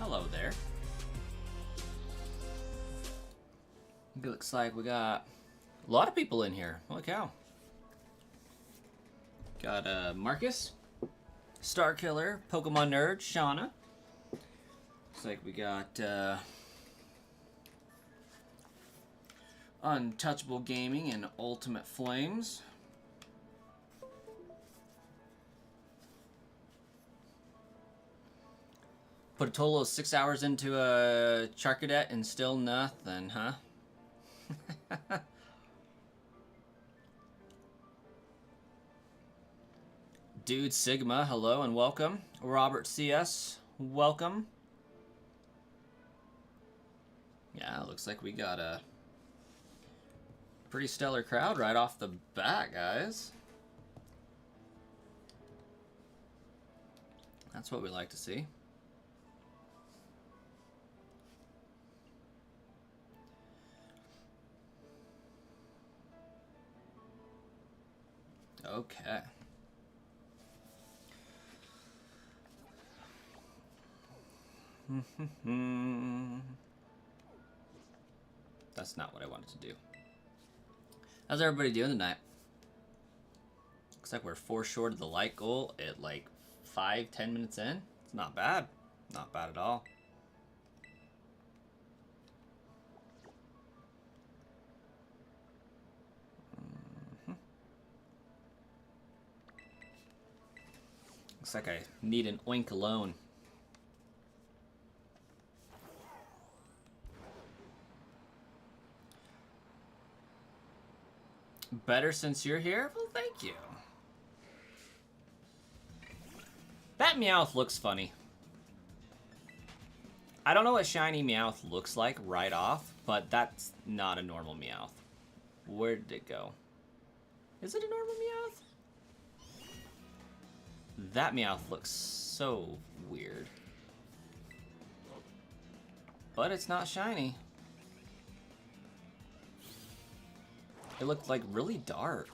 Hello there. It looks like we got a lot of people in here. Holy cow. Got Marcus, Starkiller, Pokemon Nerd, Shauna. Looks like we got Untouchable Gaming and Ultimate Flames. Put a total of 6 hours into a Charcadet and still nothing, huh? Dude Sigma, hello and welcome. Robert CS, welcome. Yeah, it looks like we got a pretty stellar crowd right off the bat, guys. That's what we like to see. Okay. That's not what I wanted to do. How's everybody doing tonight? Looks like we're 4 short of the like goal at like 5-10 minutes in. It's not bad. Not bad at all. Looks like I need an oink alone. Better since you're here? Well, thank you. That Meowth looks funny. I don't know what Shiny Meowth looks like right off, but that's not a normal Meowth. Where did it go? Is it a normal Meowth? That Meowth looks so weird. But it's not shiny. It looked like really dark.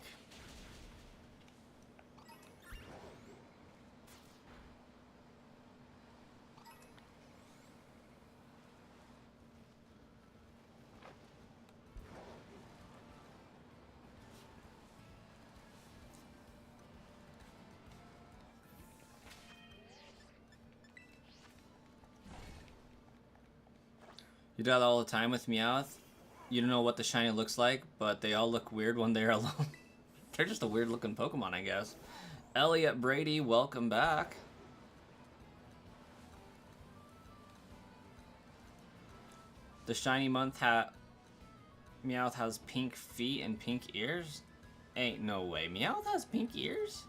You do that all the time with Meowth. You don't know what the shiny looks like, but they all look weird when they're alone. They're just a weird looking Pokemon, I guess. Elliot Brady, welcome back. The shiny Meowth has pink feet and pink ears? Ain't no way. Meowth has pink ears?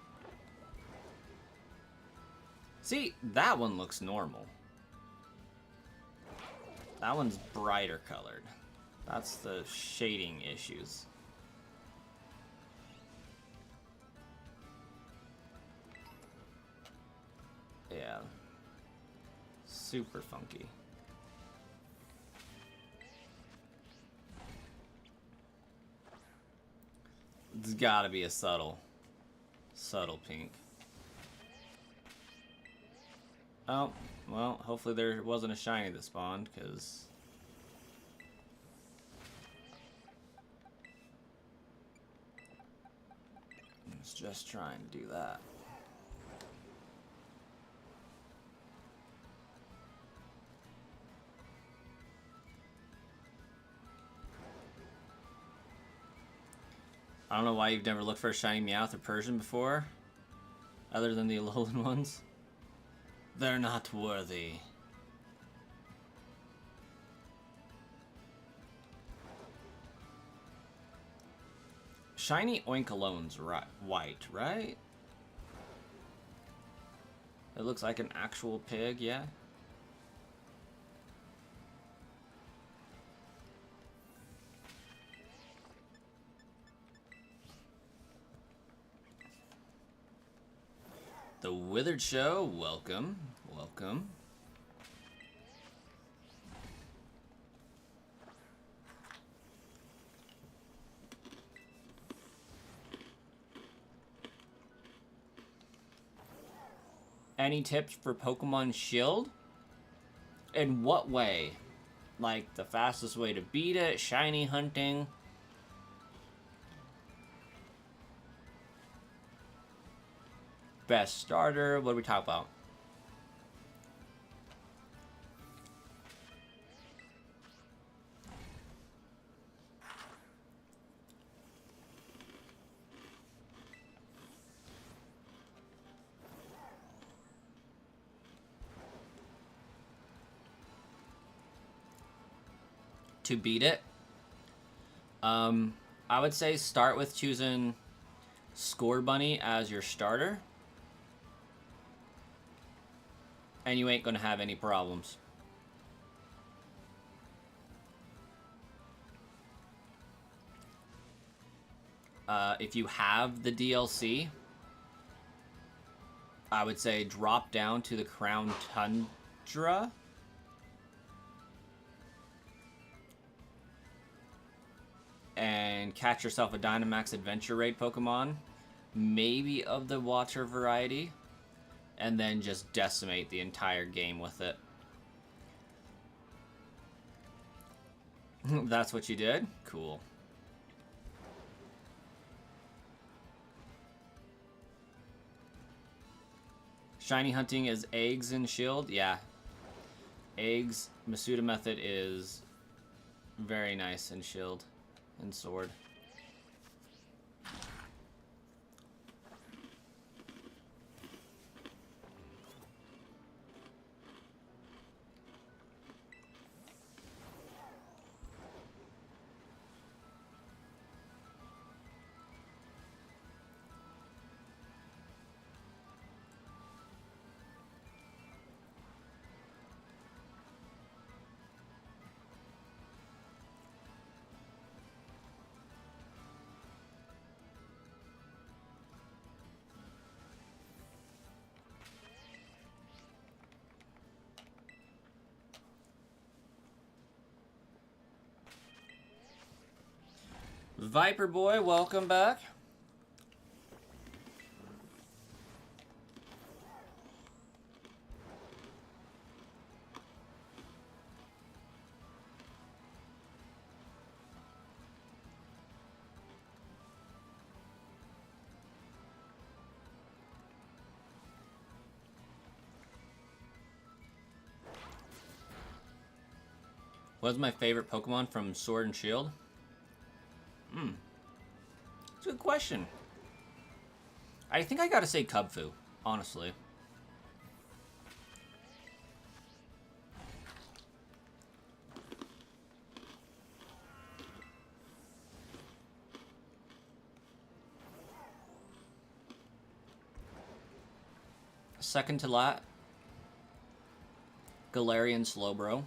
See, that one looks normal. That one's brighter colored. That's the shading issues. Yeah. Super funky. It's gotta be a subtle pink. Oh, well, hopefully there wasn't a shiny that spawned, because I was just trying to do that. I don't know why you've never looked for a shiny Meowth or Persian before, other than the Alolan ones. They're not worthy. Shiny Oinkalone's white, right? It looks like an actual pig, yeah? The Withered Show, welcome, welcome. Any tips for Pokemon Shield? In what way? Like, the fastest way to beat it? Shiny hunting? Best starter? What do we talk about? To beat it, I would say start with choosing Score Bunny as your starter, and you ain't gonna have any problems. If you have the DLC, I would say drop down to the Crown Tundra. And catch yourself a Dynamax Adventure Raid Pokemon, maybe of the water variety, and then just decimate the entire game with it. That's what you did? Cool. Shiny hunting is eggs and shield? Yeah. Eggs. Masuda method is very nice in shield and sword. Viper Boy, welcome back. What's my favorite Pokemon from Sword and Shield? It's a good question. I think I gotta say Cubfu, honestly. Second to last, Galarian Slowbro.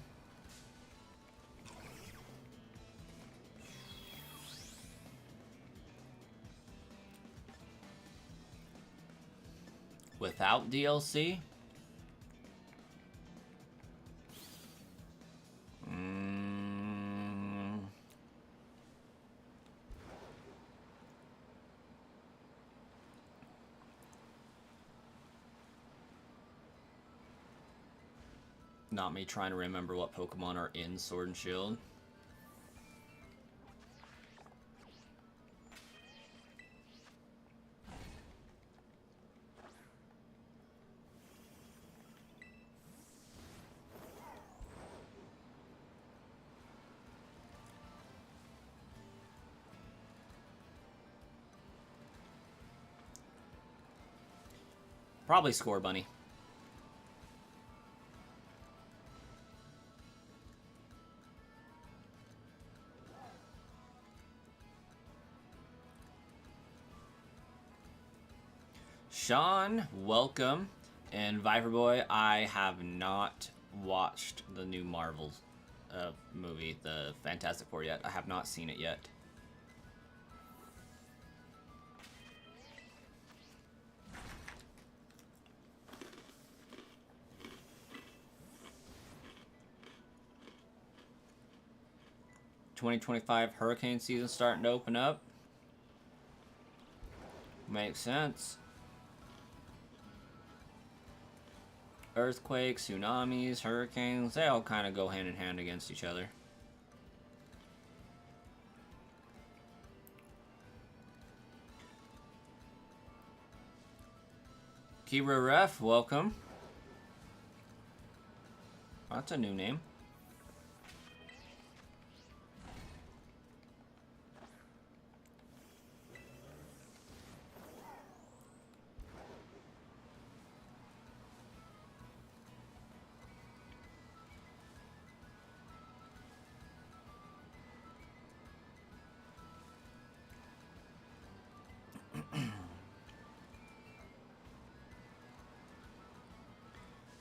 Without DLC? Not me trying to remember what Pokemon are in Sword and Shield. Probably Score Bunny. Sean, welcome. And Viper Boy, I have not watched the new Marvel movie, the Fantastic Four, yet. I have not seen it yet. ...2025 hurricane season starting to open up. Makes sense. Earthquakes, tsunamis, hurricanes, they all kind of go hand in hand against each other. Kira Ref, welcome. That's a new name.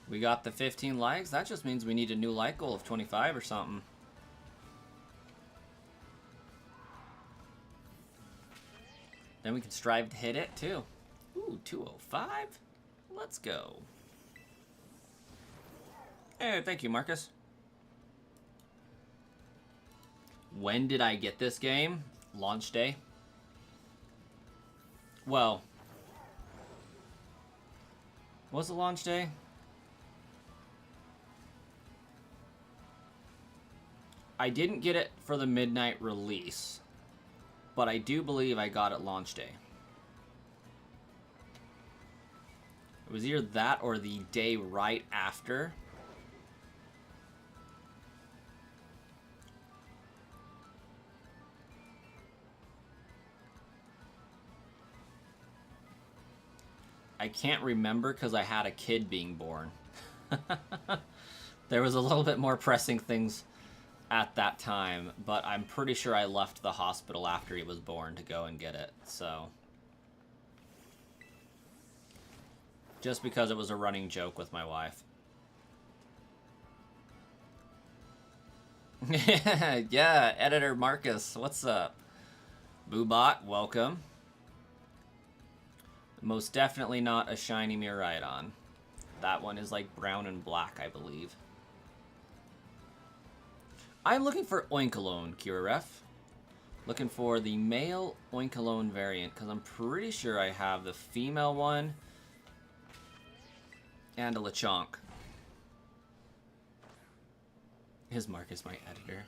We got the 15 likes. That just means we need a new like goal of 25 or something. Then we can strive to hit it too. Ooh, 205. Let's go. Hey, thank you, Marcus. When did I get this game? Launch day. Well, what's the launch day? I didn't get it for the midnight release, but I do believe I got it launch day. It was either that or the day right after. I can't remember because I had a kid being born. There was a little bit more pressing things at that time, but I'm pretty sure I left the hospital after he was born to go and get it, so. Just because it was a running joke with my wife. Yeah, editor Marcus, what's up? Boobot, welcome. Most definitely not a shiny Miraidon. That one is like brown and black, I believe. I'm looking for Oinkologne, Kiraref. Looking for the male Oinkologne variant, because I'm pretty sure I have the female one and a Lechonk. Is Marcus my editor?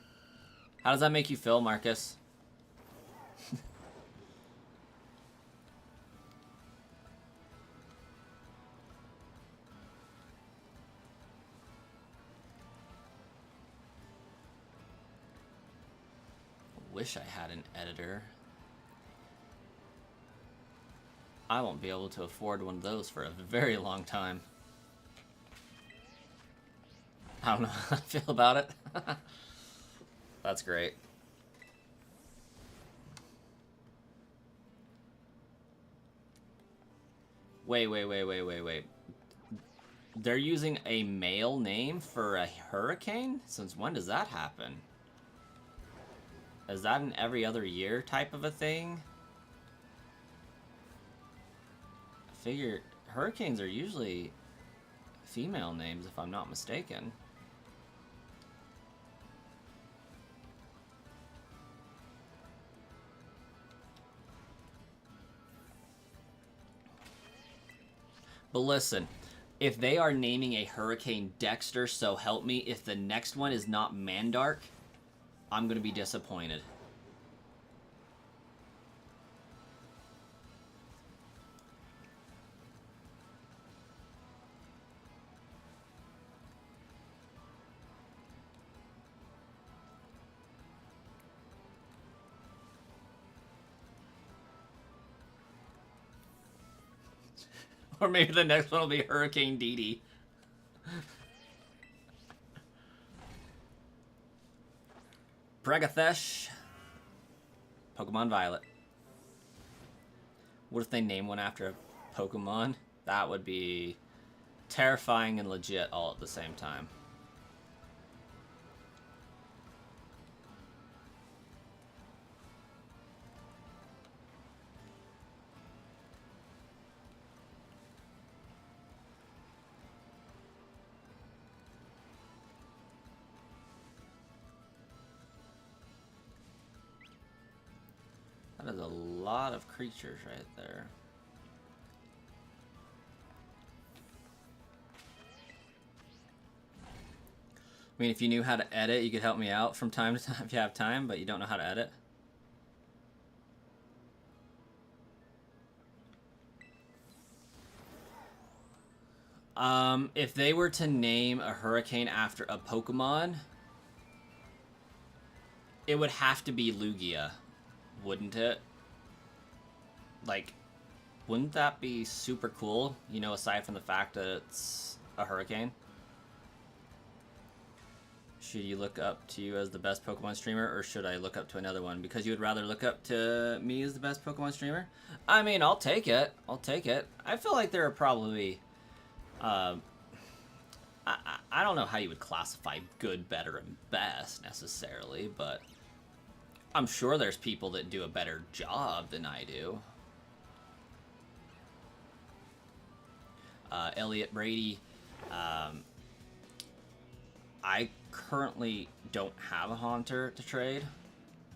How does that make you feel, Marcus? Wish I had an editor. I won't be able to afford one of those for a very long time. I don't know how I feel about it. That's great. Wait. They're using a male name for a hurricane? Since when does that happen? Is that an every other year type of a thing? I figure hurricanes are usually female names, if I'm not mistaken. But listen, if they are naming a hurricane Dexter, so help me, if the next one is not Mandark, I'm going to be disappointed. Or maybe the next one will be Hurricane Dee Dee. Pregathesh. Pokemon Violet. What if they name one after a Pokemon? That would be terrifying and legit all at the same time. That is a lot of creatures right there. I mean, if you knew how to edit, you could help me out from time to time if you have time, but you don't know how to edit. If they were to name a hurricane after a Pokemon, it would have to be Lugia, wouldn't it? Like, wouldn't that be super cool? You know, aside from the fact that it's a hurricane? Should you look up to you as the best Pokemon streamer, or should I look up to another one? Because you would rather look up to me as the best Pokemon streamer? I mean, I'll take it. I'll take it. I feel like there are probably... I don't know how you would classify good, better, and best, necessarily, but... I'm sure there's people that do a better job than I do. Elliot Brady, I currently don't have a Haunter to trade,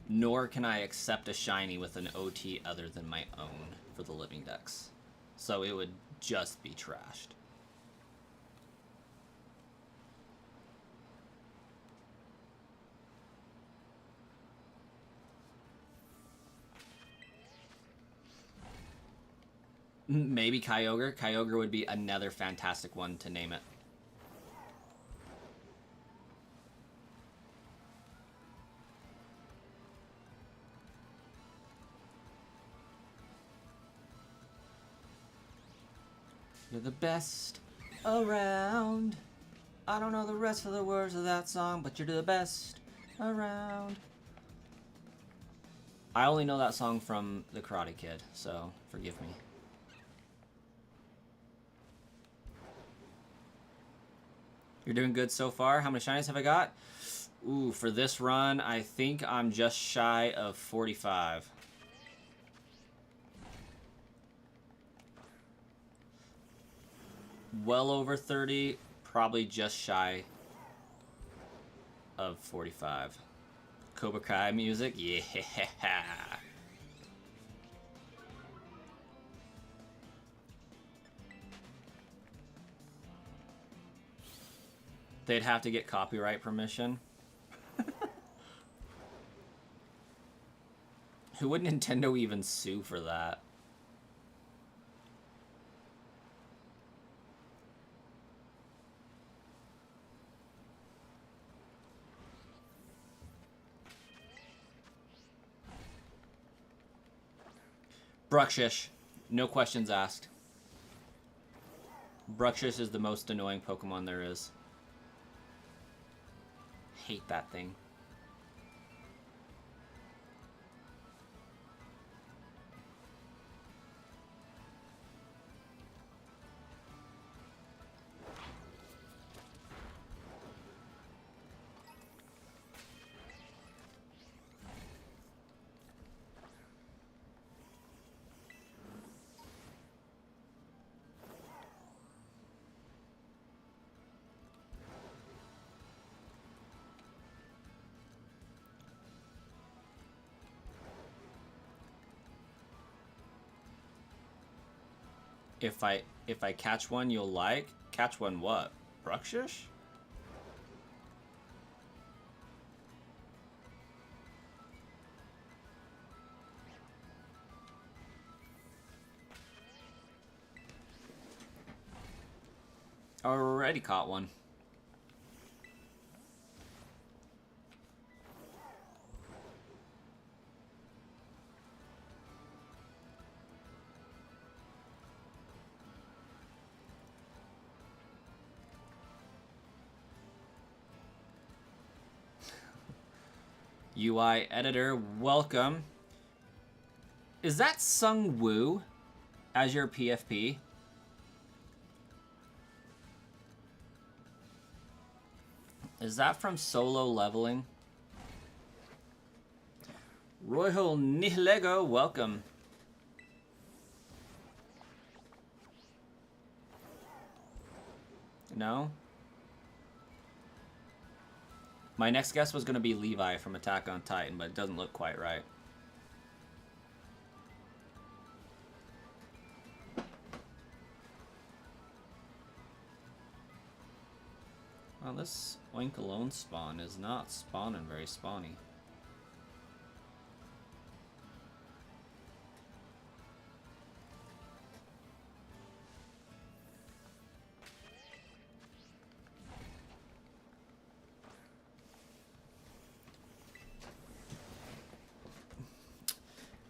nor can I accept a Shiny with an OT other than my own for the Living Dex. So it would just be trashed. Maybe Kyogre. Kyogre would be another fantastic one to name it. You're the best around. I don't know the rest of the words of that song, but you're the best around. I only know that song from The Karate Kid, so forgive me. You're doing good so far. How many shinies have I got? Ooh, for this run, I think I'm just shy of 45. Well over 30, probably just shy of 45. Cobra Kai music, yeah. They'd have to get copyright permission. Who would Nintendo even sue for that? Bruxish. No questions asked. Bruxish is the most annoying Pokemon there is. Hate that thing. If I catch one you'll like? Catch one what? Bruxish? Already caught one. UI editor, welcome. Is that Sung Woo as your PFP? Is that from Solo Leveling? Royal Nihilego, welcome. No? My next guess was going to be Levi from Attack on Titan, but it doesn't look quite right. Well, this Oink Alone spawn is not spawning very spawny.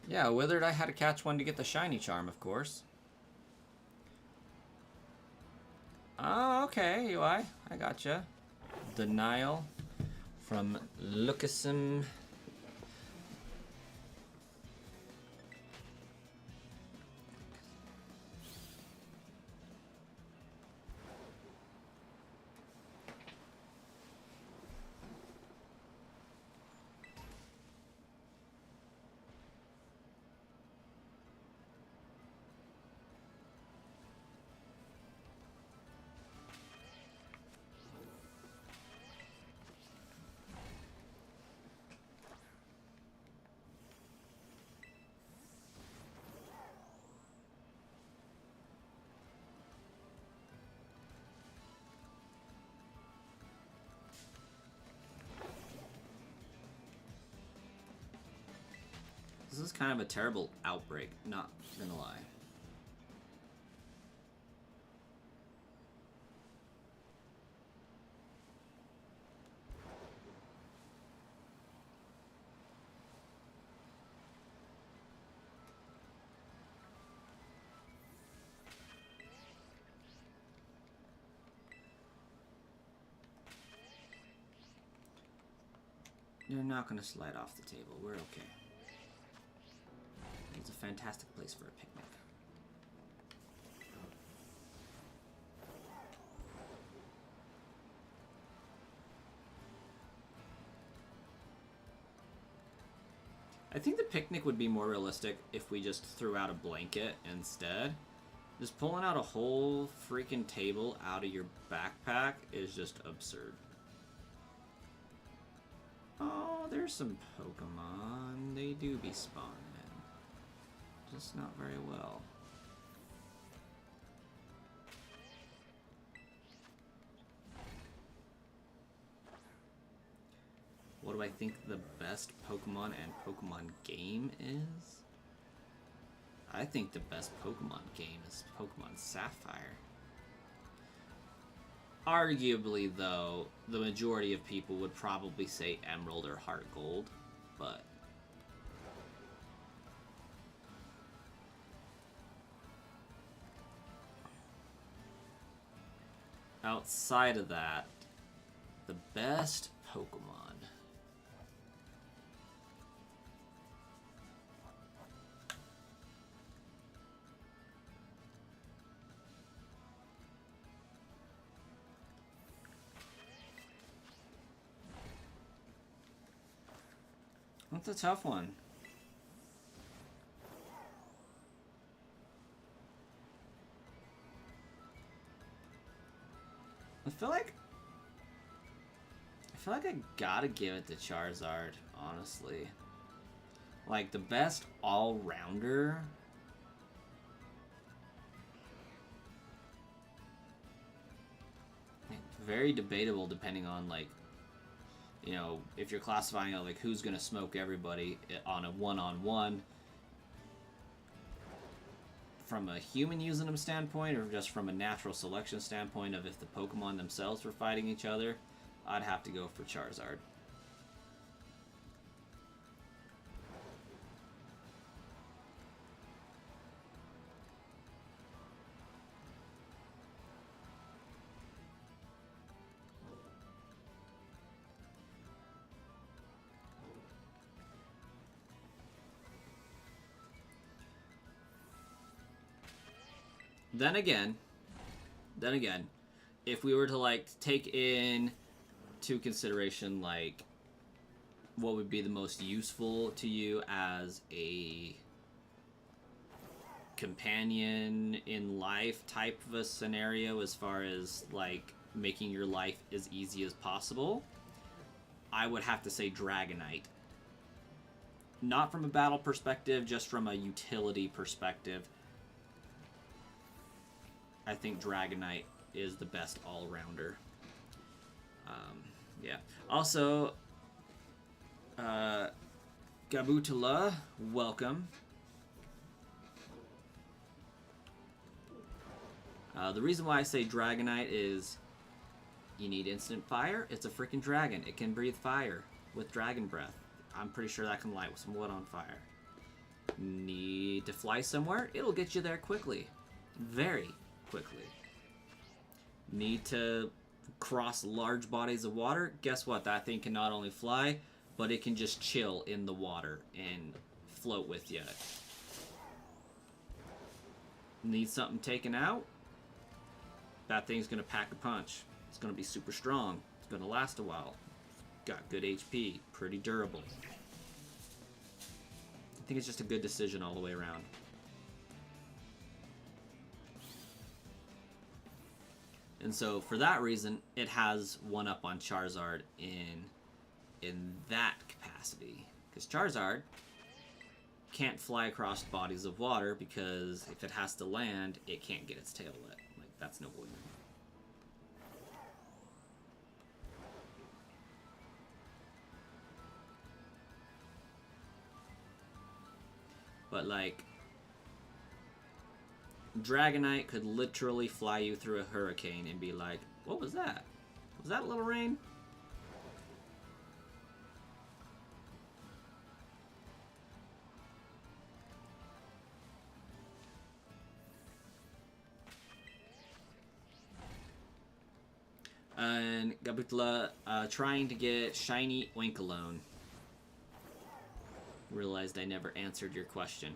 Yeah, Withered, I had to catch one to get the shiny charm, of course. Oh, okay, UI. I gotcha. Denial from Lucasim. This is kind of a terrible outbreak, not gonna lie. You're not gonna slide off the table, we're okay. It's a fantastic place for a picnic. I think the picnic would be more realistic if we just threw out a blanket instead. Just pulling out a whole freaking table out of your backpack is just absurd. Oh, there's some Pokemon. They do be spawning. Just not very well. What do I think the best Pokemon and Pokemon game is? I think the best Pokemon game is Pokemon Sapphire. Arguably, though, the majority of people would probably say Emerald or Heart Gold, but outside of that, the best Pokemon. That's a tough one. I feel like I gotta give it to Charizard, honestly. Like, the best all-rounder. Very debatable depending on, like, you know, if you're classifying it like who's gonna smoke everybody on a one-on-one. From a human using them standpoint, or just from a natural selection standpoint of if the Pokemon themselves were fighting each other, I'd have to go for Charizard. Then again, if we were to like take in to consideration like what would be the most useful to you as a companion in life type of a scenario, as far as like making your life as easy as possible, I would have to say Dragonite. Not from a battle perspective, just from a utility perspective. I think Dragonite is the best all-rounder. Yeah. Also, Gabutala, welcome. The reason why I say Dragonite is you need instant fire. It's a freaking dragon. It can breathe fire with dragon breath. I'm pretty sure that can light some wood on fire. Need to fly somewhere? It'll get you there quickly. Very quickly. Need to cross large bodies of water? Guess what? That thing can not only fly, but it can just chill in the water and float with you. Need something taken out? That thing's gonna pack a punch. It's gonna be super strong. It's gonna last a while. Got good HP. Pretty durable. I think it's just a good decision all the way around. And so, for that reason, it has one up on Charizard in that capacity. Because Charizard can't fly across bodies of water because if it has to land, it can't get its tail wet. Like, that's no bueno. But, like, Dragonite could literally fly you through a hurricane and be like, what was that? Was that a little rain? And Gabutla trying to get Shiny Oinkalone. Realized I never answered your question.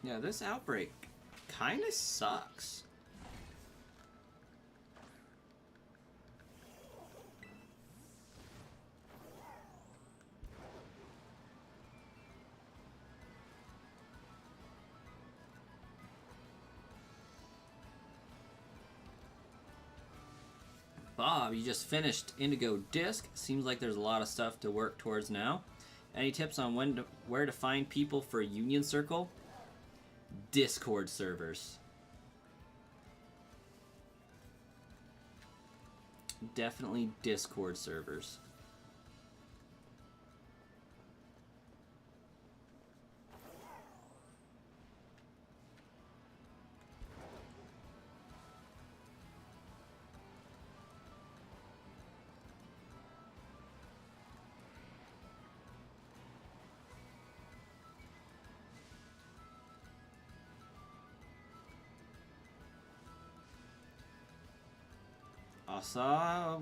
Yeah, this Outbreak kind of sucks. Bob, you just finished Indigo Disc. Seems like there's a lot of stuff to work towards now. Any tips on where to find people for Union Circle? Discord servers. Definitely Discord servers.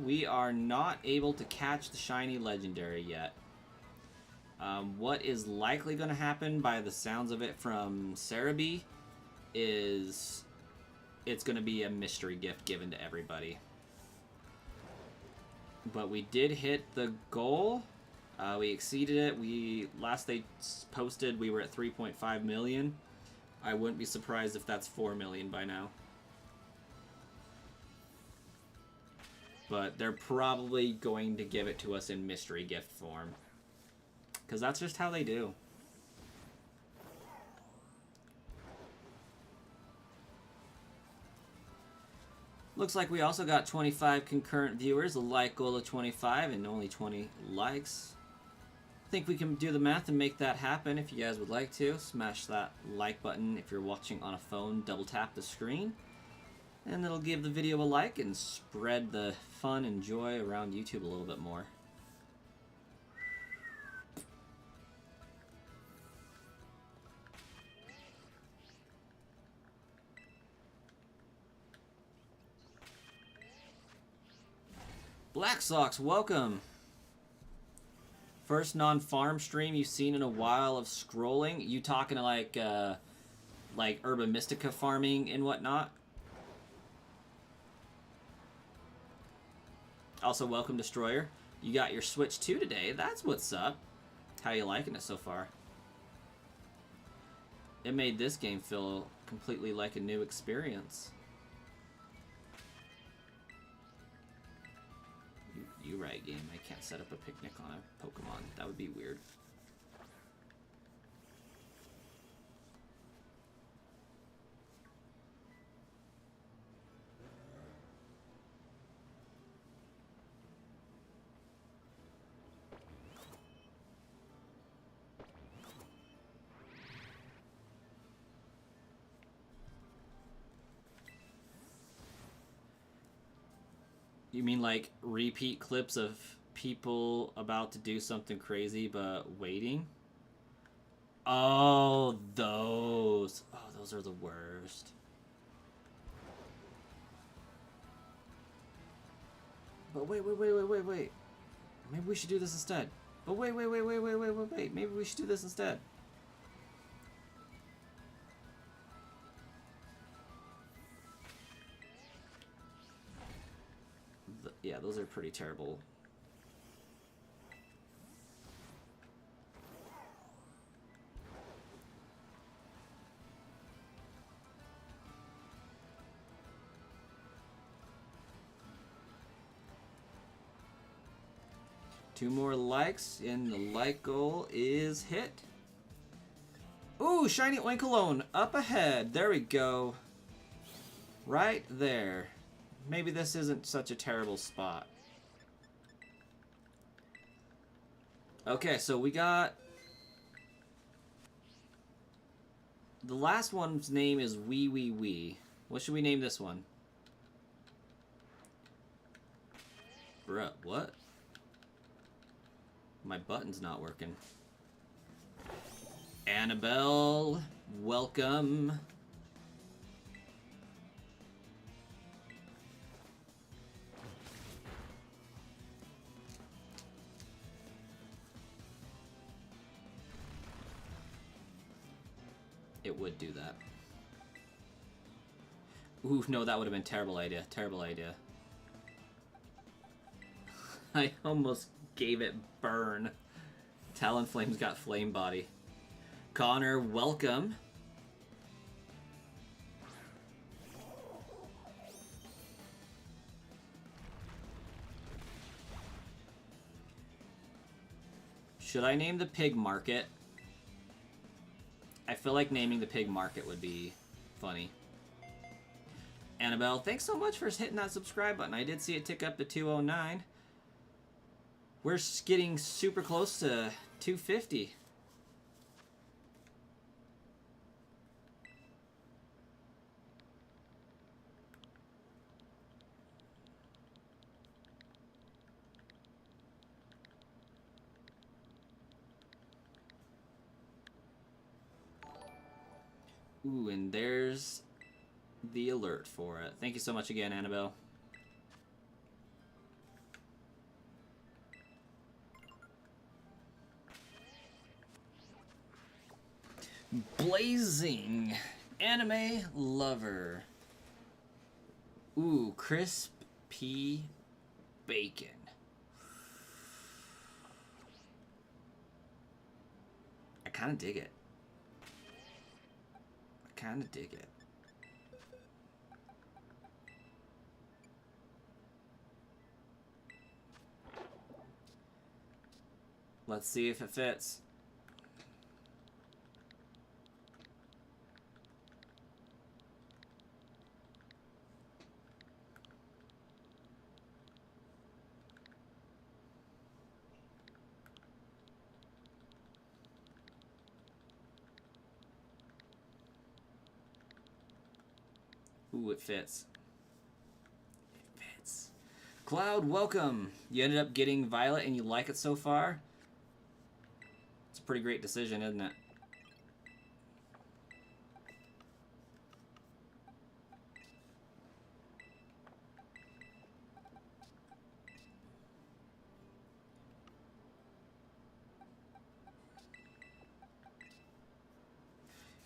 We are not able to catch the Shiny Legendary yet. What is likely going to happen by the sounds of it from Cerebi is it's going to be a mystery gift given to everybody. But we did hit the goal. We exceeded it. Last they posted, we were at 3.5 million. I wouldn't be surprised if that's 4 million by now. But they're probably going to give it to us in mystery gift form. Because that's just how they do. Looks like we also got 25 concurrent viewers, a like goal of 25, and only 20 likes. I think we can do the math and make that happen. If you guys would like to, smash that like button. If you're watching on a phone, double tap the screen. And it'll give the video a like and spread the fun and joy around YouTube a little bit more. Black Sox, welcome. First non-farm stream you've seen in a while of scrolling. You talking to like Urban Mystica farming and whatnot? Also, welcome Destroyer. You got your Switch 2 today. That's what's up. How you liking it so far? It made this game feel completely like a new experience. You right, game. I can't set up a picnic on a Pokemon. That would be weird. You mean like repeat clips of people about to do something crazy but waiting? Oh, those. Oh, those are the worst. But wait. Maybe we should do this instead. But wait. Maybe we should do this instead. Yeah, those are pretty terrible. Two more likes, and the like goal is hit. Ooh, Shiny Oinkologne up ahead. There we go. Right there. Maybe this isn't such a terrible spot. Okay, so we got... The last one's name is Wee Wee Wee. What should we name this one? Bruh, what? My button's not working. Annabelle, welcome. It would do that. Ooh, no, that would have been a terrible idea. Terrible idea. I almost gave it burn. Talonflame's got flame body. Connor, welcome. Should I name the pig market? I feel like naming the pig market would be funny. Annabelle, thanks so much for hitting that subscribe button. I did see it tick up to 209. We're getting super close to 250. Ooh, and there's the alert for it. Thank you so much again, Annabelle. Blazing anime lover. Ooh, crispy bacon. I kind of dig it. Kind of dig it. Let's see if it fits. Ooh, it fits. It fits. Cloud, welcome. You ended up getting Violet and you like it so far? It's a pretty great decision, isn't it?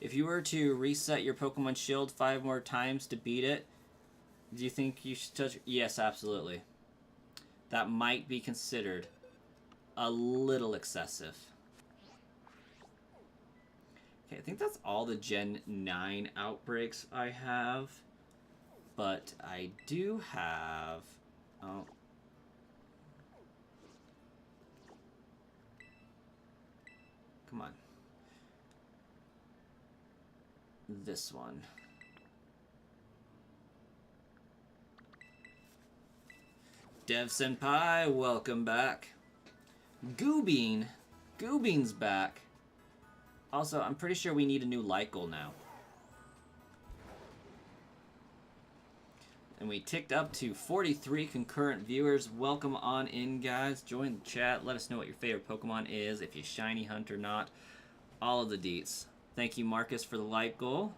If you were to reset your Pokemon Shield 5 more times to beat it, do you think you should touch... Yes, absolutely. That might be considered a little excessive. Okay, I think that's all the Gen 9 outbreaks I have. But I do have... Oh. Come on. This one. Dev Senpai, welcome back. Goobean. Goobean's back. Also, I'm pretty sure we need a new light goal now. And we ticked up to 43 concurrent viewers. Welcome on in, guys. Join the chat. Let us know what your favorite Pokemon is, if you shiny hunt or not. All of the deets. Thank you, Marcus, for the light goal.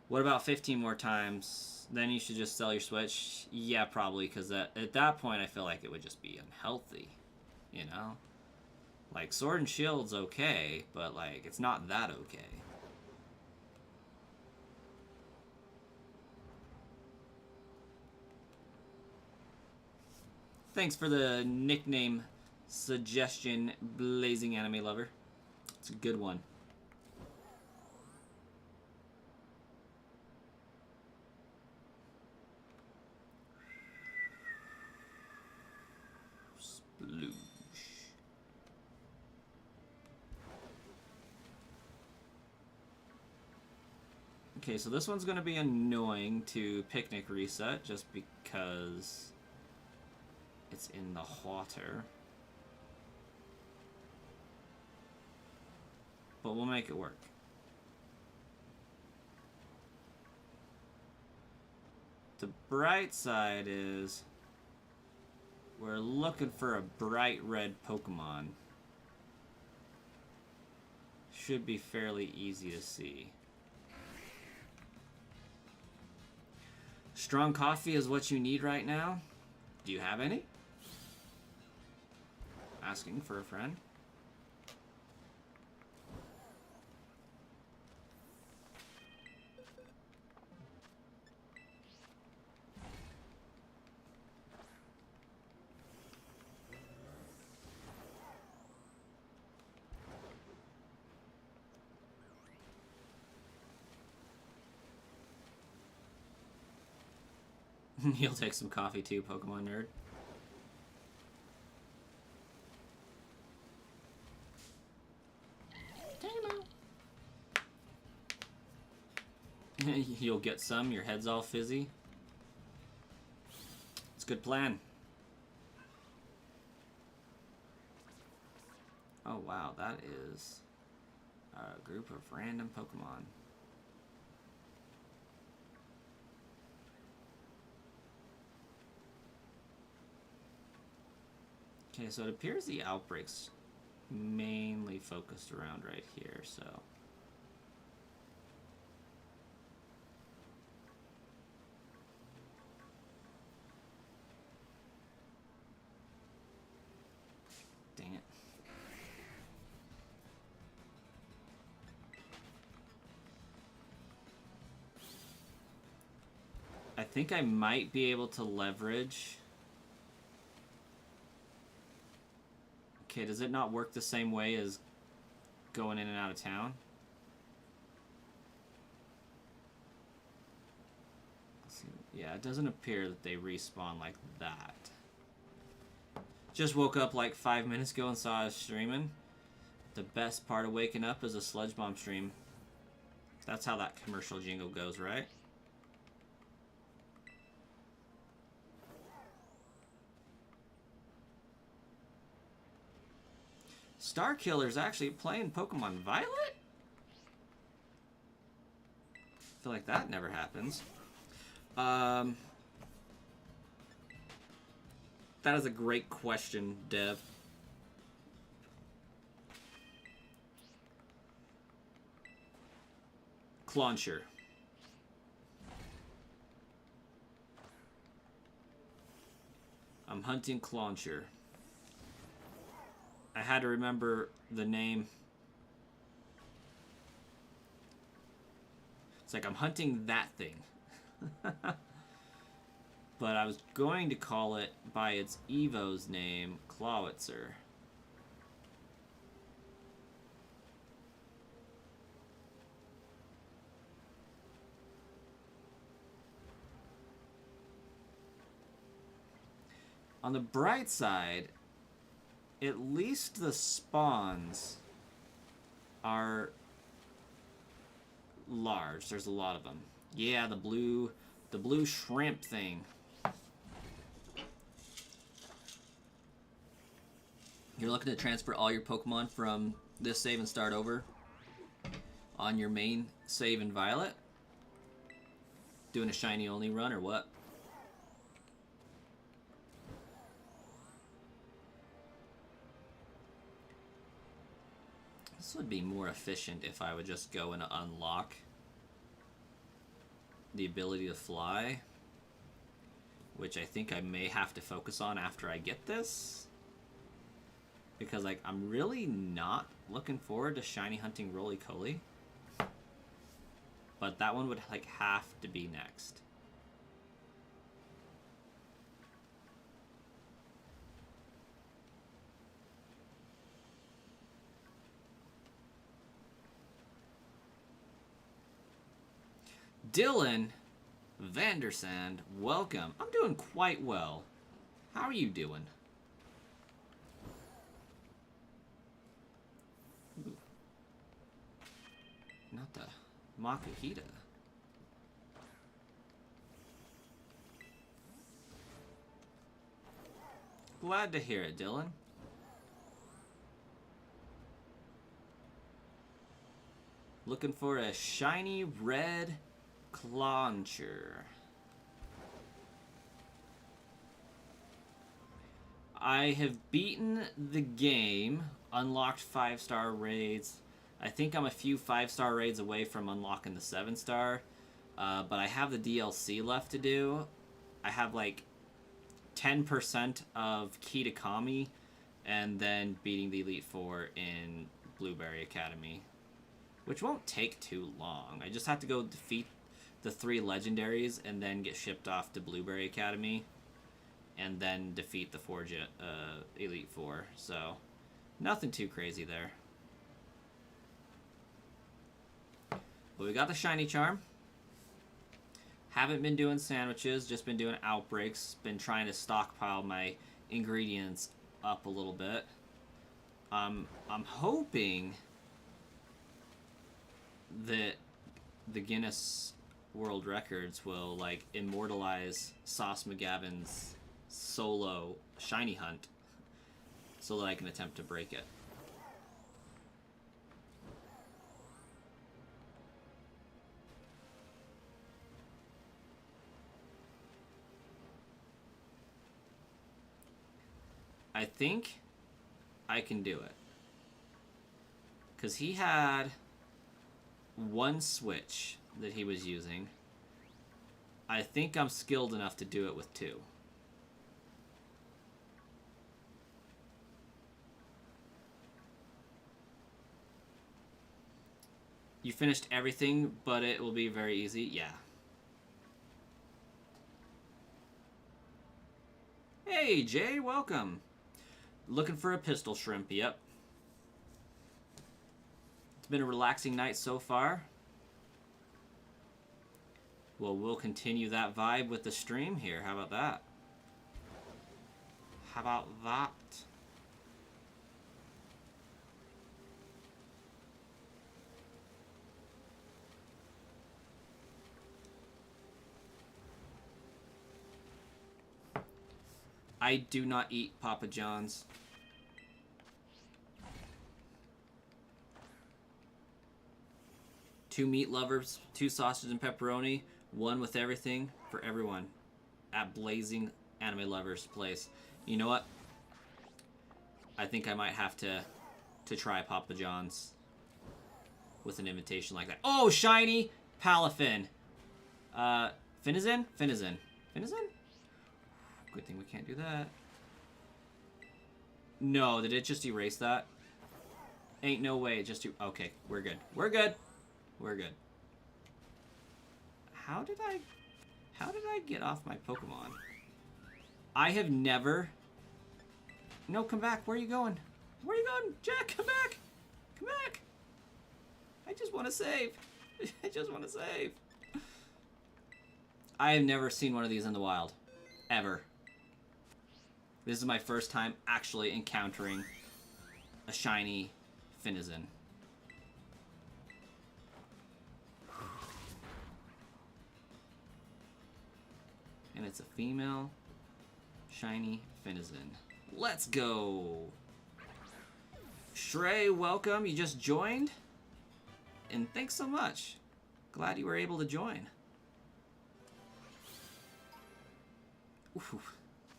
What about 15 more times? Then you should just sell your Switch? Yeah, probably, because at that point, I feel like it would just be unhealthy, you know? Like, Sword and Shield's okay, but, like, it's not that okay. Thanks for the nickname suggestion, Blazing Anime Lover. It's a good one. Sploosh. Okay, so this one's going to be annoying to Picnic Reset just because it's in the water. But we'll make it work. The bright side is we're looking for a bright red Pokemon. Should be fairly easy to see. Strong coffee is what you need right now? Do you have any? Asking for a friend. He'll take some coffee too, Pokemon nerd. You'll get some, your head's all fizzy. It's a good plan. Oh wow, that is a group of random Pokemon. Okay, so it appears the outbreak's mainly focused around right here, so... Dang it. I think I might be able to leverage... Okay, does it not work the same way as going in and out of town? Let's see. Yeah, it doesn't appear that they respawn like that. Just woke up like 5 minutes ago and saw us streaming. The best part of waking up is a Sludge Bomb stream. That's how that commercial jingle goes, right? Starkiller's actually playing Pokemon Violet? feel like that never happens. That is a great question, Dev. Clawitzer. I'm hunting Clawitzer. I had to remember the name. It's like I'm hunting that thing. But I was going to call it by its Evo's name, Clawitzer. On the bright side, at least the spawns are large. There's a lot of them. Yeah, the blue shrimp thing. You're looking to transfer all your Pokemon from this save and start over on your main save in Violet? Doing a shiny only run or what? This would be more efficient if I would just go and unlock the ability to fly, which I think I may have to focus on after I get this. Because, like, I'm really not looking forward to shiny hunting Roly-Coly. But that one would, like, have to be next. Dylan Vandersand, welcome. I'm doing quite well. How are you doing? Ooh. Not the Makuhita. Glad to hear it, Dylan. Looking for a shiny red Clawitzer. I have beaten the game, unlocked 5-star raids. I think I'm a few 5-star raids away from unlocking the 7-star, but I have the DLC left to do. I have like 10% of Kitakami, and then beating the Elite Four in Blueberry Academy, which won't take too long. I just have to go defeat the 3 legendaries and then get shipped off to Blueberry Academy and then defeat the Elite Four. So nothing too crazy there. But we got the shiny charm. Haven't been doing sandwiches, just been doing outbreaks. Been trying to stockpile my ingredients up a little bit. I'm hoping that the Guinness World Records will, like, immortalize Sauce McGavin's solo shiny hunt so that I can attempt to break it. I think I can do it. Because he had one switch that he was using. I think I'm skilled enough to do it with 2. You finished everything, but it will be very easy? Yeah. Hey, Jay, welcome. Looking for a pistol shrimp, yep. It's been a relaxing night so far. Well, we'll continue that vibe with the stream here. How about that? How about that? I do not eat Papa John's. 2 meat lovers, 2 sausage and pepperoni, 1 with everything for everyone at Blazing Anime Lovers Place. You know what? I think I might have to try Papa John's with an invitation like that. Oh, shiny Palafin. Finizen? Finizen. Finizen? Good thing we can't do that. No, did it just erase that? Ain't no way, it just... Okay, we're good. We're good. We're good. How did I get off my Pokemon? I have never... No, come back. Where are you going? Where are you going? Jack, come back. Come back. I just want to save. I just want to save. I have never seen one of these in the wild. Ever. This is my first time actually encountering a shiny Finizen. And it's a female shiny Finizen. Let's go! Shrey, welcome. You just joined? And thanks so much. Glad you were able to join. Ooh,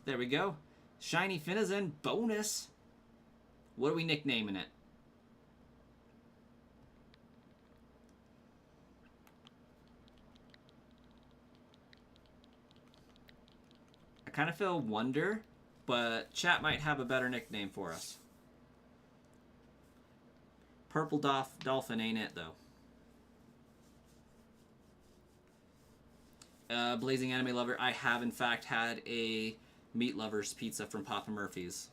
there we go. Shiny Finizen bonus. What are we nicknaming it? I kind of feel Wonder, but chat might have a better nickname for us. Purple Dolphin ain't it, though. Blazing Anime Lover, I have in fact had a Meat Lovers pizza from Papa Murphy's.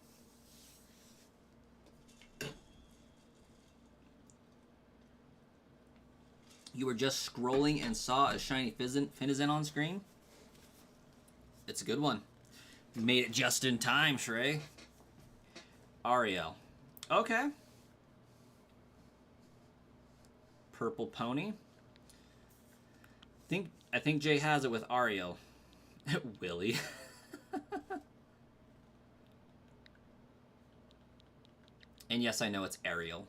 You were just scrolling and saw a shiny Finizen on screen? It's a good one. Made it just in time, Shrey. Ariel. Okay. Purple Pony. I think Jay has it with Ariel. Willy. And yes, I know it's Ariel.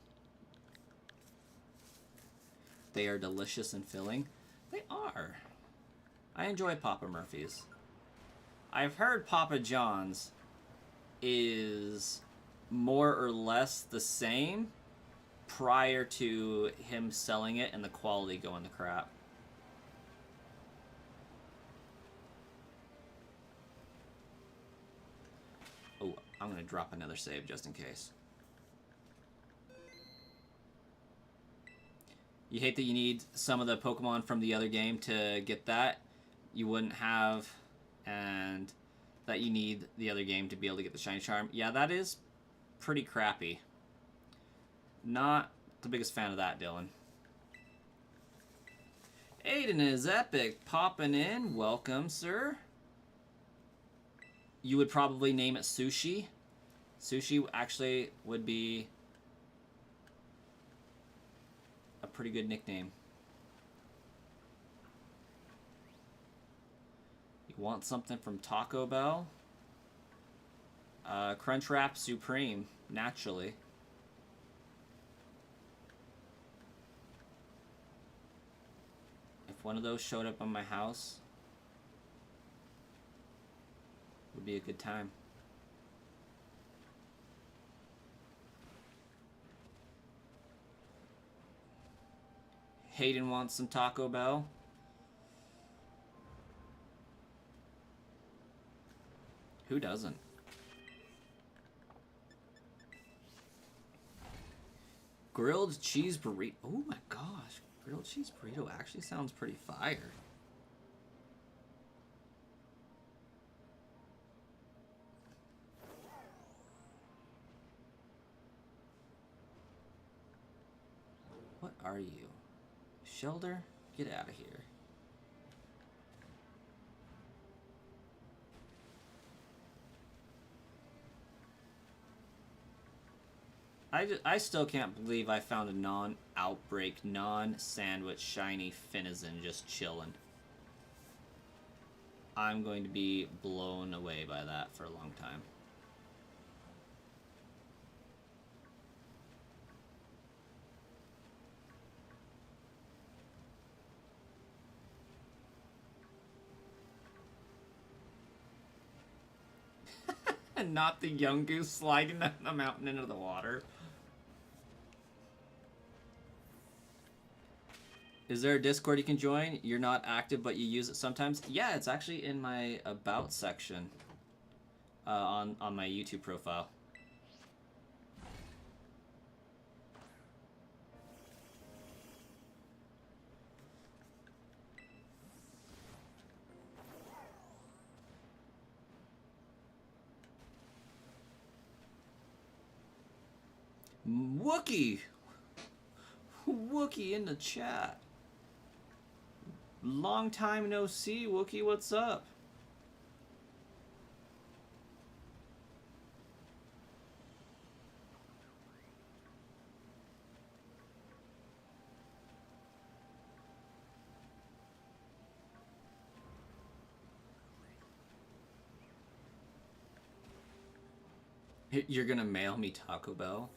They are delicious and filling. They are. I enjoy Papa Murphy's. I've heard Papa John's is more or less the same prior to him selling it and the quality going to crap. Oh, I'm going to drop another save just in case. You hate that you need some of the Pokemon from the other game to get that. You wouldn't have, and that you need the other game to be able to get the Shiny Charm. Yeah, that is pretty crappy. Not the biggest fan of that, Dylan. Aiden is epic. Popping in. Welcome, sir. You would probably name it Sushi. Sushi actually would be a pretty good nickname. You want something from Taco Bell? Crunchwrap Supreme, naturally. If one of those showed up on my house, it would be a good time. Hayden wants some Taco Bell. Who doesn't? Grilled cheese burrito. Oh my gosh. Grilled cheese burrito actually sounds pretty fire. What are you? Shelter? Get out of here. I still can't believe I found a non-Outbreak, non-sandwich shiny Finizen just chilling. I'm going to be blown away by that for a long time. And not the young goose sliding down the mountain into the water. Is there a Discord you can join? You're not active, but you use it sometimes. Yeah, it's actually in my About section on my YouTube profile. Wookie! Wookie in the chat. Long time no see, Wookie, what's up? You're gonna mail me Taco Bell?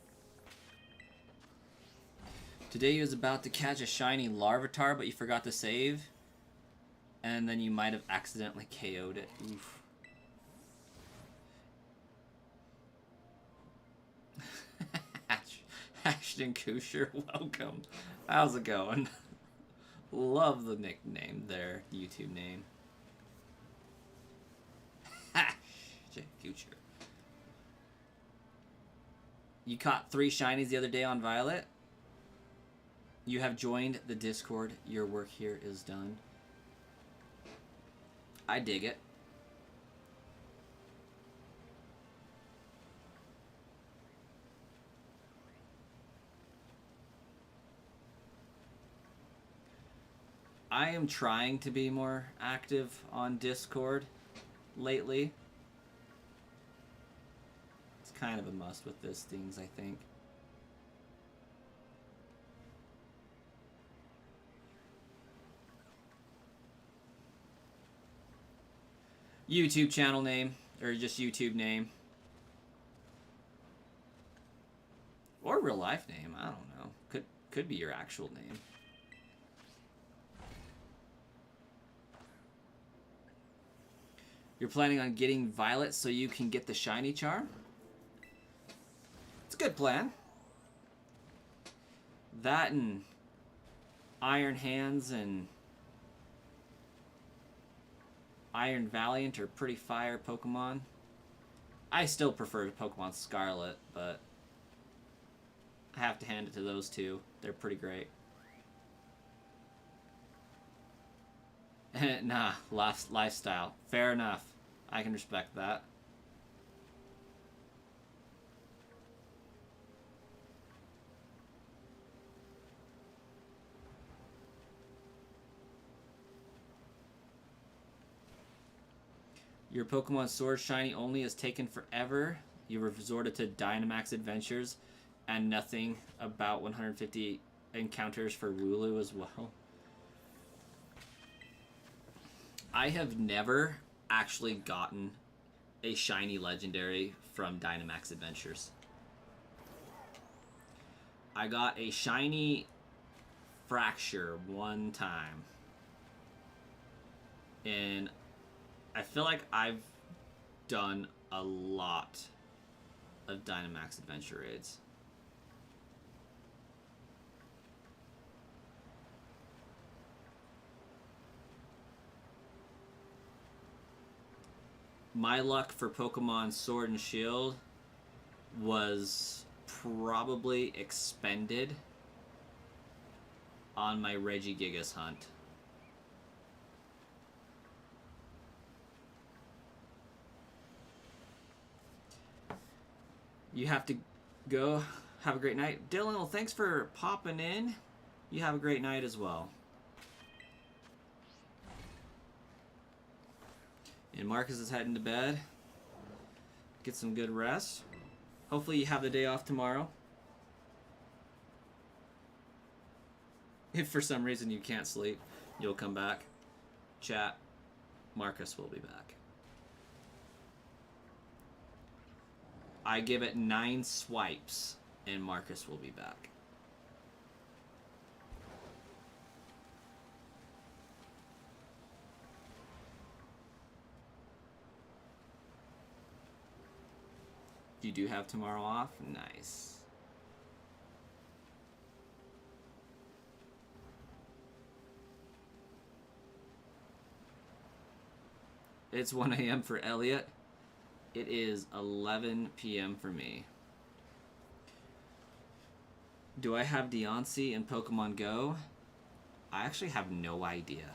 Today you was about to catch a shiny Larvitar, but you forgot to save. And then you might have accidentally KO'd it. Oof. Ashton Kutcher, welcome. How's it going? Love the nickname there, YouTube name. Ashton Kutcher. You caught 3 shinies the other day on Violet. You have joined the Discord. Your work here is done. I dig it. I am trying to be more active on Discord lately. It's kind of a must with these things, I think. YouTube channel name, or just YouTube name. Or real life name, I don't know. Could be your actual name. You're planning on getting Violet so you can get the shiny charm? It's a good plan. That and Iron Hands and Iron Valiant are pretty fire Pokemon. I still prefer Pokemon Scarlet, but I have to hand it to those two. They're pretty great. Nah, lifestyle. Fair enough. I can respect that. Your Pokemon Sword Shiny only has taken forever. You resorted to Dynamax Adventures and nothing about 150 encounters for Wooloo as well. I have never actually gotten a shiny legendary from Dynamax Adventures. I got a shiny Fracture one time. And I feel like I've done a lot of Dynamax Adventure raids. My luck for Pokemon Sword and Shield was probably expended on my Regigigas hunt. You have to go. Have a great night. Dylan, well, thanks for popping in. You have a great night as well. And Marcus is heading to bed. Get some good rest. Hopefully you have the day off tomorrow. If for some reason you can't sleep, you'll come back. Chat. Marcus will be back. I give it 9 swipes, and Marcus will be back. You do have tomorrow off? Nice. It's 1 a.m. for Elliot. It is 11 p.m. for me. Do I have Deontay in Pokemon Go? I actually have no idea.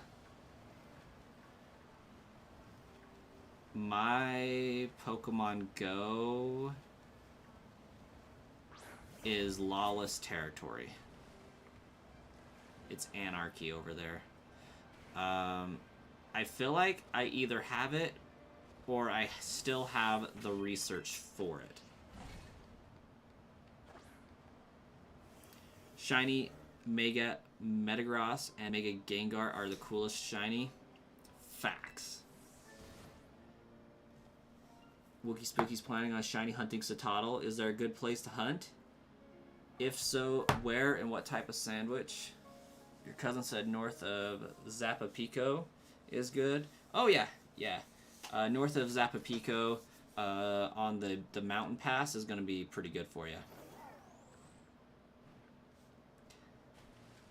My Pokemon Go is lawless territory. It's anarchy over there. I feel like I either have it or I still have the research for it. Shiny Mega Metagross and Mega Gengar are the coolest shiny. Facts. Wookie Spooky's planning on shiny hunting Citadel. Is there a good place to hunt? If so, where and what type of sandwich? Your cousin said north of Zapapico is good. Oh yeah, yeah. North of Zapapico on the mountain pass is going to be pretty good for you.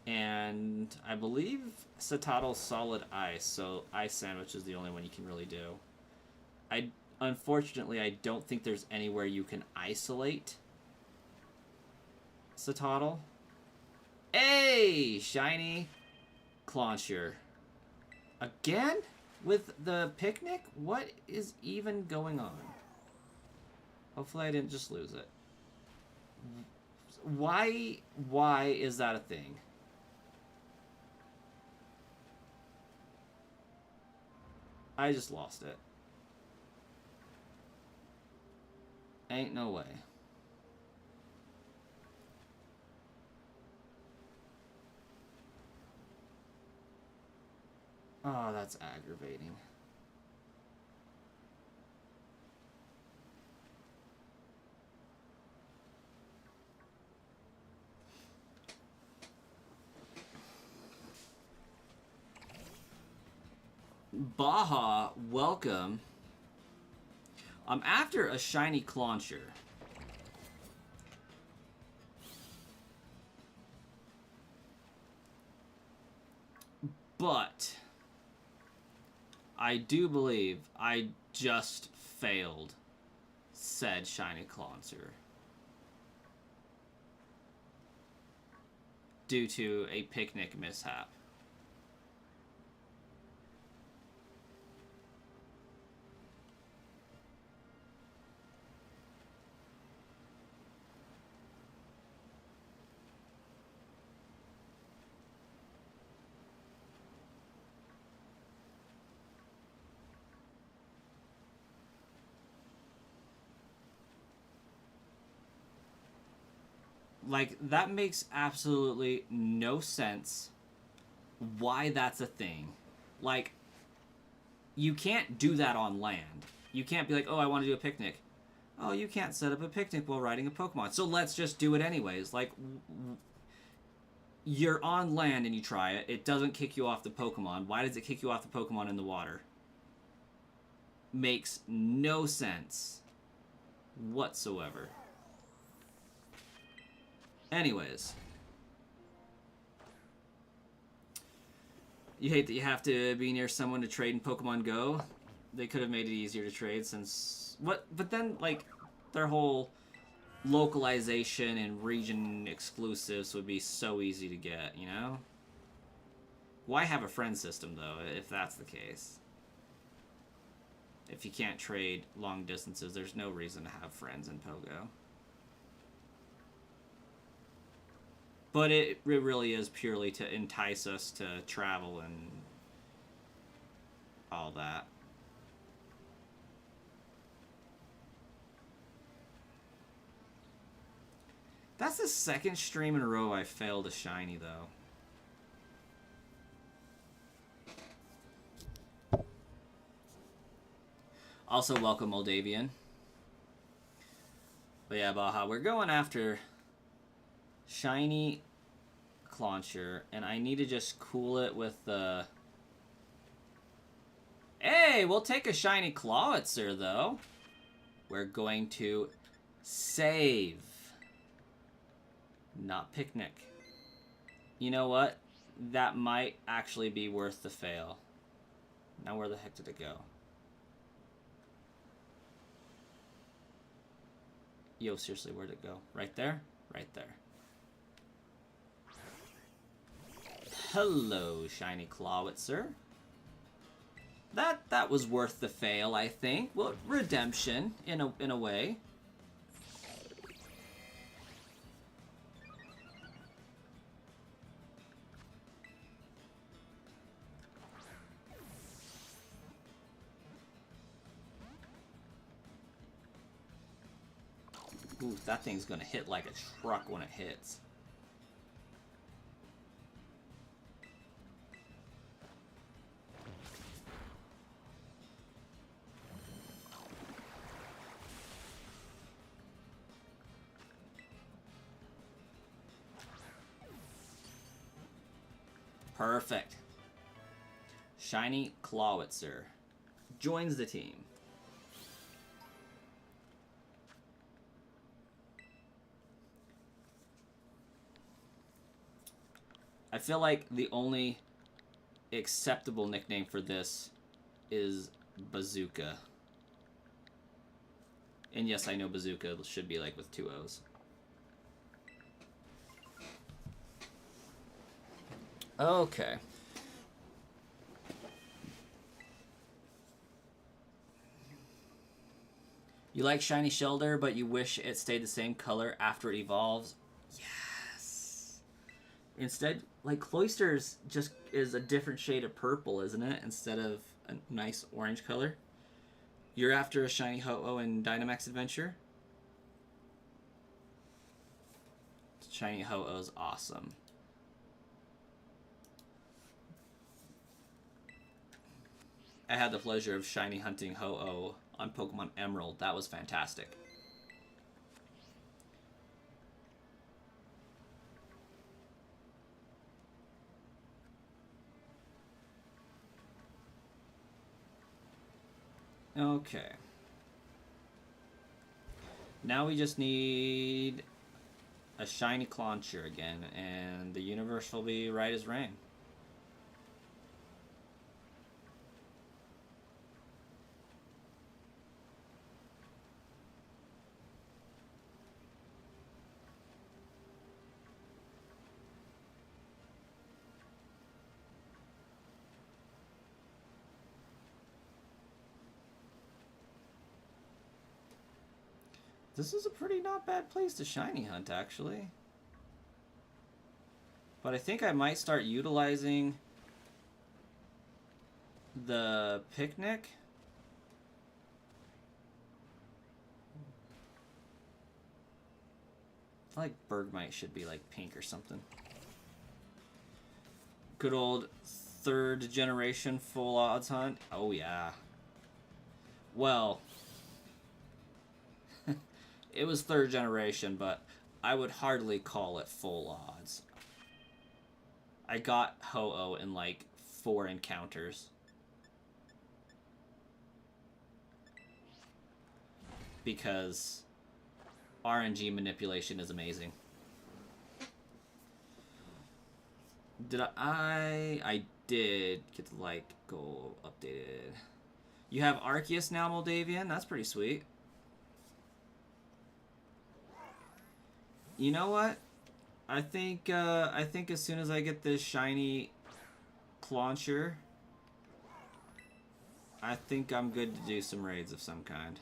And I believe Citadel's solid ice, so ice sandwich is the only one you can really do. Unfortunately, I don't think there's anywhere you can isolate Citadel. Hey, shiny Clawitzer. Again? With the picnic? What is even going on? Hopefully I didn't just lose it. Why is that a thing? I just lost it. Ain't no way. Oh, that's aggravating. Baja, welcome. I'm after a shiny Clawitzer. But I do believe I just failed said shiny Clawitzer due to a picnic mishap. Like, that makes absolutely no sense why that's a thing. Like, you can't do that on land. You can't be like, oh, I want to do a picnic. Oh, you can't set up a picnic while riding a Pokemon, so let's just do it anyways. Like, you're on land and you try it. It doesn't kick you off the Pokemon. Why does it kick you off the Pokemon in the water? Makes no sense whatsoever. Anyways. You hate that you have to be near someone to trade in Pokemon Go? They could have made it easier to trade since... What? But then, like, their whole localization and region exclusives would be so easy to get, you know? Why have a friend system, though, if that's the case? If you can't trade long distances, there's no reason to have friends in Pogo. But it really is purely to entice us to travel and all that. That's the second stream in a row I failed a shiny, though. Also, welcome, Moldavian. But yeah, Baja, we're going after shiny Clawitzer, and I need to just cool it with the... Hey, we'll take a shiny Clawitzer, though. We're going to Save. Not picnic. You know what? That might actually be worth the fail. Now where the heck did it go? Yo, seriously, where'd it go? Right there? Right there. Hello, Shiny Clawitzer. That was worth the fail, I think. Well, redemption, in a way. Ooh, that thing's gonna hit like a truck when it hits. Perfect. Shiny Clawitzer joins the team. I feel like the only acceptable nickname for this is Bazooka. And yes, I know Bazooka should be like with 2 O's. Okay. You like Shiny Shellder, but you wish it stayed the same color after it evolves? Yes. Instead, like, Cloyster's just is a different shade of purple, isn't it? Instead of a nice orange color. You're after a Shiny Ho-Oh in Dynamax Adventure? Shiny Ho-Oh's awesome. I had the pleasure of shiny hunting Ho-Oh on Pokemon Emerald. That was fantastic. Okay. Now we just need a shiny Clawitzer again, and the universe will be right as rain. This is a pretty not bad place to shiny hunt, actually. But I think I might start utilizing the picnic. I feel like Bergmite should be like pink or something. Good old 3rd generation full odds hunt. Oh yeah. Well, it was 3rd generation, but I would hardly call it full odds. I got Ho-Oh in like 4 encounters. Because RNG manipulation is amazing. Did I did get the like goal updated. You have Arceus now, Moldavian? That's pretty sweet. You know what? I think as soon as I get this shiny Clawitzer, I think I'm good to do some raids of some kind.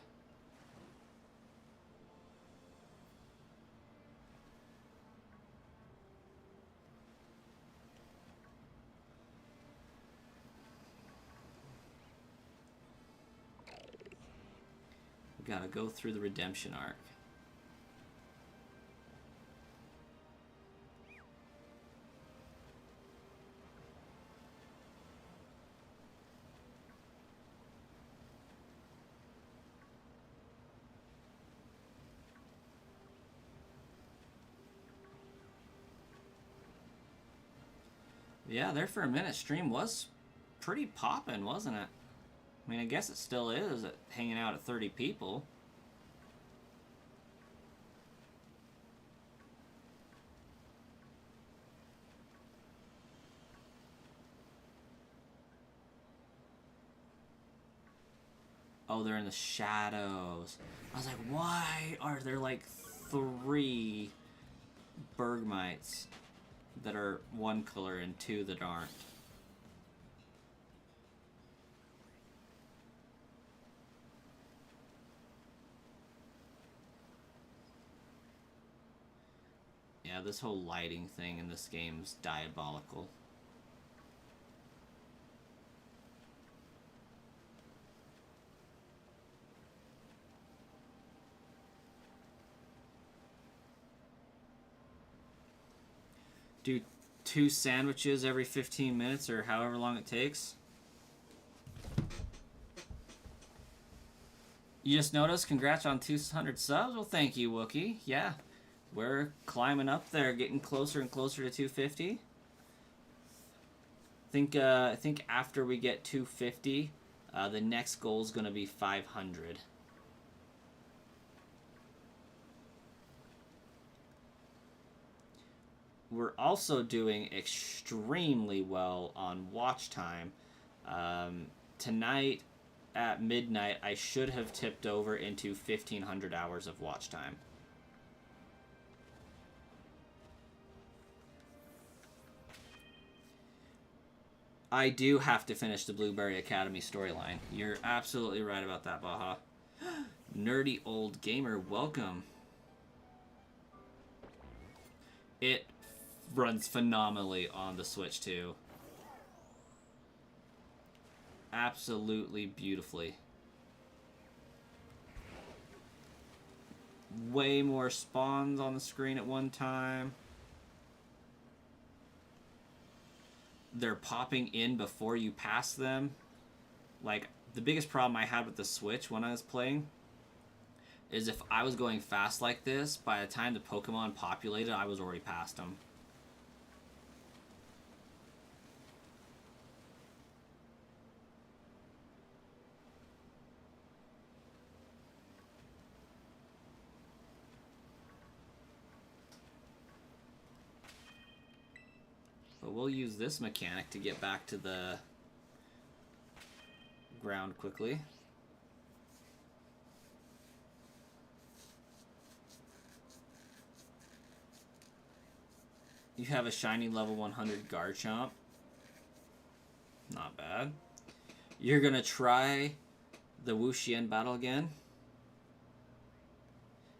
We gotta go through the redemption arc. Yeah, there for a minute, stream was pretty poppin', wasn't it? I mean, I guess it still is, hanging out at 30 people. Oh, they're in the shadows. I was like, why are there like 3 Bergmites that are one color and 2 that aren't? Yeah, this whole lighting thing in this game's diabolical. Do 2 sandwiches every 15 minutes or however long it takes. You just noticed? Congrats on 200 subs. Well, thank you, Wookie. Yeah, we're climbing up there, getting closer and closer to 250. I think after we get 250, the next goal is going to be 500. We're also doing extremely well on watch time. Tonight at midnight, I should have tipped over into 1,500 hours of watch time. I do have to finish the Blueberry Academy storyline. You're absolutely right about that, Baja. Nerdy old gamer, welcome. It runs phenomenally on the Switch too. Absolutely beautifully. Way more spawns on the screen at one time. They're popping in before you pass them. Like, the biggest problem I had with the Switch when I was playing is if I was going fast like this, by the time the Pokemon populated, I was already past them. But we'll use this mechanic to get back to the ground quickly. You have a shiny level 100 Garchomp. Not bad. You're gonna try the Wuxian battle again?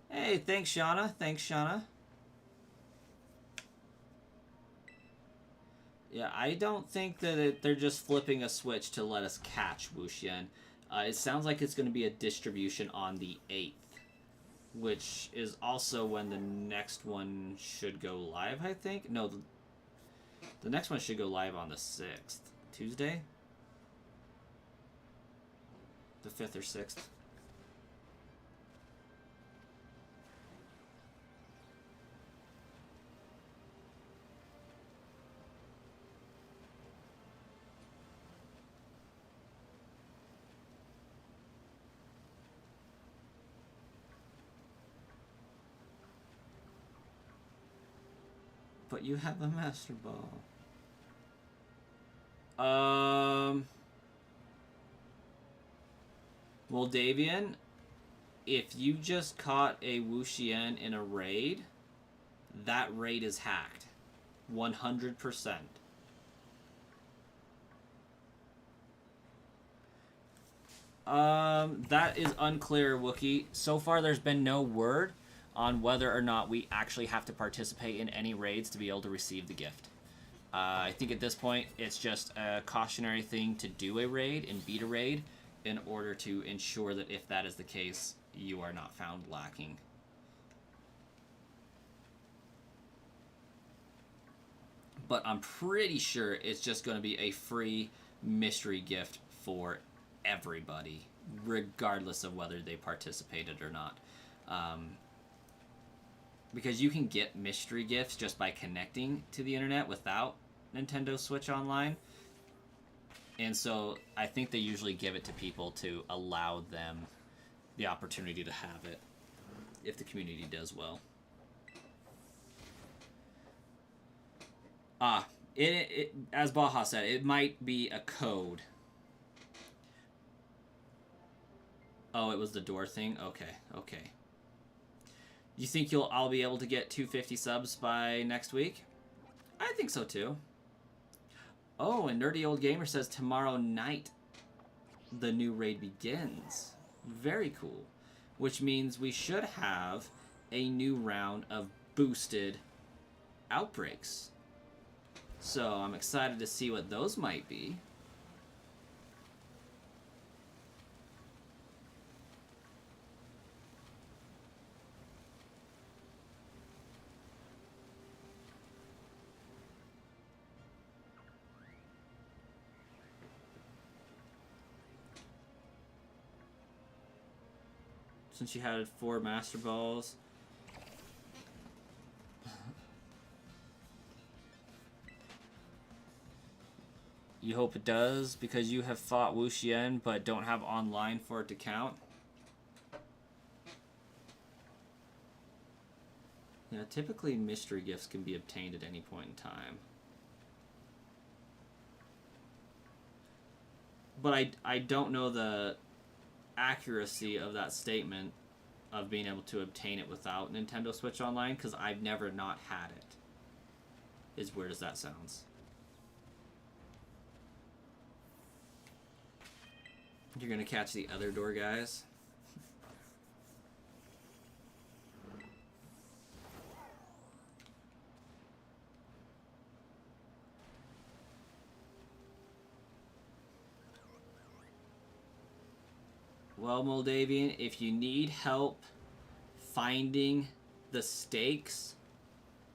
Hey, thanks, Shauna. Thanks, Shauna. Yeah, I don't think that they're just flipping a switch to let us catch Wuxian. It sounds like it's going to be a distribution on the 8th, which is also when the next one should go live, I think. No, the next one should go live on the 6th. Tuesday? The 5th or 6th. But you have a Master Ball. Well, Davian, if you just caught a Wuxian in a raid, that raid is hacked. 100%. That is unclear, Wookie. So far, there's been no word on whether or not we actually have to participate in any raids to be able to receive the gift. I think at this point, it's just a cautionary thing to do a raid and beat a raid in order to ensure that if that is the case, you are not found lacking. But I'm pretty sure it's just going to be a free mystery gift for everybody, regardless of whether they participated or not. Because you can get mystery gifts just by connecting to the internet without Nintendo Switch Online. And so I think they usually give it to people to allow them the opportunity to have it if the community does well. As Baja said, it might be a code. Oh, it was the door thing? Okay, okay. You think I'll be able to get 250 subs by next week? I think so too. Oh, and Nerdy Old Gamer says tomorrow night the new raid begins. Very cool. Which means we should have a new round of boosted outbreaks. So I'm excited to see what those might be. Since you had 4 Master Balls. You hope it does, because you have fought Wu Xian, but don't have online for it to count? Yeah, typically mystery gifts can be obtained at any point in time. But I don't know the accuracy of that statement of being able to obtain it without Nintendo Switch Online, because I've never not had it. As weird as that sounds. You're gonna catch the other door, guys. Well, Moldavian, if you need help finding the stakes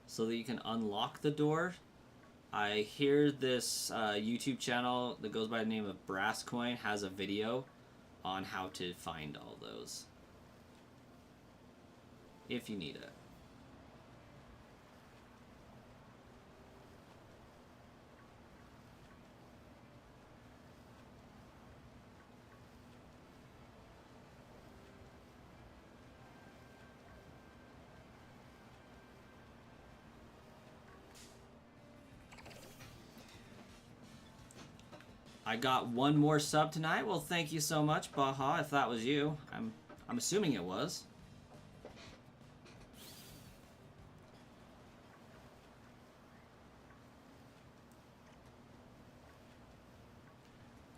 so that you can unlock the door, I hear this YouTube channel that goes by the name of Brasscoin has a video on how to find all those. If you need it. I got one more sub tonight. Well, thank you so much, Baha, if that was you. I'm assuming it was.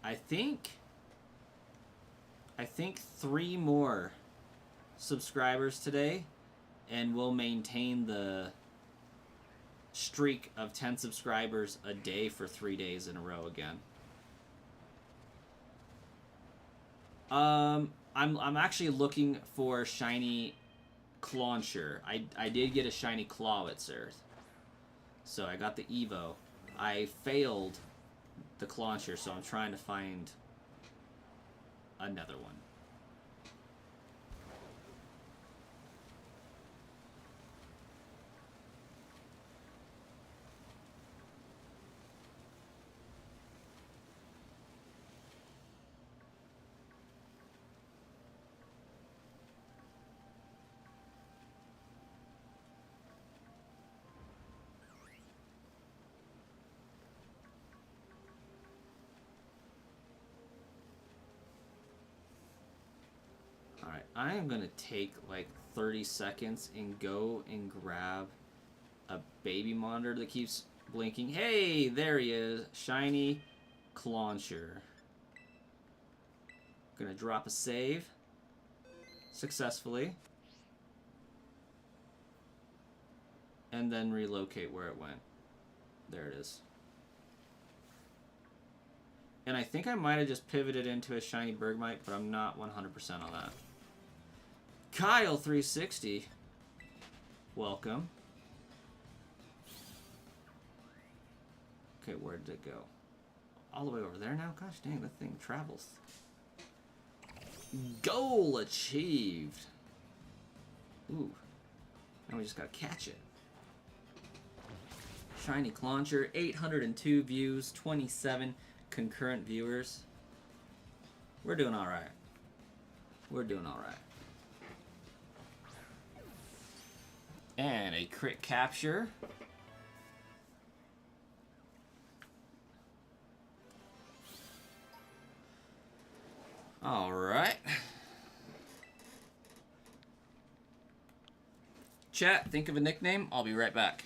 I think 3 more subscribers today, and we'll maintain the streak of 10 subscribers a day for 3 days in a row again. I'm actually looking for shiny Clawitzer. I did get a shiny Clawitzer. So I got the Evo. I failed the Clawitzer, so I'm trying to find another one. Alright, I am going to take like 30 seconds and go and grab a baby monitor that keeps blinking. Hey, there he is. Shiny Clawitzer. Gonna drop a save successfully. And then relocate where it went. There it is. And I think I might have just pivoted into a shiny Bergmite, but I'm not 100% on that. Kyle360. Welcome. Okay, where did it go? All the way over there now? Gosh dang, that thing travels. Goal achieved. Ooh. Now we just gotta catch it. Shiny Clawitzer, 802 views, 27 concurrent viewers. We're doing alright. We're doing alright. And a crit capture. Alright. Chat, think of a nickname. I'll be right back.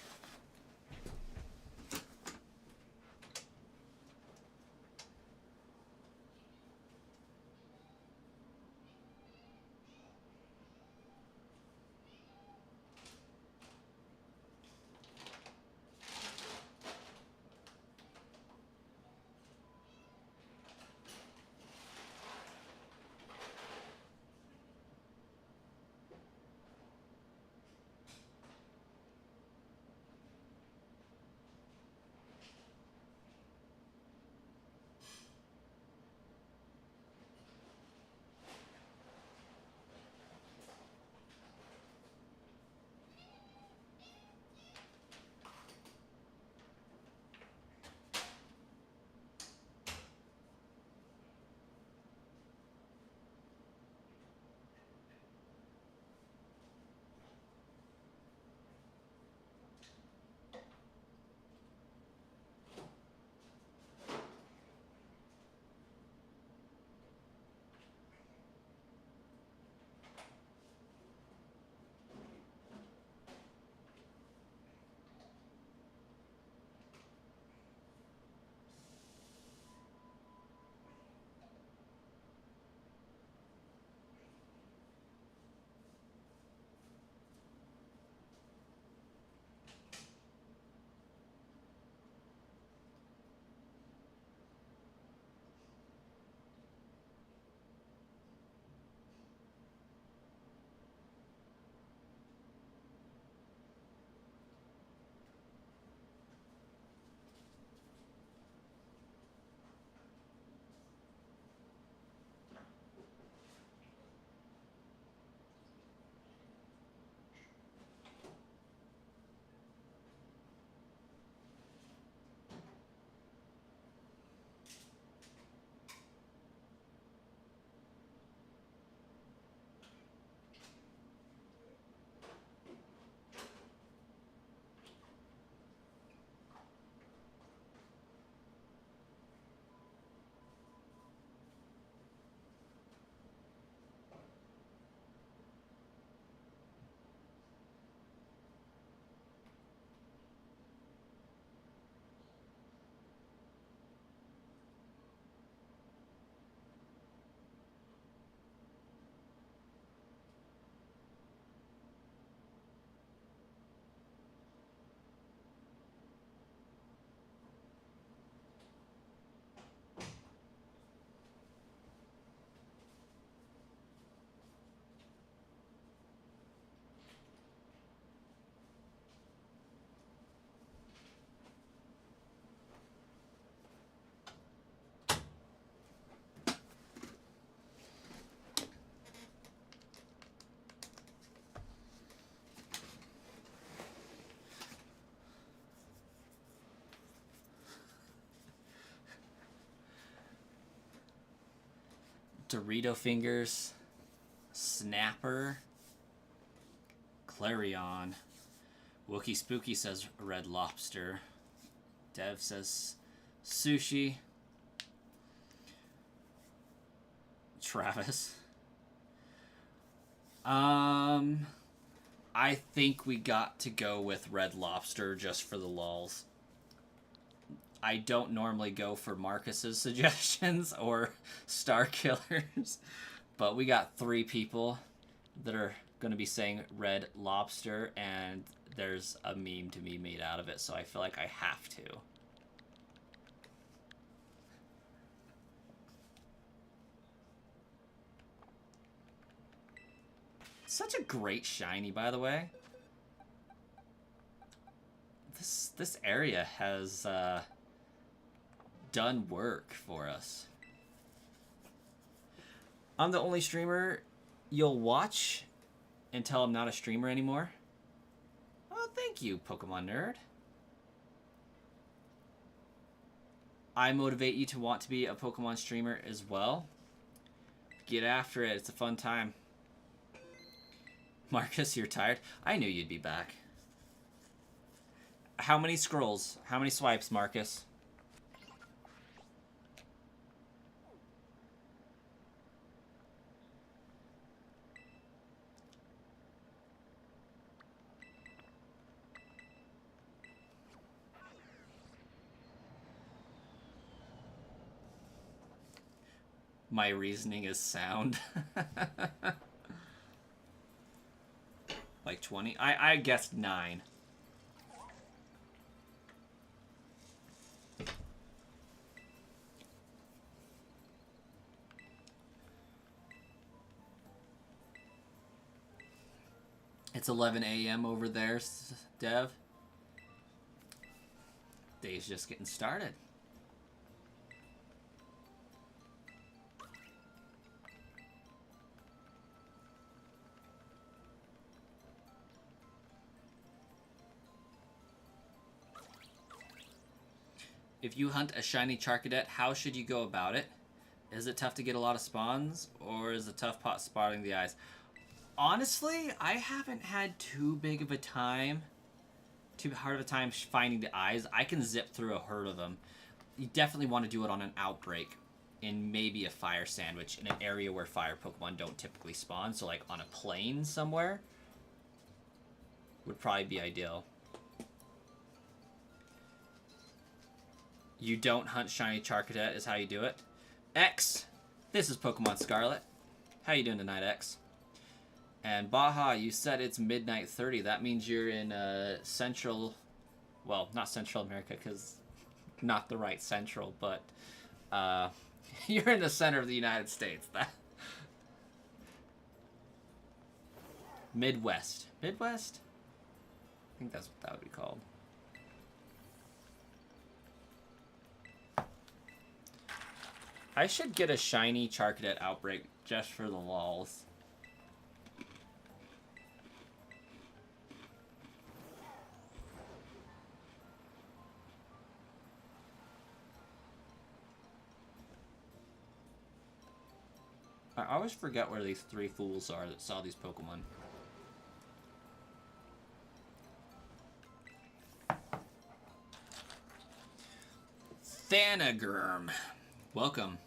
Dorito Fingers, Snapper, Clarion, Wookie Spooky says Red Lobster, Dev says Sushi, Travis. I think we got to go with Red Lobster just for the lulz. I don't normally go for Marcus's suggestions or Star Killers, but we got 3 people that are going to be saying Red Lobster, and there's a meme to be made out of it, so I feel like I have to. Such a great shiny, by the way. This area has done work for us. I'm the only streamer you'll watch until I'm not a streamer anymore. Oh, thank you, Pokemon Nerd. I motivate you to want to be a Pokemon streamer as well. Get after it. It's a fun time. Marcus, you're tired? I knew you'd be back. How many scrolls? How many swipes, Marcus? My reasoning is sound. Like 20? I guessed 9. It's 11 a.m. over there, Dev. Day's just getting started. If you hunt a shiny Charcadet, how should you go about it? Is it tough to get a lot of spawns, or is it tough pot spotting the eyes? Honestly, I haven't had too hard of a time finding the eyes. I can zip through a herd of them. You definitely want to do it on an Outbreak in maybe a Fire Sandwich in an area where fire Pokemon don't typically spawn. So like on a plain somewhere would probably be ideal. You don't hunt shiny Charcadet is how you do it. X, this is Pokemon Scarlet. How you doing tonight, X? And Baja, you said it's midnight 30. That means you're in Central, well, not Central America, because not the right Central, but you're in the center of the United States. Midwest. Midwest? I think that's what that would be called. I should get a shiny Charcadet Outbreak just for the lulz. I always forget where these 3 fools are that saw these Pokemon. Thanagurm. Welcome.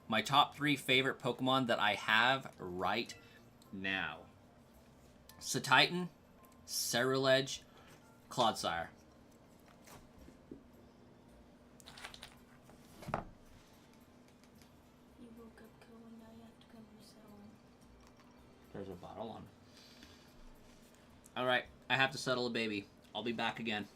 My top 3 favorite Pokemon that I have right now. Satitan, Ceruledge, Clawitzer. You woke up cold, now you have to cover yourself. There's a bottle on. Alright, I have to settle a baby. I'll be back again.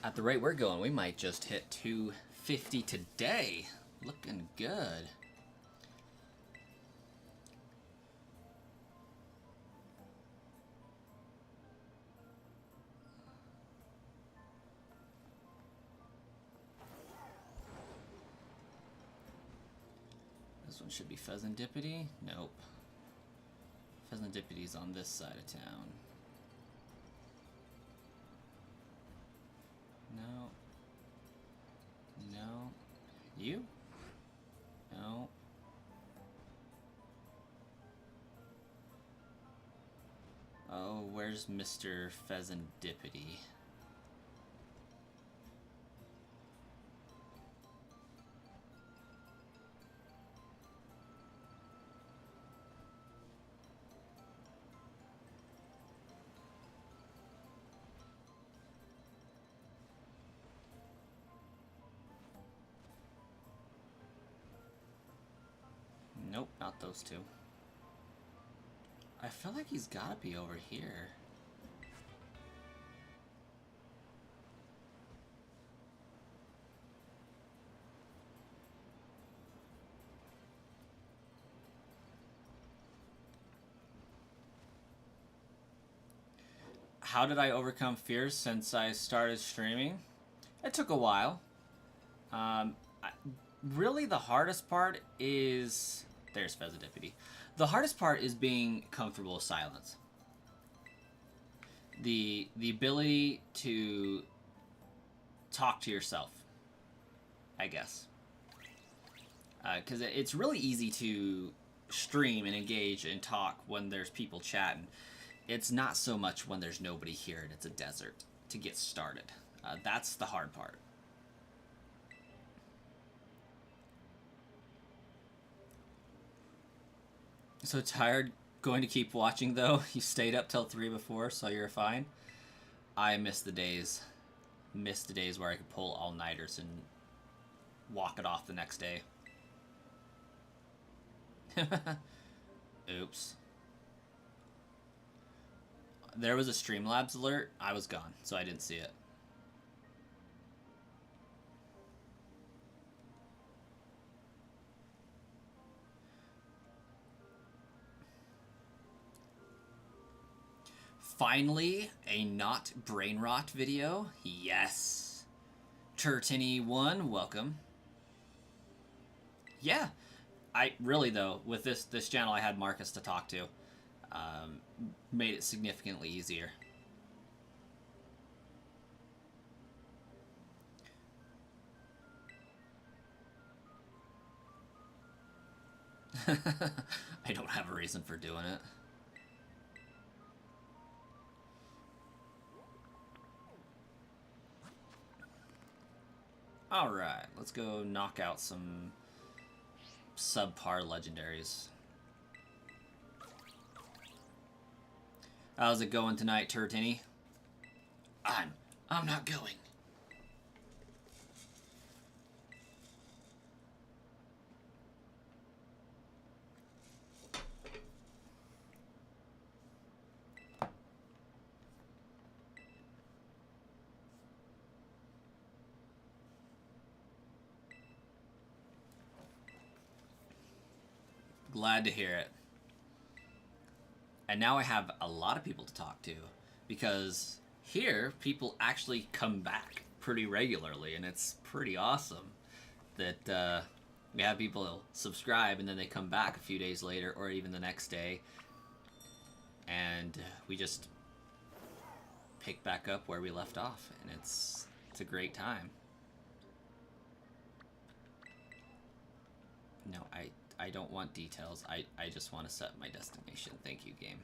At the rate we're going, we might just hit 250 today. Looking good. This one should be Pheasantipity. Nope. Pheasantipity's on this side of town. No. No. You? No. Oh, where's Mr. Pheasantipity? Nope, not those two. I feel like he's gotta be over here. How did I overcome fears since I started streaming? It took a while. Really, the hardest part is... There's Pheasantipity. The hardest part is being comfortable with silence. The ability to talk to yourself, I guess. Because it's really easy to stream and engage and talk when there's people chatting. It's not so much when there's nobody here and it's a desert to get started. That's the hard part. So tired going to keep watching though? You stayed up till 3 before, so you're fine? I miss the days. Miss the days where I could pull all-nighters and walk it off the next day. Oops. There was a Streamlabs alert. I was gone, so I didn't see it. Finally, a not brain rot video. Yes. Turtini1, welcome. Yeah. I really though, with this channel I had Marcus to talk to. Made it significantly easier. I don't have a reason for doing it. Alright, let's go knock out some subpar legendaries. How's it going tonight, Turtini? I'm not going. Glad to hear it. And now I have a lot of people to talk to, because here people actually come back pretty regularly, and it's pretty awesome that we have people subscribe and then they come back a few days later or even the next day, and we just pick back up where we left off, and it's a great time. No, I don't want details. I just want to set my destination. Thank you, game.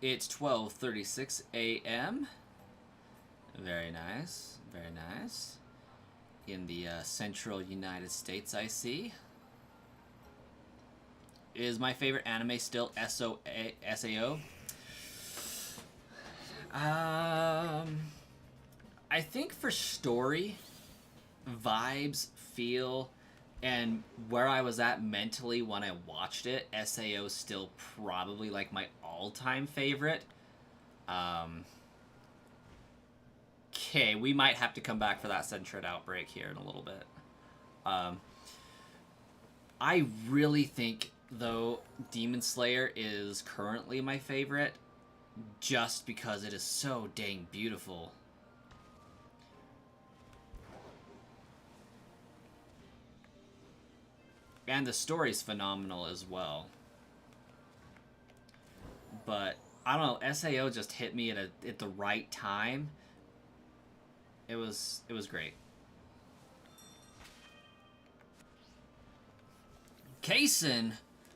It's 12:36 a.m. Very nice. Very nice. In the central United States, I see. Is my favorite anime still SAO? I think for story, vibes, feel, and where I was at mentally when I watched it, SAO is still probably like my all-time favorite. Okay, we might have to come back for that Sentret Outbreak here in a little bit. I really think, though, Demon Slayer is currently my favorite, just because it is so dang beautiful. And the story's phenomenal as well. But I don't know, SAO just hit me at the right time. It was great. Kaysen,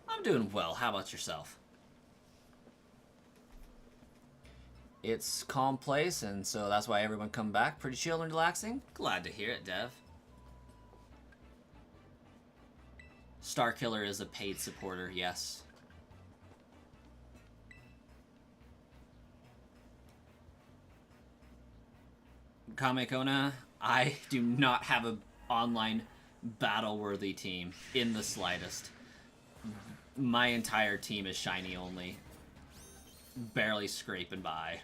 I'm doing well. How about yourself? It's calm place, and so that's why everyone come back. Pretty chill and relaxing. Glad to hear it, Dev. Starkiller is a paid supporter, yes. Kamekona, I do not have a online battle-worthy team in the slightest. My entire team is shiny only. Barely scraping by.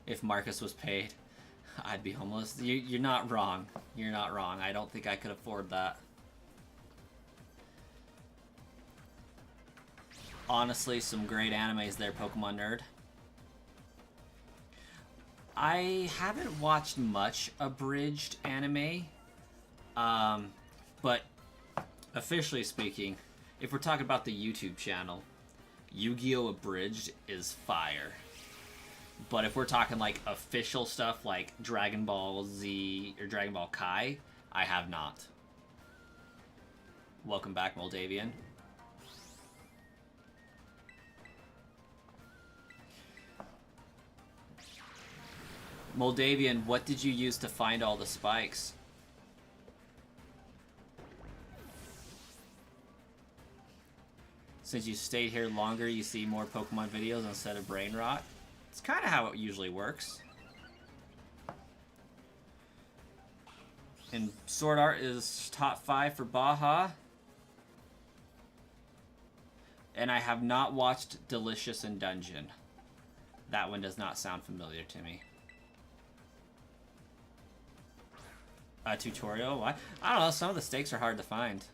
If Marcus was paid, I'd be homeless. You're not wrong. You're not wrong. I don't think I could afford that. Honestly, some great animes there, Pokemon Nerd. I haven't watched much abridged anime, but officially speaking, if we're talking about the YouTube channel, Yu-Gi-Oh! Abridged is fire. But if we're talking like official stuff like Dragon Ball Z or Dragon Ball Kai, I have not. Welcome back, Moldavian. Moldavian, what did you use to find all the spikes? Since you stayed here longer, you see more Pokemon videos instead of brain rot. It's kind of how it usually works. And Sword Art is top 5 for Baja. And I have not watched Delicious in Dungeon. That one does not sound familiar to me. A tutorial? What? I don't know, some of the stakes are hard to find.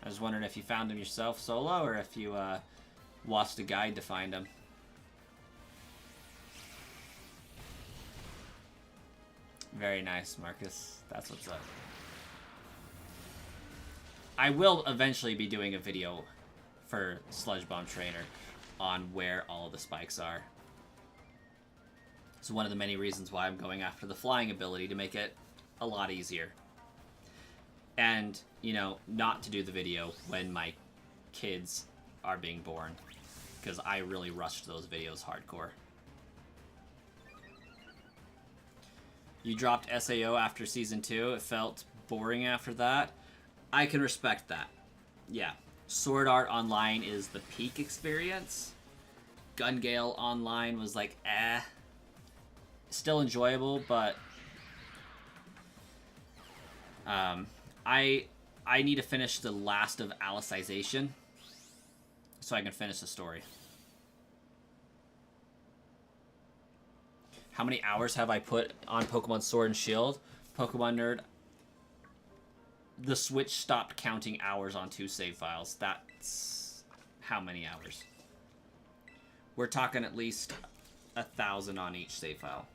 I was wondering if you found them yourself solo or if you watched a guide to find them. Very nice, Marcus. That's what's up. I will eventually be doing a video for Sludge Bomb Trainer on where all of the spikes are. It's one of the many reasons why I'm going after the flying ability, to make it a lot easier. And, you know, not to do the video when my kids are being born, because I really rushed those videos hardcore. You dropped SAO after Season 2. It felt boring after that. I can respect that. Yeah. Sword Art Online is the peak experience. Gun Gale Online was like, eh. Still enjoyable, but... I need to finish the last of Alicization so I can finish the story. How many hours have I put on Pokemon Sword and Shield? Pokemon Nerd. The Switch stopped counting hours on 2 save files. That's how many hours? We're talking at least 1,000 on each save file.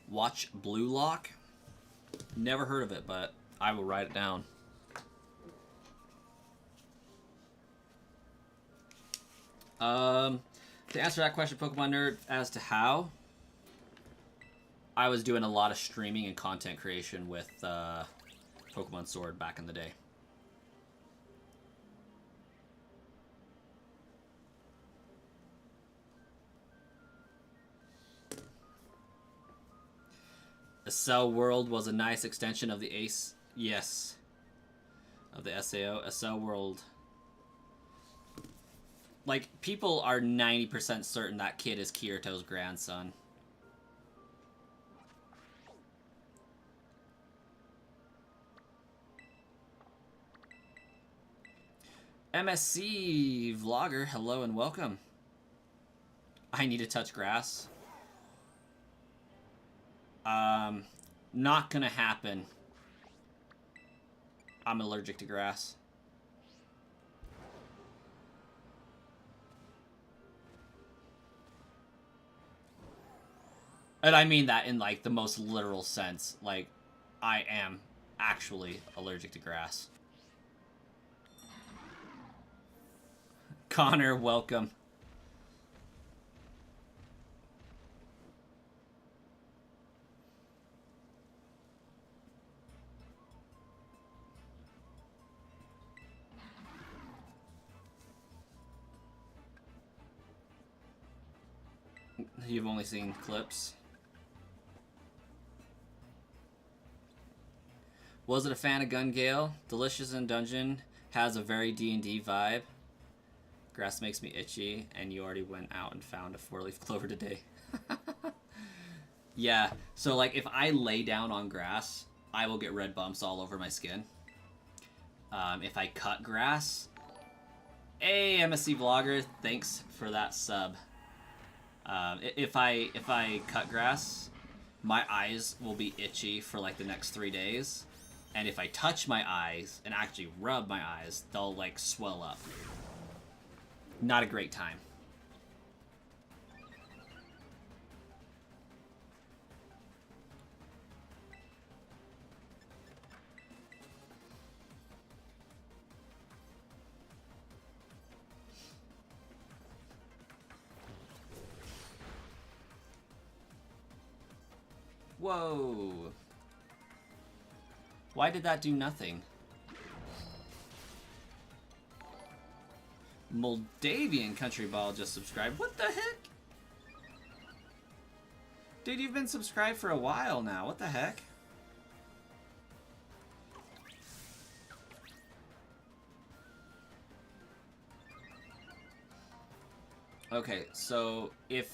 Watch Blue Lock? Never heard of it, but I will write it down. To answer that question, Pokemon Nerd, as to how, I was doing a lot of streaming and content creation with Pokemon Sword back in the day. The Cell World was a nice extension of the Ace. Yes. Of the SAO. A Cell World. Like, people are 90% certain that kid is Kirito's grandson. MSC Vlogger, hello and welcome. I need to touch grass. Not gonna happen. I'm allergic to grass. And I mean that in, like, the most literal sense. Like, I am actually allergic to grass. Connor, welcome. You've only seen clips. Was it a fan of Gun Gale? Delicious in Dungeon has a very D&D vibe. Grass makes me itchy, and you already went out and found a 4-leaf clover today. Yeah, so like if I lay down on grass, I will get red bumps all over my skin. If I cut grass, hey MSC Vlogger, thanks for that sub. If I cut grass, my eyes will be itchy for like the next 3 days. And if I touch my eyes and actually rub my eyes, they'll like swell up. Not a great time. Whoa. Why did that do nothing? Moldavian Country Ball just subscribed. What the heck? Dude, you've been subscribed for a while now. What the heck? Okay, so if...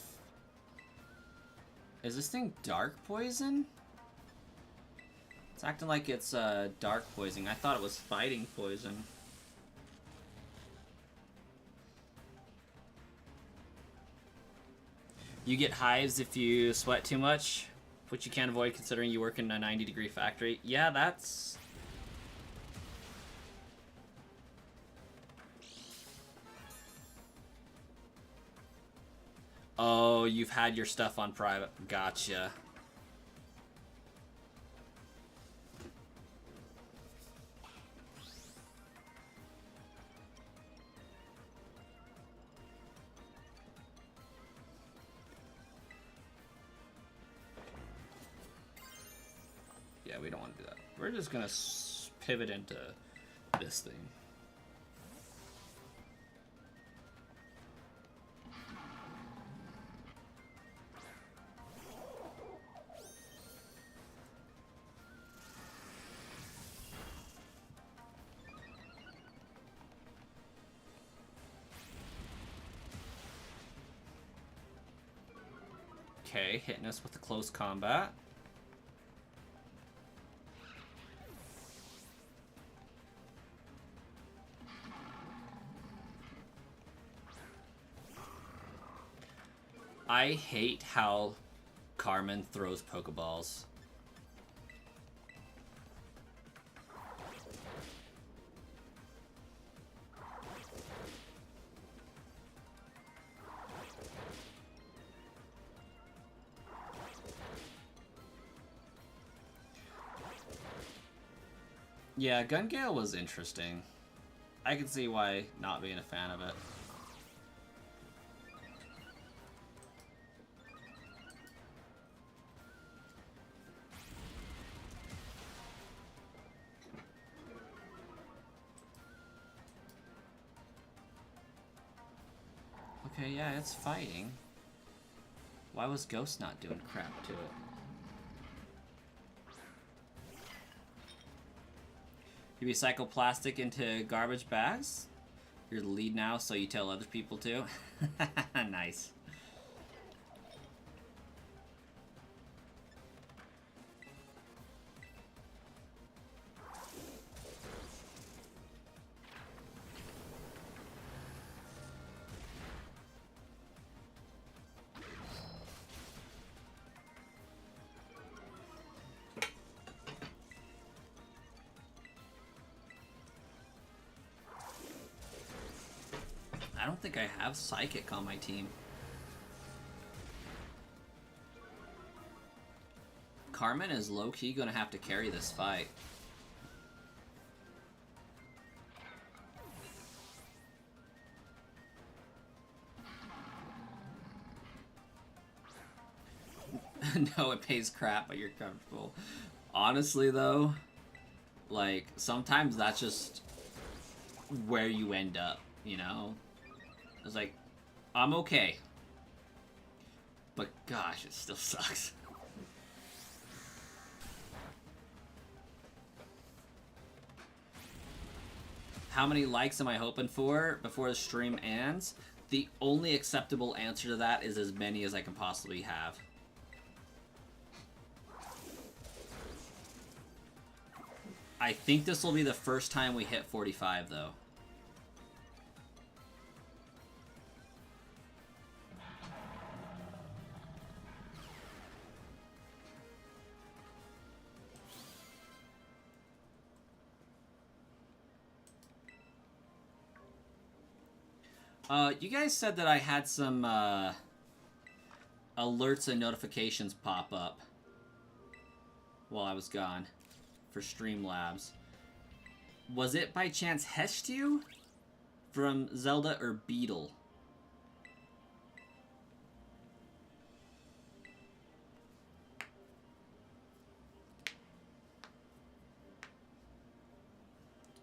Is this thing dark poison? It's acting like it's dark poison. I thought it was fighting poison. You get hives if you sweat too much, which you can't avoid considering you work in a 90-degree factory. Yeah, that's... Oh, you've had your stuff on private. Gotcha. Yeah, we don't want to do that. We're just gonna pivot into this thing. Okay, hitting us with the close combat. I hate how Carmen throws Pokeballs. Yeah, Gun Gale was interesting. I can see why not being a fan of it. Okay, yeah, it's fighting. Why was Ghost not doing crap to it? You recycle plastic into garbage bags? You're the lead now, so you tell other people too? Nice. I don't think I have Psychic on my team. Carmen is low-key gonna have to carry this fight. No, it pays crap, but you're comfortable. Honestly, though, like, sometimes that's just where you end up, you know? It's like, I'm okay. But gosh, it still sucks. How many likes am I hoping for before the stream ends? The only acceptable answer to that is as many as I can possibly have. I think this will be the first time we hit 45, though. You guys said that I had some alerts and notifications pop up while I was gone for Streamlabs. Was it by chance Heshtu from Zelda or Beetle?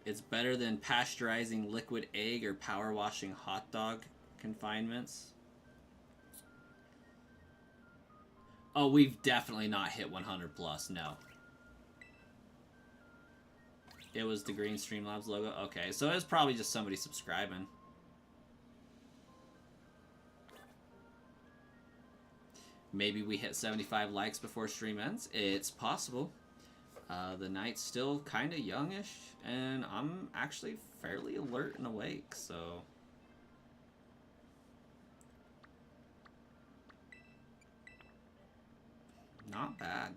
It's better than pasteurizing liquid egg or power washing hot dog confinements. Oh, we've definitely not hit 100 plus, no. It was the green Streamlabs logo? Okay, so it was probably just somebody subscribing. Maybe we hit 75 likes before stream ends. It's possible. The night's still kind of youngish, and I'm actually fairly alert and awake, so... Not bad.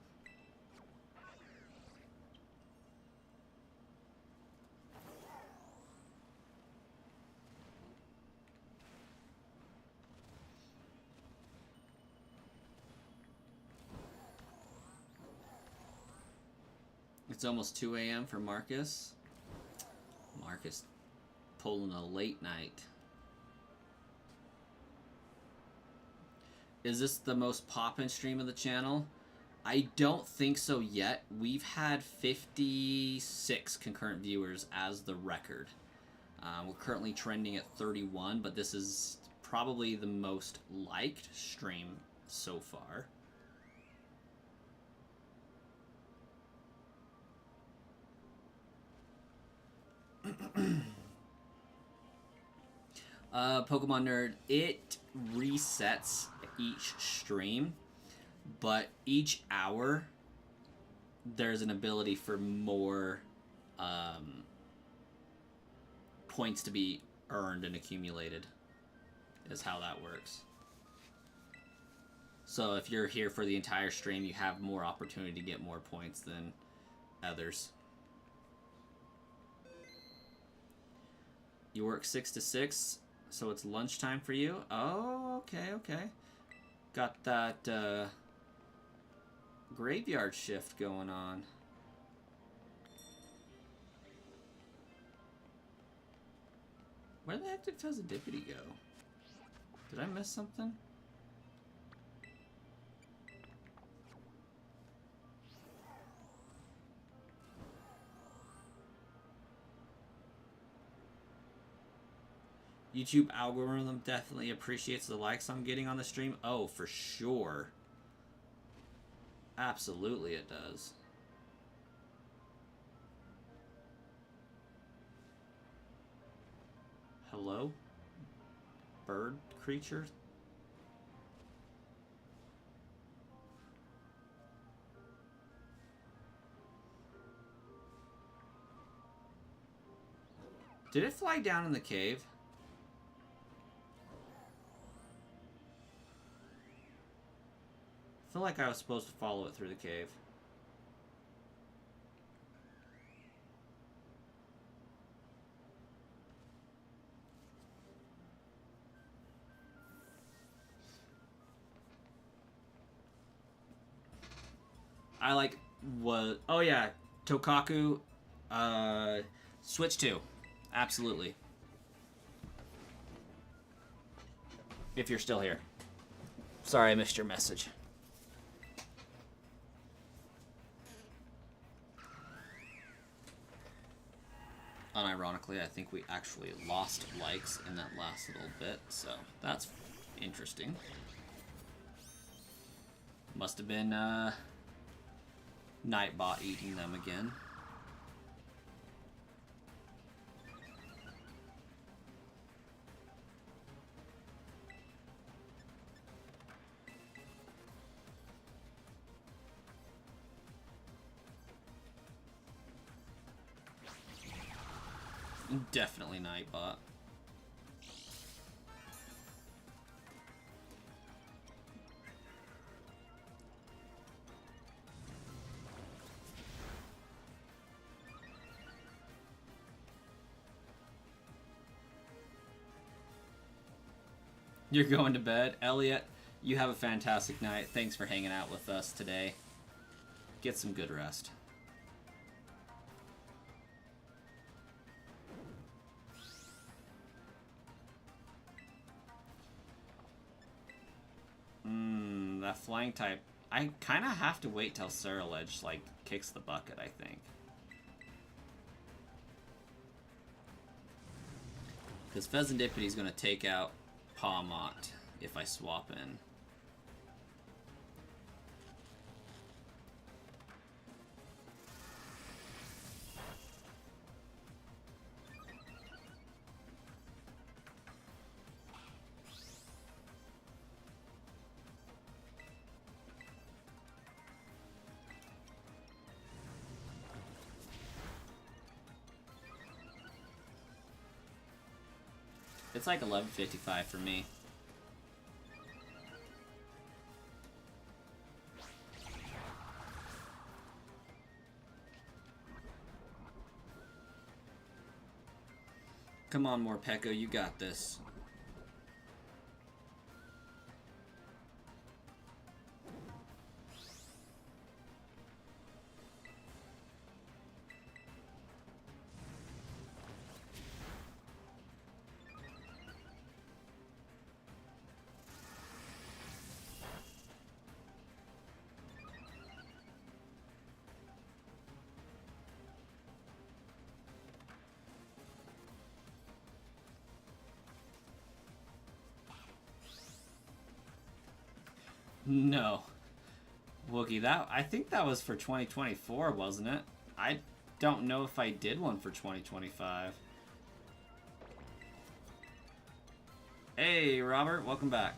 It's almost 2 a.m. for Marcus. Marcus pulling a late night. Is this the most poppin' stream of the channel? I don't think so yet. We've had 56 concurrent viewers as the record. We're currently trending at 31, but this is probably the most liked stream so far. Pokemon Nerd, it resets each stream, but each hour there's an ability for more points to be earned and accumulated, is how that works. So if you're here for the entire stream, you have more opportunity to get more points than others. You work 6 to 6, so it's lunchtime for you? Oh, okay, okay. Got that graveyard shift going on. Where the heck did Fezzidippity go? Did I miss something? YouTube algorithm definitely appreciates the likes I'm getting on the stream. Oh, for sure. Absolutely it does. Hello? Bird creature? Did it fly down in the cave? I feel like I was supposed to follow it through the cave. I like what? Oh yeah, Tokaku, Switch 2, absolutely. If you're still here. Sorry, I missed your message. Unironically, I think we actually lost likes in that last little bit, so that's interesting. Must have been Nightbot eating them again. Definitely Nightbot. You're going to bed. Elliot, you have a fantastic night. Thanks for hanging out with us today. Get some good rest. That flying type. I kind of have to wait till Surledge, like, kicks the bucket, I think. Because Fezzendipity's going to take out Pawmot if I swap in. It's like 11:55 for me. Come on, Morpeko, you got this. No. Wookie, I think that was for 2024, wasn't it? I don't know if I did one for 2025. Hey, Robert, welcome back.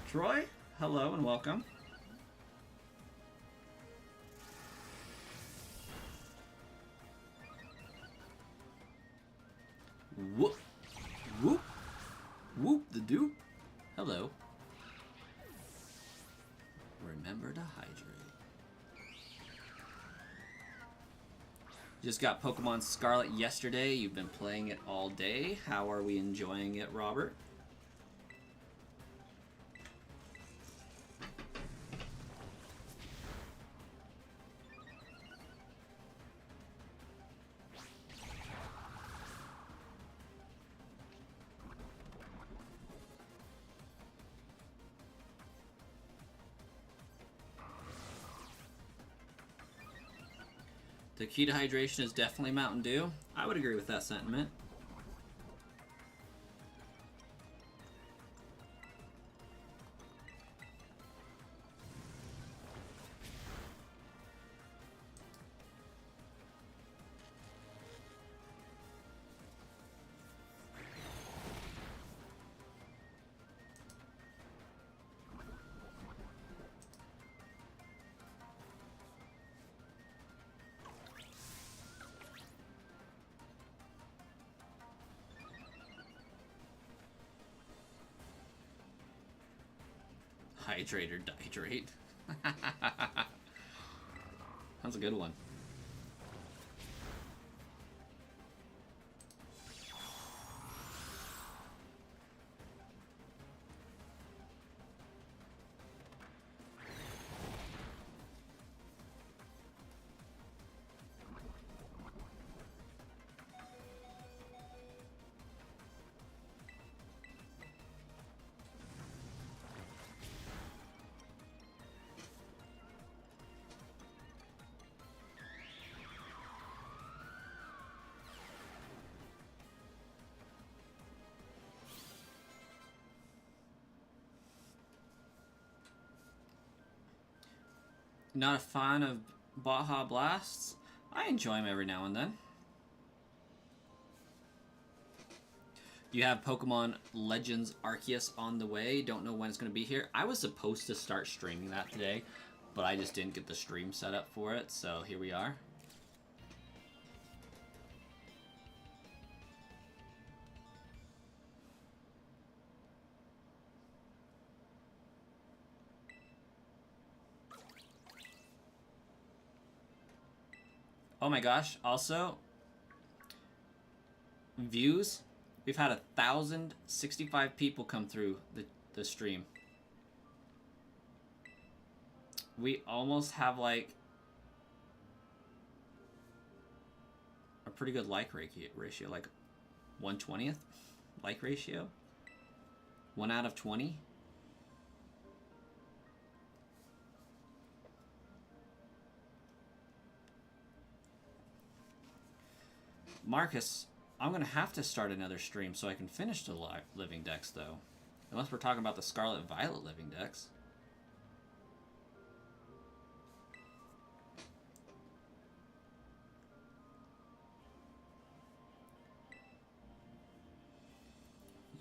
Troy, hello and welcome. Whoop. Whoop. Whoop the doop. Hello. Remember to hydrate. Just got Pokemon Scarlet yesterday. You've been playing it all day. How are we enjoying it, Robert? The key to hydration is definitely Mountain Dew. I would agree with that sentiment. Hydrate or dihydrate. That's a good one. Not a fan of Baja Blasts? I enjoy them every now and then. You have Pokemon Legends Arceus on the way. Don't know when it's going to be here. I was supposed to start streaming that today, but I just didn't get the stream set up for it, so here we are. Oh my gosh, also, views. We've had 1,065 people come through the stream. We almost have like a pretty good like ratio, like 1/20th like ratio. 1 out of 20. Marcus, I'm going to have to start another stream so I can finish the Living Dex, though. Unless we're talking about the Scarlet Violet Living Dex.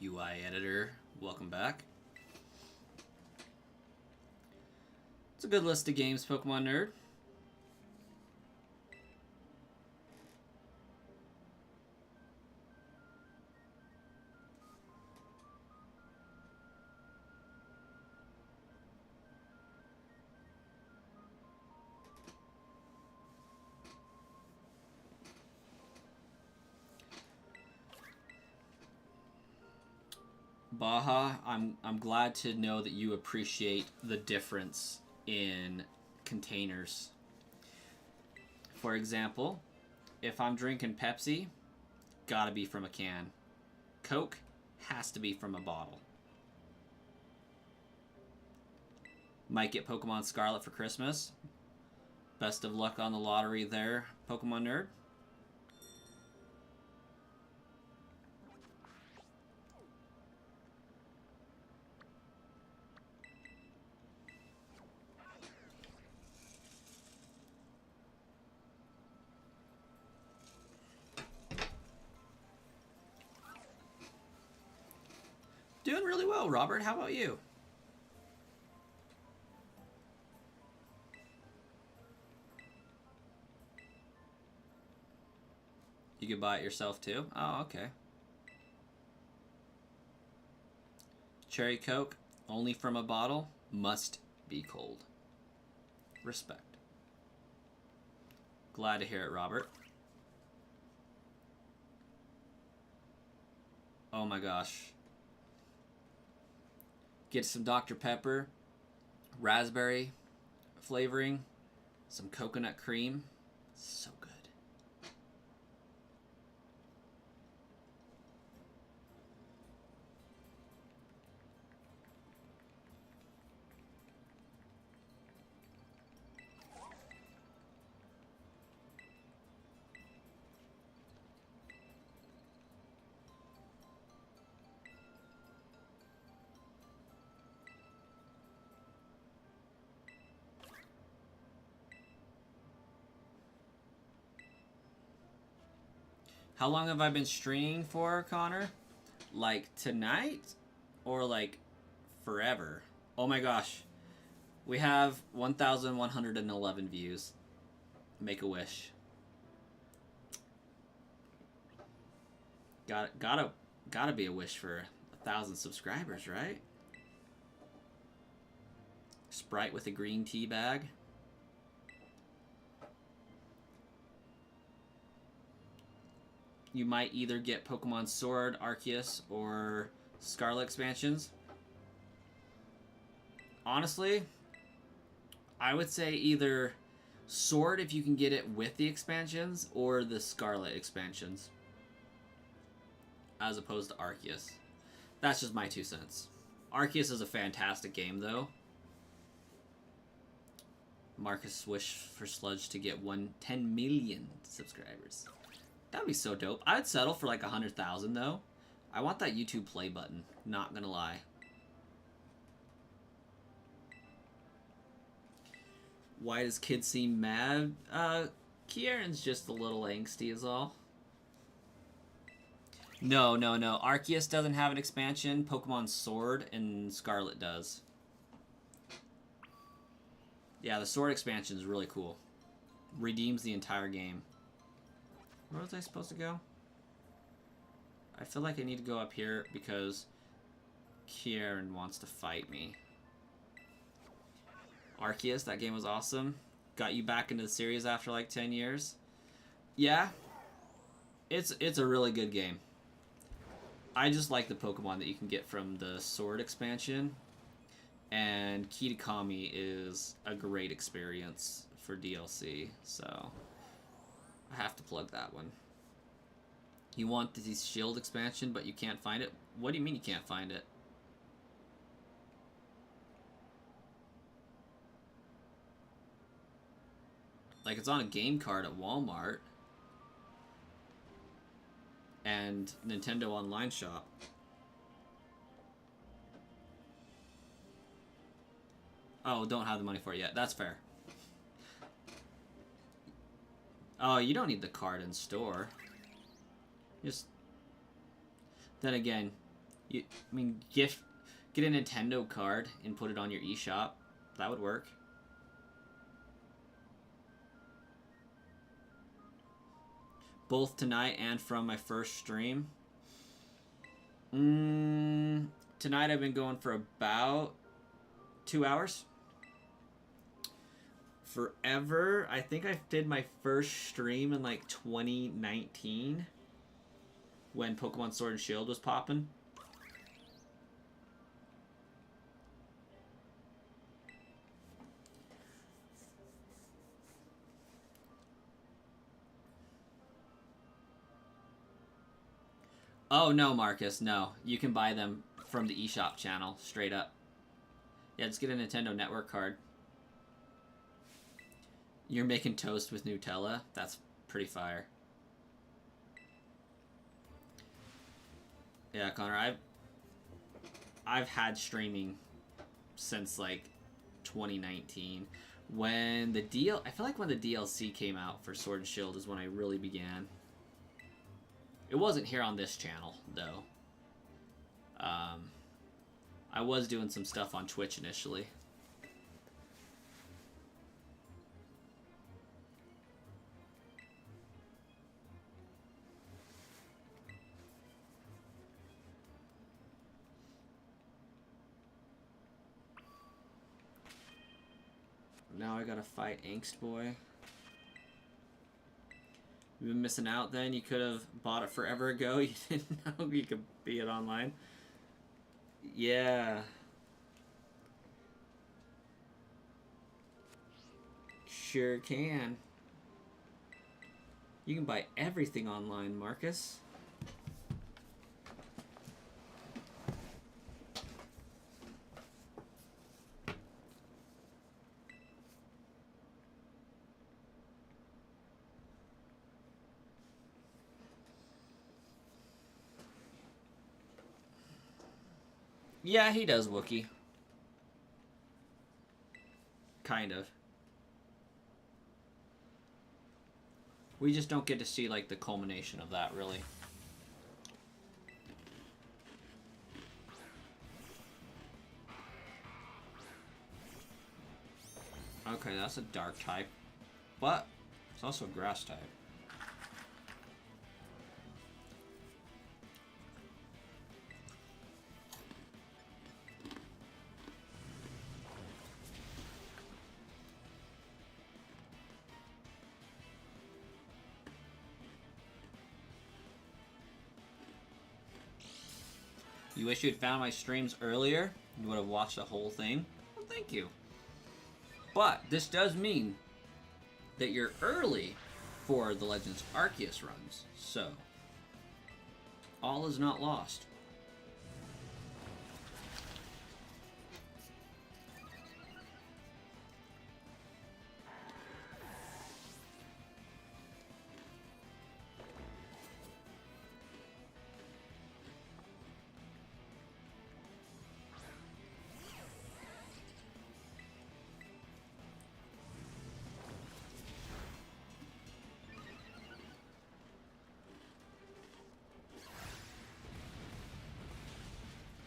UI editor, welcome back. It's a good list of games, Pokemon Nerd. Baja, I'm glad to know that you appreciate the difference in containers. For example, if I'm drinking Pepsi, gotta be from a can. Coke has to be from a bottle. Might get Pokemon Scarlet for Christmas. Best of luck on the lottery there, Pokemon Nerd. Doing really well, Robert. How about you? You could buy it yourself too? Oh, okay. Cherry Coke, only from a bottle, must be cold. Respect. Glad to hear it, Robert. Oh my gosh. Get some Dr. Pepper, raspberry flavoring, some coconut cream. So good. How long have I been streaming for, Connor? Like tonight? Or like forever? Oh my gosh. We have 1,111 views. Make a wish. Gotta be a wish for 1,000 subscribers, right? Sprite with a green tea bag. You might either get Pokemon Sword, Arceus, or Scarlet expansions. Honestly, I would say either Sword if you can get it with the expansions, or the Scarlet expansions. As opposed to Arceus. That's just my 2 cents. Arceus is a fantastic game, though. Marcus wish for Sludge to get 10 million subscribers. That'd be so dope. I'd settle for like 100,000 though. I want that YouTube play button. Not gonna lie. Why does kid seem mad? Kieran's just a little angsty is all. No. Arceus doesn't have an expansion. Pokemon Sword and Scarlet does. Yeah, the Sword expansion is really cool. Redeems the entire game. Where was I supposed to go? I feel like I need to go up here because Kieran wants to fight me. Arceus, that game was awesome. Got you back into the series after like 10 years. Yeah. It's a really good game. I just like the Pokemon that you can get from the Sword expansion. And Kitakami is a great experience for DLC, so I have to plug that one. You want the Shield expansion, but you can't find it? What do you mean you can't find it? Like, it's on a game card at Walmart and Nintendo Online Shop. Oh, don't have the money for it yet. That's fair. Oh, you don't need the card in store. Just... Then again, get a Nintendo card and put it on your eShop. That would work. Both tonight and from my first stream. Tonight I've been going for about 2 hours. Forever. I think I did my first stream in like 2019 when Pokemon Sword and Shield was popping. Oh no, Marcus, no. You can buy them from the eShop channel, straight up. Yeah, just get a Nintendo Network card. You're making toast with Nutella? That's pretty fire. Yeah, Connor, I've had streaming since like 2019. When the I feel like when the DLC came out for Sword and Shield is when I really began. It wasn't here on this channel, though. I was doing some stuff on Twitch initially. Now I gotta fight Angst Boy. You've been missing out then? You could have bought it forever ago. You didn't know you could beat it online. Yeah. Sure can. You can buy everything online, Marcus. Yeah, he does Wookiee. Kind of. We just don't get to see, like, the culmination of that, really. Okay, that's a dark type. But it's also a grass type. You wish you had found my streams earlier? You would have watched the whole thing? Well, thank you. But this does mean that you're early for the Legends Arceus runs, so all is not lost.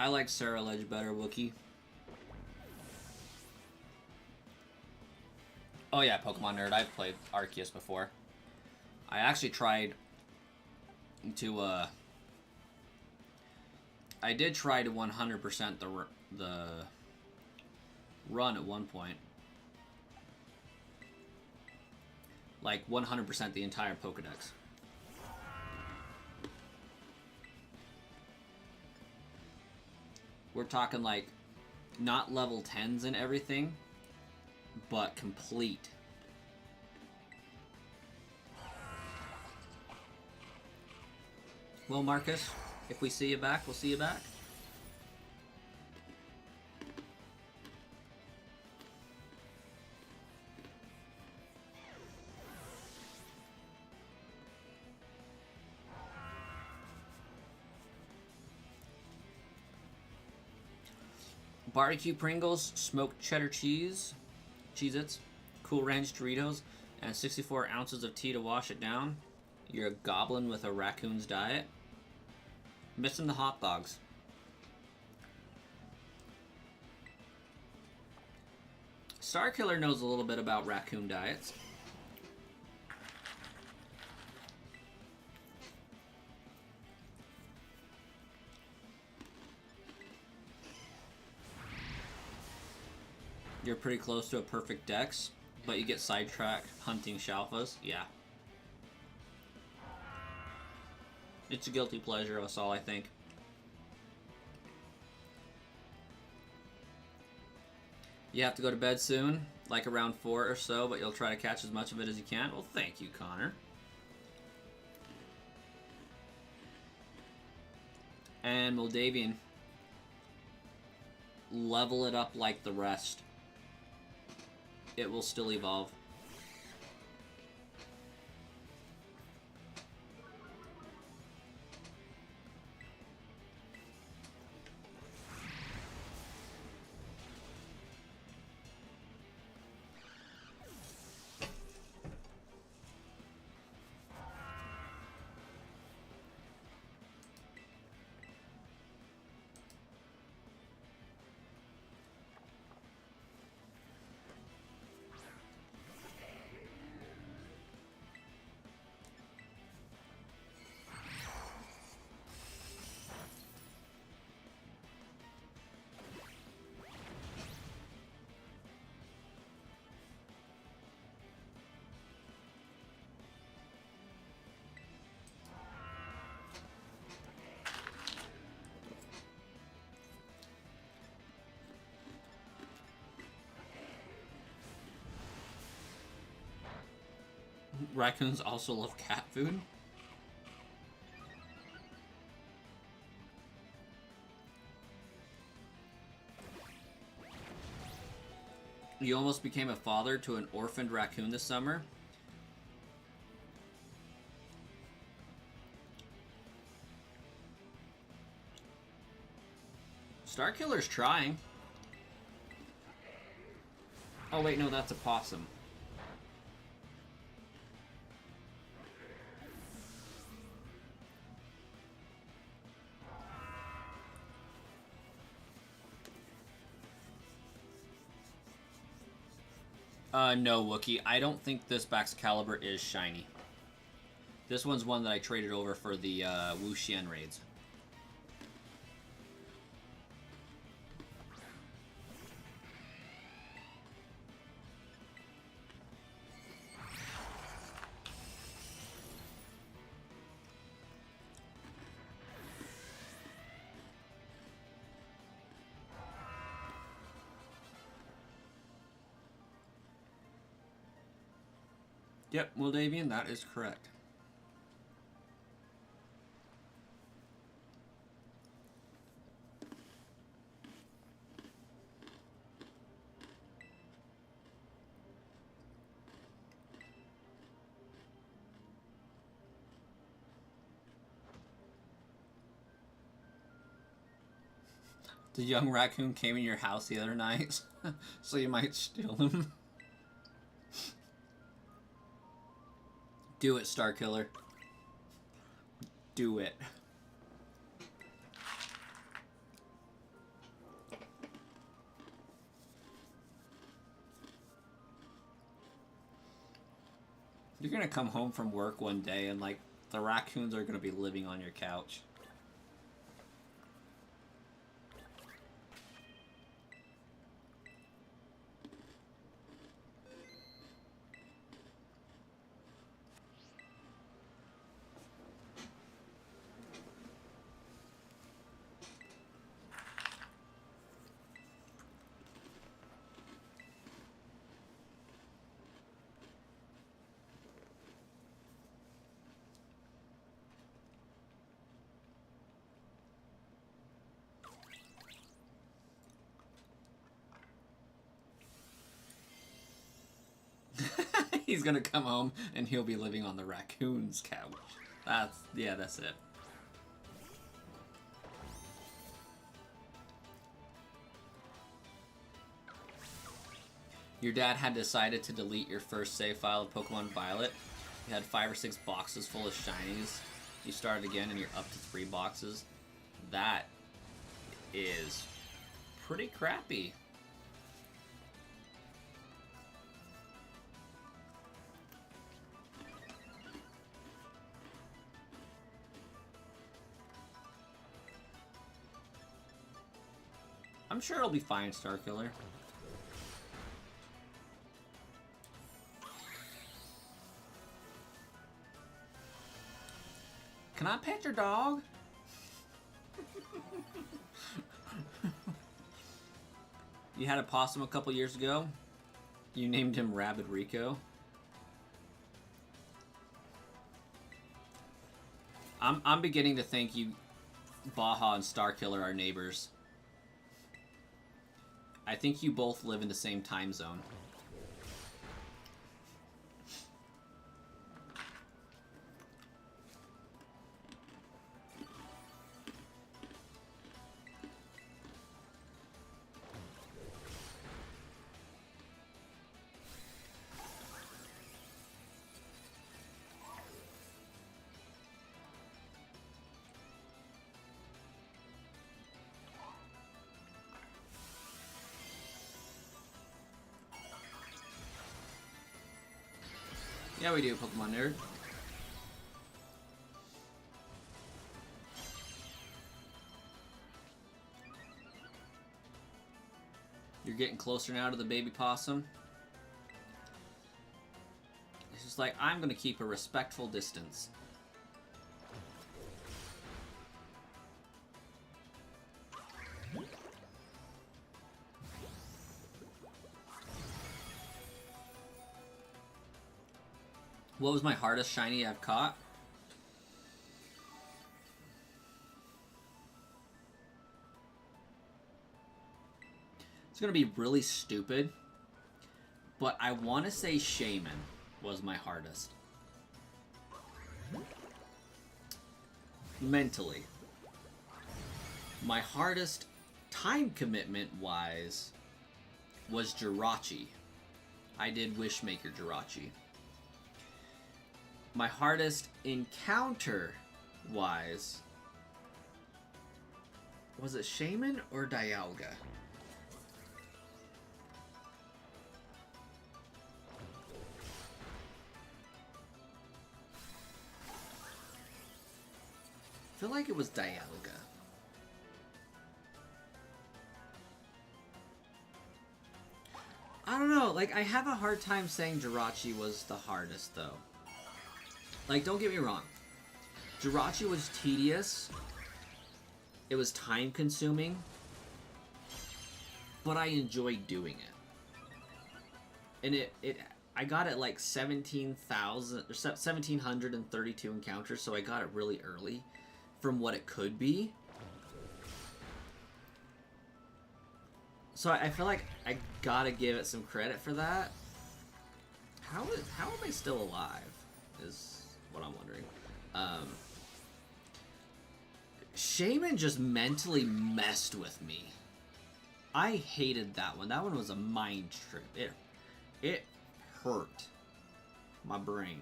I like Sarah Ledge better, Wookie. Oh yeah, Pokemon Nerd. I've played Arceus before. I actually tried to, I did try to 100% the run at one point. Like 100% the entire Pokedex. We're talking like not level 10s and everything, but complete. Well, Marcus, if we see you back, we'll see you back. Barbecue Pringles, smoked cheddar cheese, Cheez-Its, Cool Ranch Doritos, and 64 ounces of tea to wash it down. You're a goblin with a raccoon's diet. Missing the hot dogs. Starkiller knows a little bit about raccoon diets. You're pretty close to a perfect dex, but you get sidetracked hunting Shalfas. Yeah. It's a guilty pleasure, that's all I think. You have to go to bed soon, like around 4 or so, but you'll try to catch as much of it as you can. Well, thank you, Connor. And Moldavian, level it up like the rest. It will still evolve. Raccoons also love cat food. You almost became a father to an orphaned raccoon this summer. Starkiller's trying. Oh wait, no, that's a possum. No, Wookie. I don't think this Baxcalibur is shiny. This one's one that I traded over for the Wu Xian raids. Yep, Moldavian, that is correct. The young raccoon came in your house the other night, so you might steal him. Do it, Starkiller. Do it. You're gonna come home from work one day and like the raccoons are gonna be living on your couch. He's gonna come home and he'll be living on the raccoon's couch. That's it. Your dad had decided to delete your first save file of Pokemon Violet. You had 5 or 6 boxes full of shinies. You started again and you're up to 3 boxes. That is pretty crappy. I'm sure it'll be fine, Starkiller. Can I pet your dog? You had a possum a couple years ago. You named him Rabbit Rico. I'm beginning to think you, Baja and Starkiller, are neighbors. I think you both live in the same time zone. Yeah, we do, Pokemon Nerd. You're getting closer now to the baby possum. It's just like, I'm gonna keep a respectful distance. What was my hardest shiny I've caught? It's gonna be really stupid, but I want to say Shaman was my hardest. Mentally. My hardest time commitment wise was Jirachi. I did Wishmaker Jirachi. My hardest encounter wise, was it Shaman or Dialga? I feel like it was Dialga. I don't know, like I have a hard time saying Jirachi was the hardest though. Like, don't get me wrong. Jirachi was tedious. It was time consuming. But I enjoyed doing it. And I got it like 1732 encounters, so I got it really early from what it could be. So I feel like I gotta give it some credit for that. How am I still alive? Is what I'm wondering. Shaman just mentally messed with me. I hated that one. That one was a mind trip. It hurt my brain.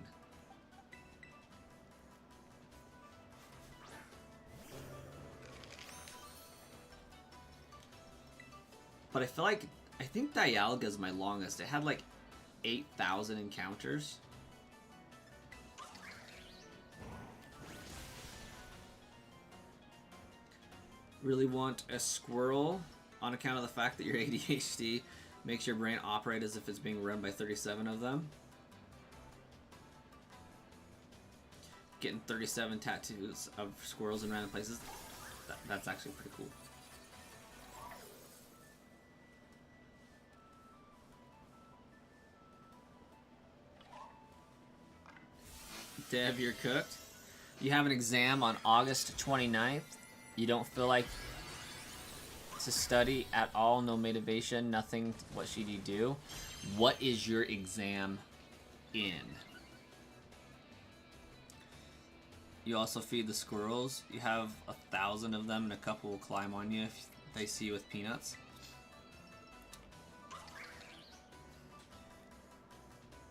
But I feel like, I think Dialga is my longest. It had like 8,000 encounters. Really want a squirrel on account of the fact that your ADHD makes your brain operate as if it's being run by 37 of them. Getting 37 tattoos of squirrels in random places. That's actually pretty cool. Dev, you're cooked. You have an exam on August 29th. You don't feel like to study at all, no motivation, nothing. What should you do? What is your exam in? You also feed the squirrels. You have 1,000 of them and a couple will climb on you if they see you with peanuts.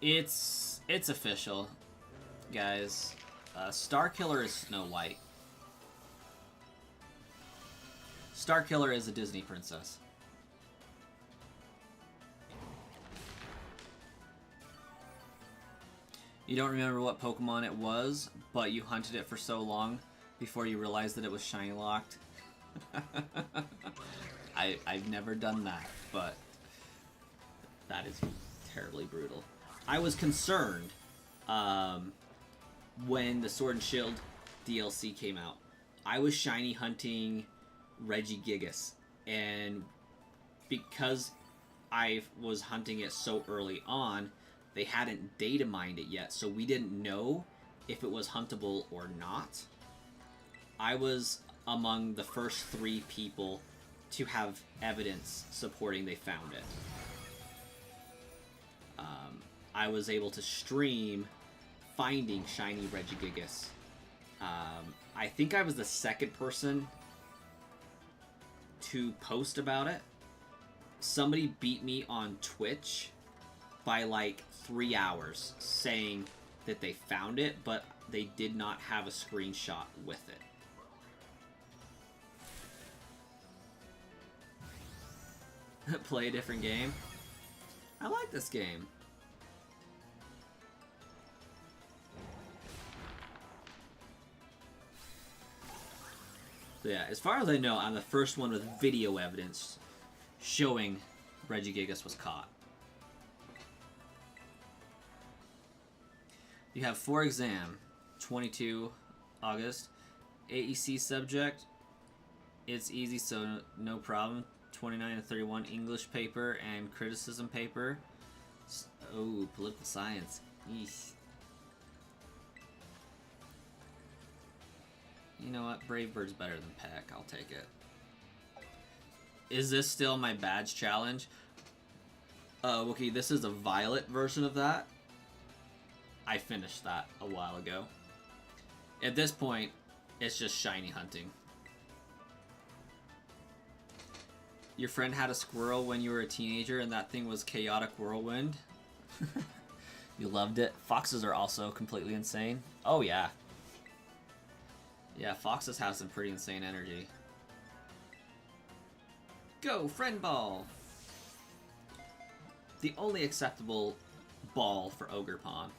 It's official, guys. Starkiller is Snow White. Starkiller is a Disney princess. You don't remember what Pokemon it was, but you hunted it for so long before you realized that it was shiny locked. I've never done that, but that is terribly brutal. I was concerned when the Sword and Shield DLC came out. I was shiny hunting Regigigas, and because I was hunting it so early on, they hadn't data mined it yet, so we didn't know if it was huntable or not. I was among the first 3 people to have evidence supporting they found it. I was able to stream finding shiny Regigigas. I think I was the second person to post about it. Somebody beat me on Twitch by like 3 hours saying that they found it, but they did not have a screenshot with it. Play a different game. I like this game. So yeah, as far as I know, I'm the first one with video evidence showing Regigigas was caught. You have 4 exam, 22 August, AEC subject, it's easy so no problem, 29 and 31 English paper and criticism paper. Oh, political science, eesh. You know what, Brave Bird's better than Peck, I'll take it. Is this still my badge challenge? Okay, this is a violet version of that. I finished that a while ago. At this point, it's just shiny hunting. Your friend had a squirrel when you were a teenager and that thing was Chaotic Whirlwind. You loved it. Foxes are also completely insane. Oh yeah. Yeah, foxes have some pretty insane energy. Go, friend ball! The only acceptable ball for Ogre Pond.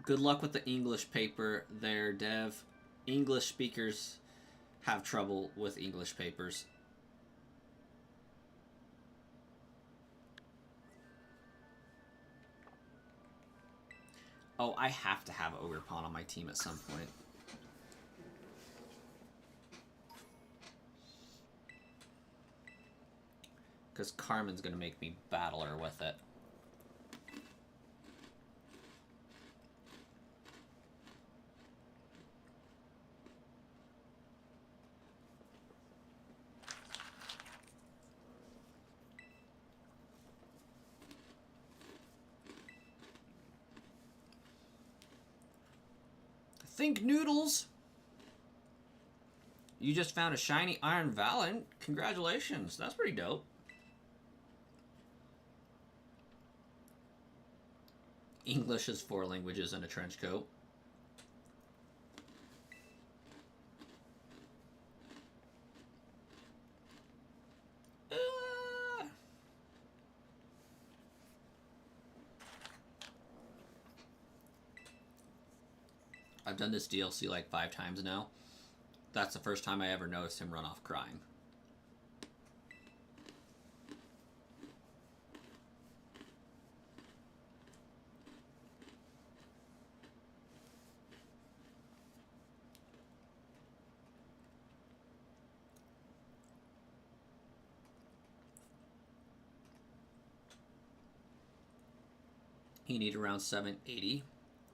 Good luck with the English paper there, Dev. English speakers have trouble with English papers. Oh, I have to have Ogre Pond on my team at some point. Because Carmen's going to make me battle her with it. Think noodles! You just found a shiny Iron Valiant. Congratulations. That's pretty dope. English is 4 languages in a trench coat. I've done this DLC like 5 times now. That's the first time I ever noticed him run off crying. You need around 780.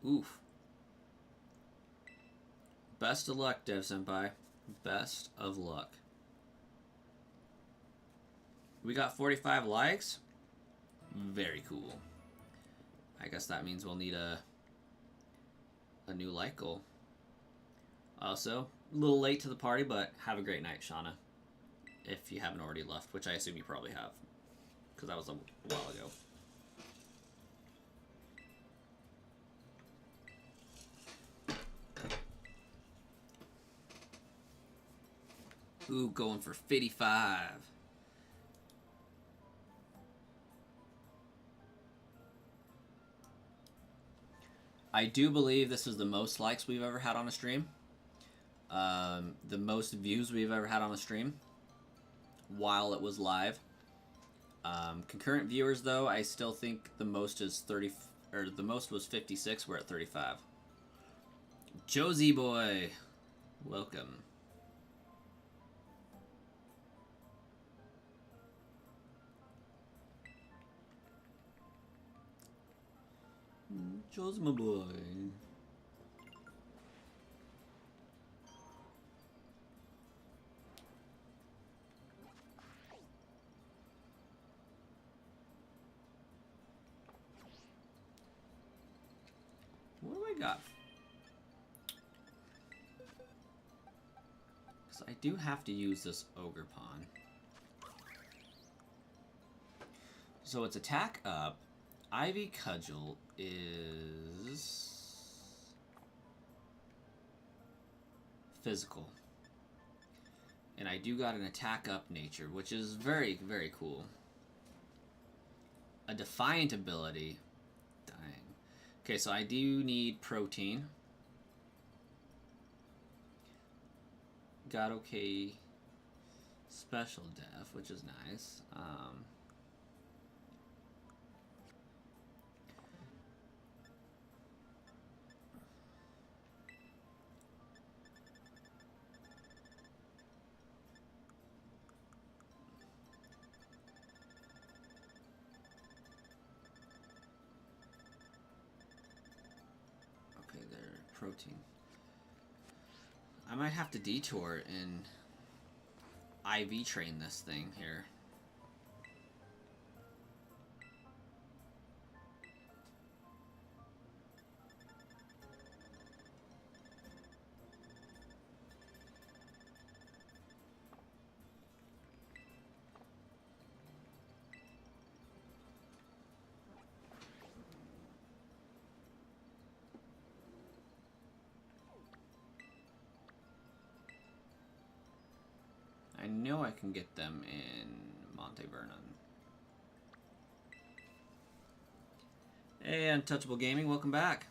Oof. Best of luck, Dev Senpai. Best of luck. We got 45 likes. Very cool. I guess that means we'll need a new like goal. Also, a little late to the party, but have a great night, Shauna. If you haven't already left, which I assume you probably have. Because that was a while ago. Ooh, going for 55. I do believe this is the most likes we've ever had on a stream. The most views we've ever had on a stream while it was live. Concurrent viewers, though, I still think the most is 30, or the most was 56. We're at 35. Josie boy, welcome. Josie my boy. What do I got? Because I do have to use this Ogre Pawn. So it's attack up. Ivy Cudgel is physical. And I do got an attack up nature, which is very, very cool. A defiant ability. Dang. Okay, so I do need protein. Got okay special def, which is nice. Protein. I might have to detour and IV train this thing here. I know I can get them in Monte Vernon. Hey, Untouchable Gaming, welcome back.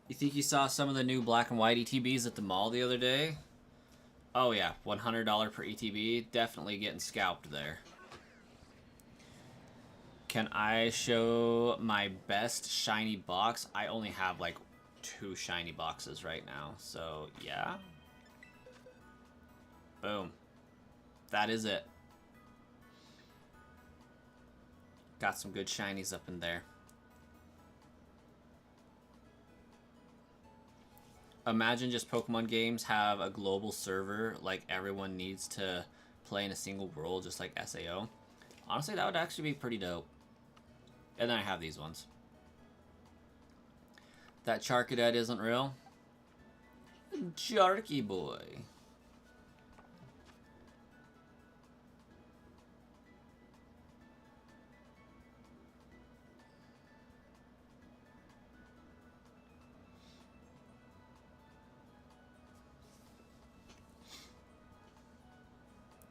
You think you saw some of the new black and white ETBs at the mall the other day? Oh yeah, $100 per ETB. Definitely getting scalped there. Can I show my best shiny box? I only have like 2 shiny boxes right now, so yeah. Boom. That is it. Got some good shinies up in there. Imagine just Pokemon games have a global server, like everyone needs to play in a single world, just like SAO. Honestly, that would actually be pretty dope. And then I have these ones. That Charcadet isn't real. Charky boy.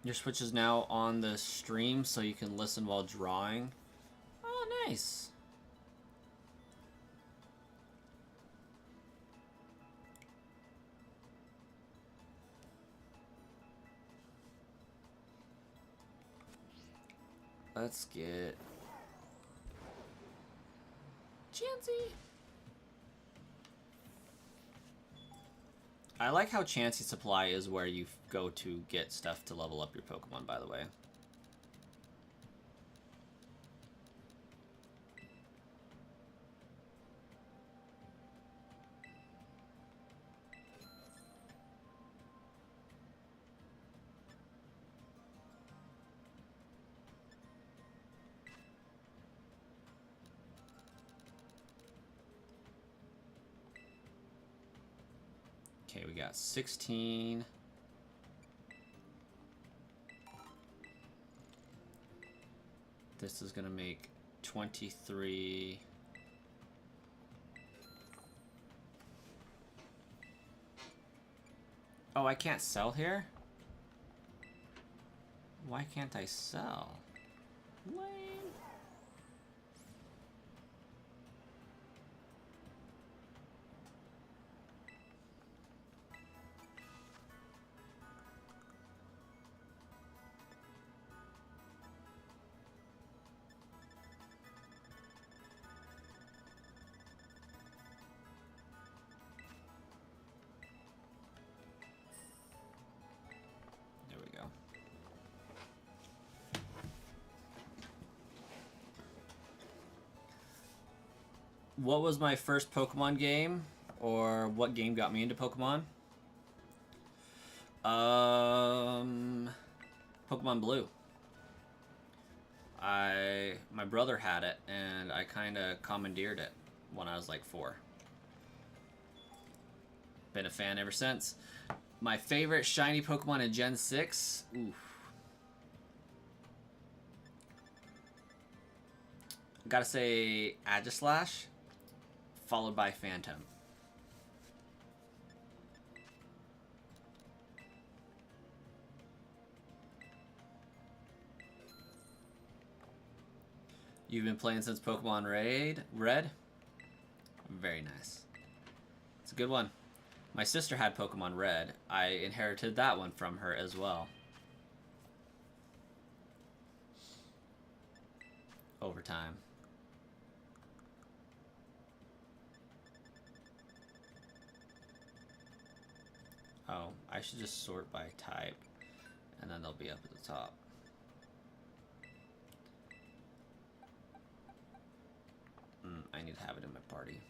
Your Switch is now on the stream, so you can listen while drawing. Oh, nice. Let's get Chansey. I like how Chansey Supply is where you go to get stuff to level up your Pokemon, by the way. Okay, we got 16. This is gonna make 23. Oh, I can't sell here? Why can't I sell? Lame. There we go. What was my first Pokemon game? Or what game got me into Pokemon? Pokemon Blue. My brother had it, and I kind of commandeered it when I was like 4. Been a fan ever since. My favorite shiny Pokemon in Gen 6? Oof. Gotta say Aegislash, followed by Phantom. You've been playing since Pokemon Red? Very nice. It's a good one. My sister had Pokemon Red. I inherited that one from her as well. Over time. Oh, I should just sort by type, and then they'll be up at the top. I need to have it in my party.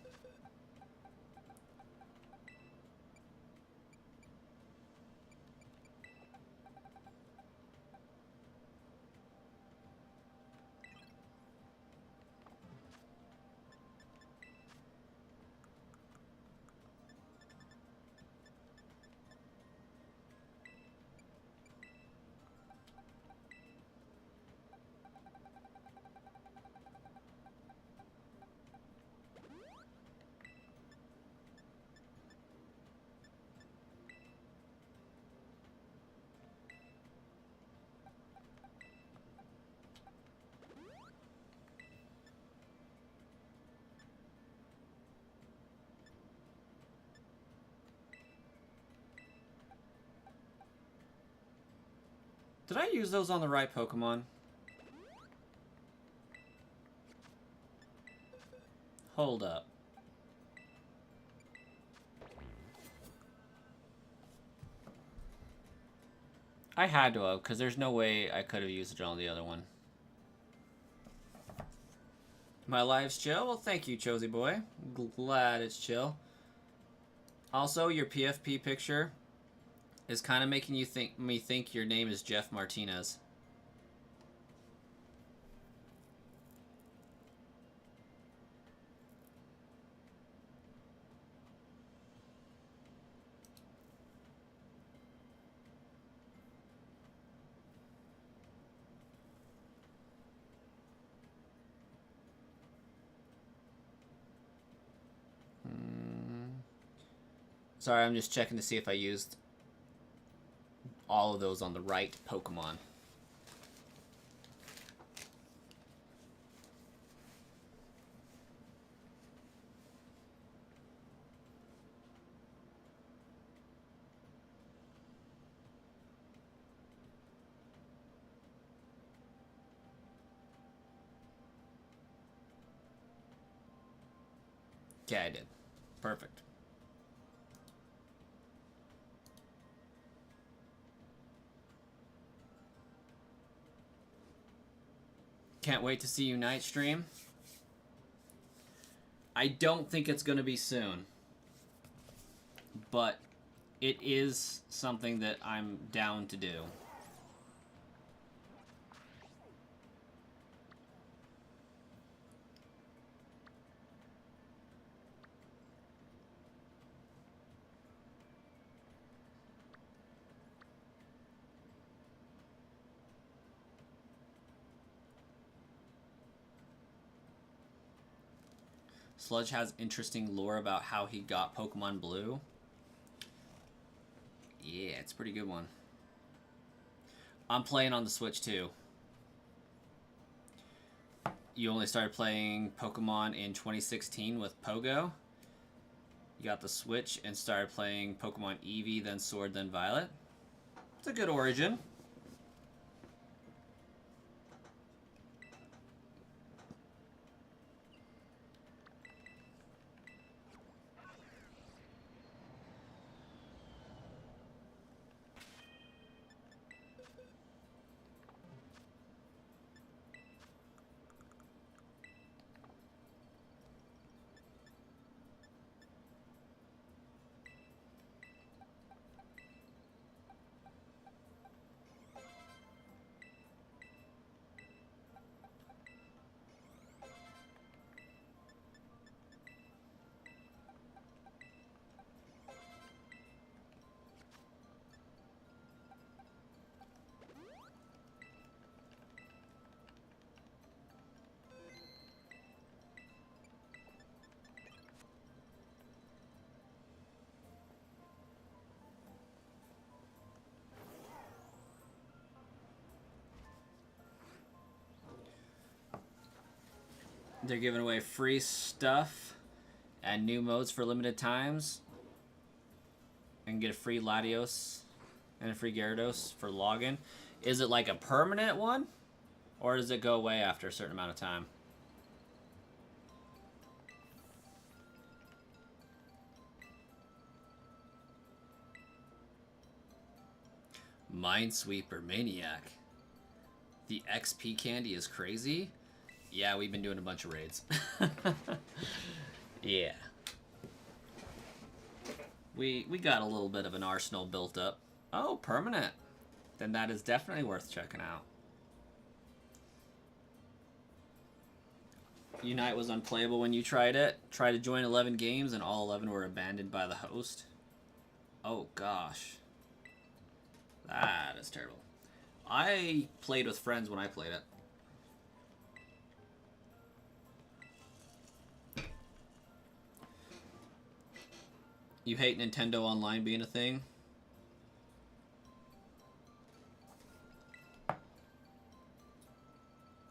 Did I use those on the right Pokemon? Hold up. I had to have, because there's no way I could have used it on the other one. My life's chill? Well, thank you, Chosy Boy. Glad it's chill. Also, your PFP picture is kind of making me think your name is Jeff Martinez. Sorry, I'm just checking to see if I used all of those on the right Pokemon. Okay, I did. Perfect. Can't wait to see Unite stream. I don't think it's going to be soon. But it is something that I'm down to do. Sludge has interesting lore about how he got Pokemon Blue. Yeah, it's a pretty good one. I'm playing on the Switch too. You only started playing Pokemon in 2016 with Pogo. You got the Switch and started playing Pokemon Eevee, then Sword, then Violet. It's a good origin. They're giving away free stuff and new modes for limited times. And get a free Latios and a free Gyarados for login. Is it like a permanent one? Or does it go away after a certain amount of time? Minesweeper Maniac. The XP candy is crazy. Yeah, we've been doing a bunch of raids. Yeah. We got a little bit of an arsenal built up. Oh, permanent. Then that is definitely worth checking out. Unite was unplayable when you tried it. Tried to join 11 games and all 11 were abandoned by the host. Oh gosh. That is terrible. I played with friends when I played it. You hate Nintendo Online being a thing?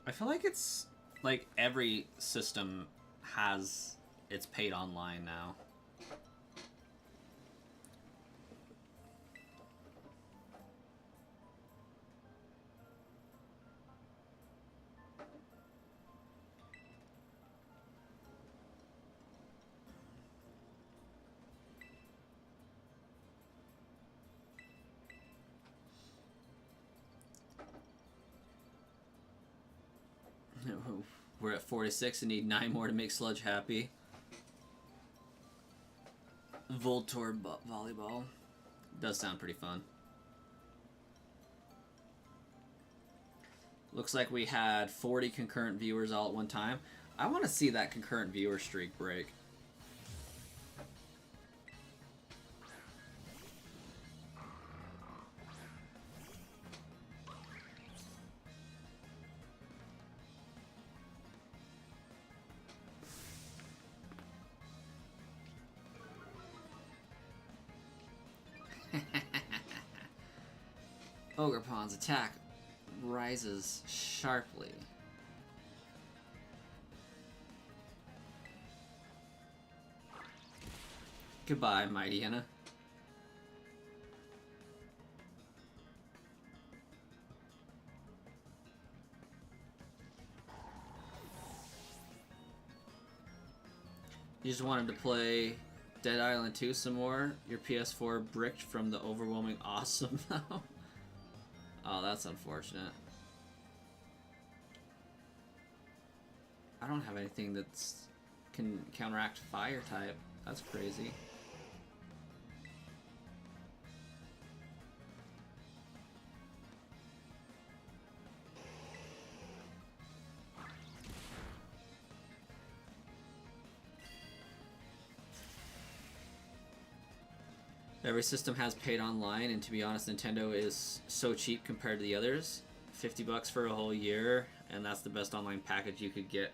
I feel like it's like every system has its paid online now. We're at 46 and need 9 more to make Sludge happy. Voltorb volleyball. Does sound pretty fun. Looks like we had 40 concurrent viewers all at one time. I want to see that concurrent viewer streak break. Ogerpon's attack rises sharply. Goodbye, Mightyena. You just wanted to play Dead Island 2 some more? Your PS4 bricked from the overwhelming awesome now? Oh, that's unfortunate. I don't have anything that's can counteract fire type. That's crazy. Every system has paid online, and to be honest, Nintendo is so cheap compared to the others. $50 for a whole year, and that's the best online package you could get.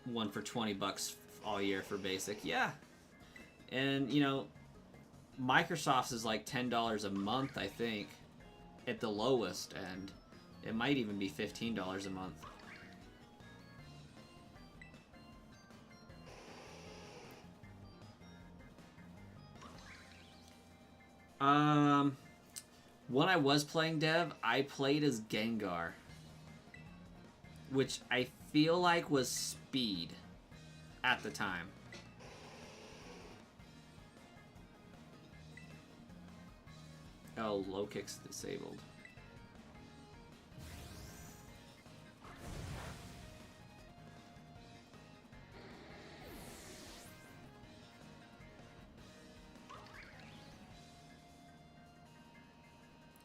One for $20 all year for basic. Yeah. And, you know, Microsoft's is like $10 a month, I think, at the lowest, and it might even be $15 a month. When I was playing Dev, I played as Gengar, which I feel like was speed at the time. Oh, low kick's disabled.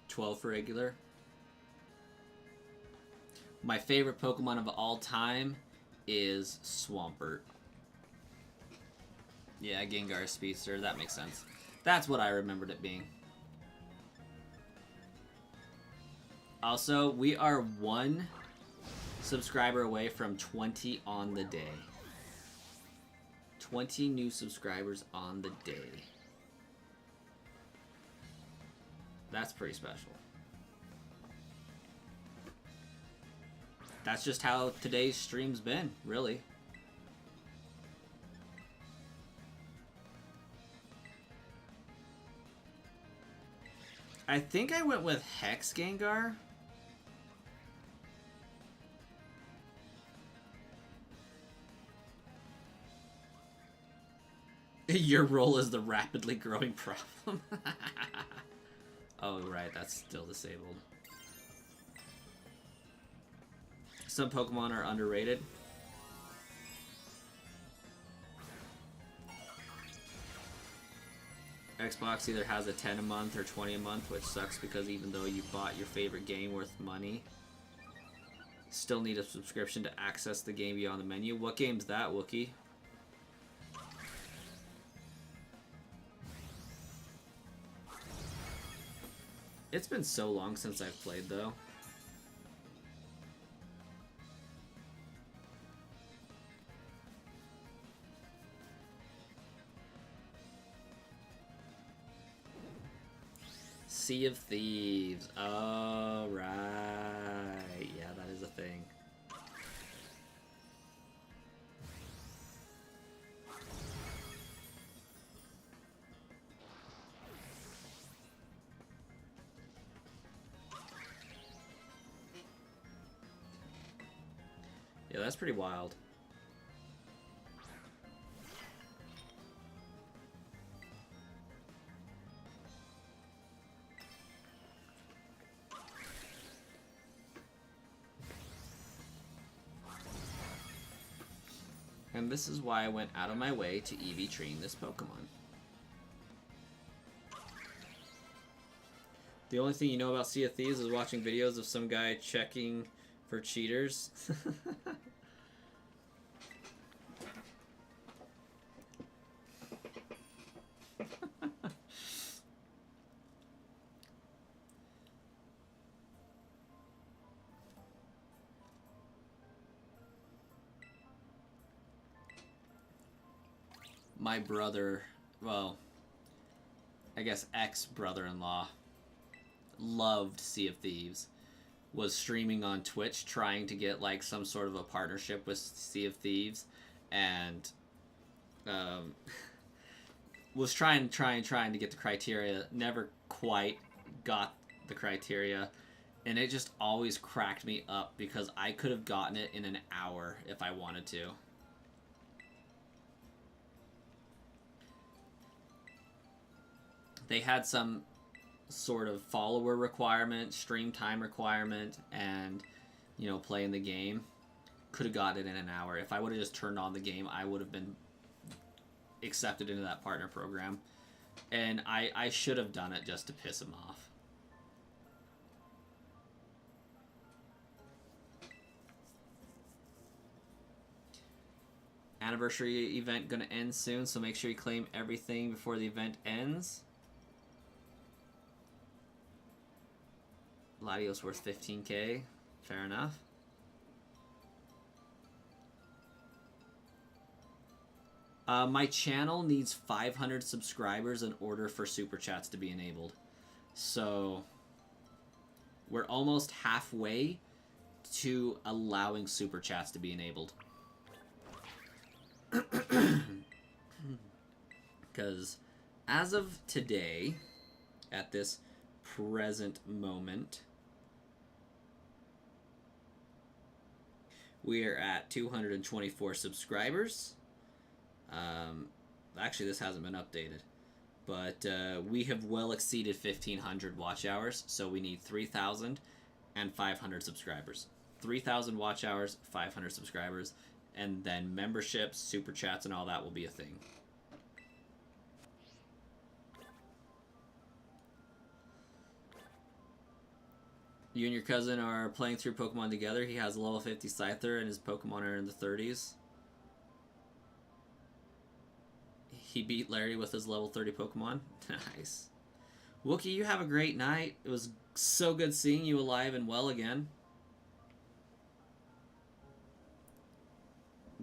$12 for regular. My favorite Pokemon of all time is Swampert. Yeah, Gengar Speedster. That makes sense. That's what I remembered it being. Also, we are 1 subscriber away from 20 on the day. 20 new subscribers on the day. That's pretty special. That's just how today's stream's been, really. I think I went with Hex Gengar. Your role is the rapidly growing problem. Oh, right, that's still disabled. Some Pokemon are underrated. Xbox either has a 10 a month or 20 a month, which sucks because even though you bought your favorite game worth money, still need a subscription to access the game beyond the menu. What game's that, Wookie? It's been so long since I've played, though. Sea of Thieves. Oh, right. Yeah, that is a thing. Yeah, that's pretty wild. And this is why I went out of my way to EV train this Pokemon. The only thing you know about Sea of Thieves is watching videos of some guy checking for cheaters. My brother, well, I guess ex-brother-in-law, loved Sea of Thieves. Was streaming on Twitch trying to get like some sort of a partnership with Sea of Thieves, and was trying to get the criteria, never quite got the criteria, and it just always cracked me up because I could have gotten it in an hour if I wanted to. they had some sort of follower requirement, stream time requirement, and, you know, playing the game. Could have got it in an hour. If I would have just turned on the game, I would have been accepted into that partner program. And I should have done it just to piss him off. Anniversary event gonna end soon, so make sure you claim everything before the event ends. Ladio's worth 15k. Fair enough. My channel needs 500 subscribers in order for super chats to be enabled. So we're almost halfway to allowing super chats to be enabled. Because as of today, at this present moment, we are at 224 subscribers. Actually, this hasn't been updated, but we have well exceeded 1,500 watch hours, so we need 3,500 subscribers. 3,000 watch hours, 500 subscribers, and then memberships, super chats, and all that will be a thing. You and your cousin are playing through Pokemon together. He has a level 50 Scyther, and his Pokemon are in the 30s. He beat Larry with his level 30 Pokemon. Nice. Wookie, you have a great night. It was so good seeing you alive and well again.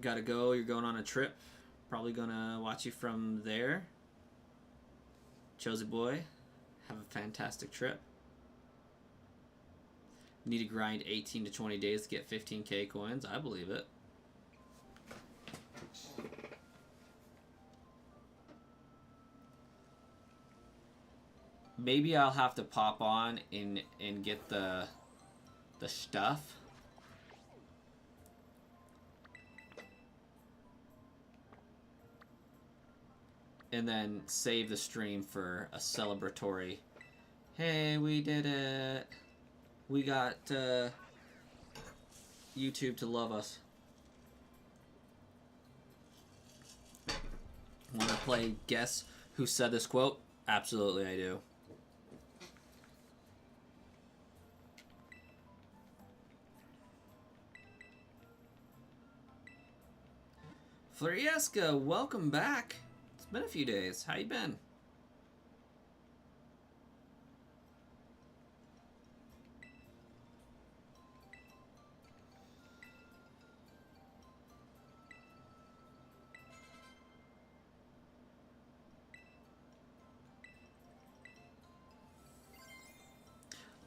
Gotta go. You're going on a trip. Probably gonna watch you from there. Chosy boy, have a fantastic trip. Need to grind 18 to 20 days to get 15k coins. I believe it. Maybe I'll have to pop on and get the stuff. And then save the stream for a celebratory. Hey, we did it. We got YouTube to love us. Want to play Guess Who Said This Quote? Absolutely, I do. Florieska, welcome back. It's been a few days. How you been?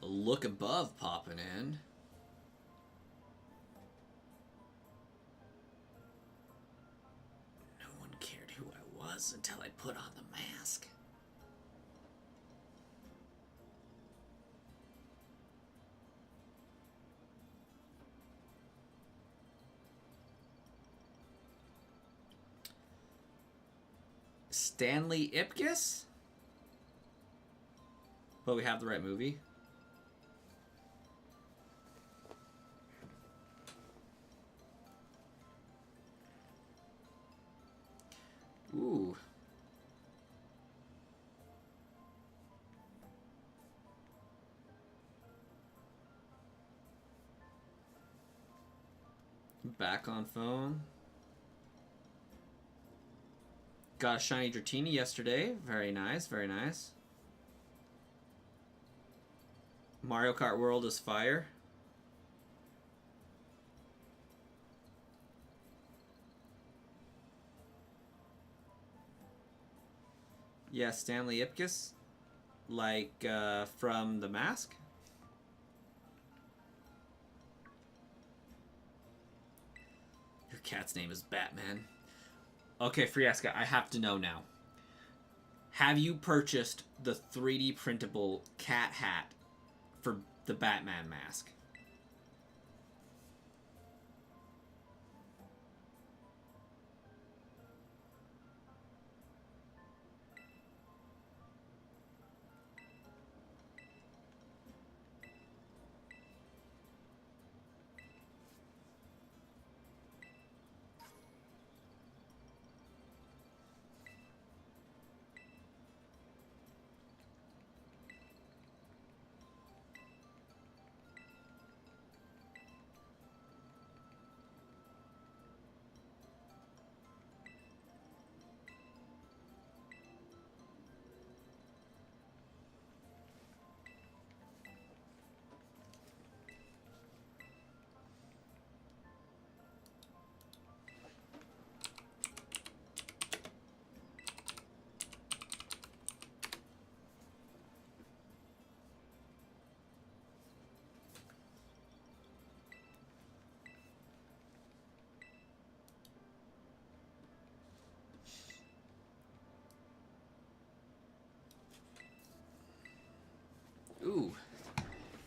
A look above popping in. No one cared who I was until I put on the mask. Stanley Ipkiss? But we have the right movie. Ooh. Back on phone. Got a shiny Dratini yesterday. Very nice, very nice. Mario Kart World is fire. Yeah, Stanley Ipkiss. Like, from The Mask? Your cat's name is Batman. Okay, Frieska, I have to know now. Have you purchased the 3D printable cat hat for the Batman mask?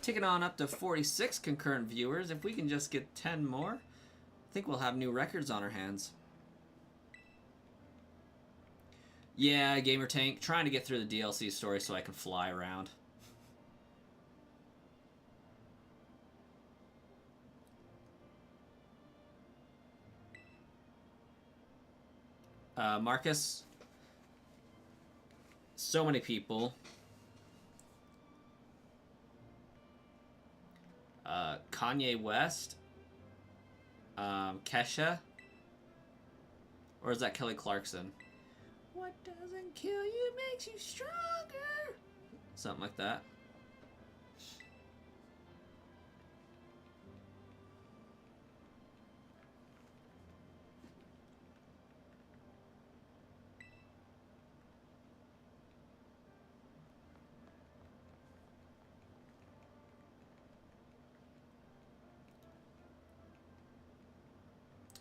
Ticking on up to 46 concurrent viewers. If we can just get 10 more, I think we'll have new records on our hands. Yeah, Gamer Tank, trying to get through the DLC story so I can fly around. Marcus. So many people. Kanye West. Kesha. Or is that Kelly Clarkson? What doesn't kill you makes you stronger. Something like that.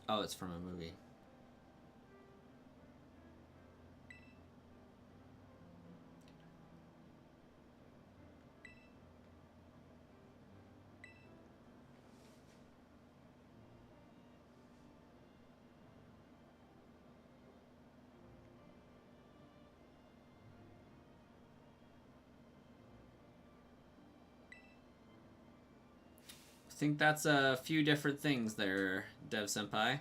Oh, it's from a movie. I think that's a few different things there, Dev Senpai.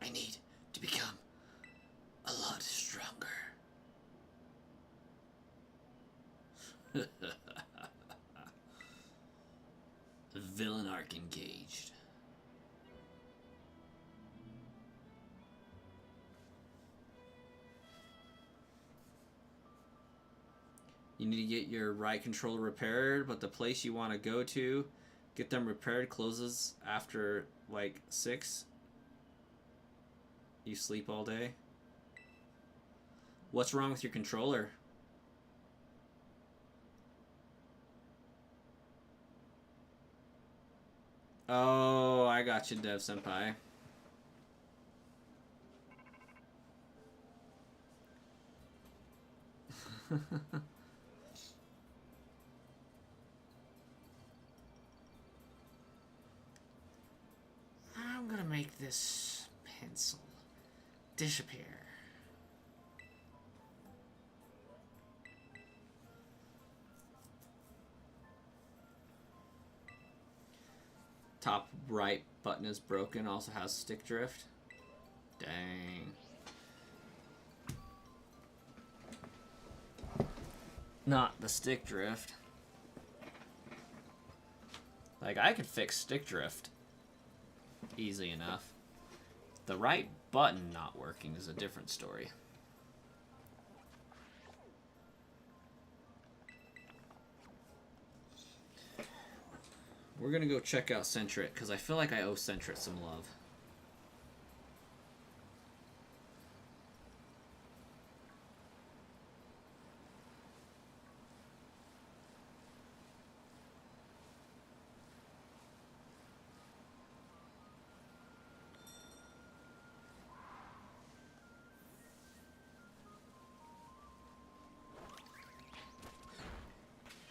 I need to become a lot stronger. Villain arc engaged. You need to get your right controller repaired, but the place you want to go to, get them repaired, closes after like 6. You sleep all day. What's wrong with your controller? Oh, I got you, Dev Senpai. I'm gonna make this pencil disappear. Top right button is broken, also has stick drift. Dang. Not the stick drift. Like, I could fix stick drift easy enough. The right button not working is a different story. We're gonna go check out Centric, because I feel like I owe Centric some love.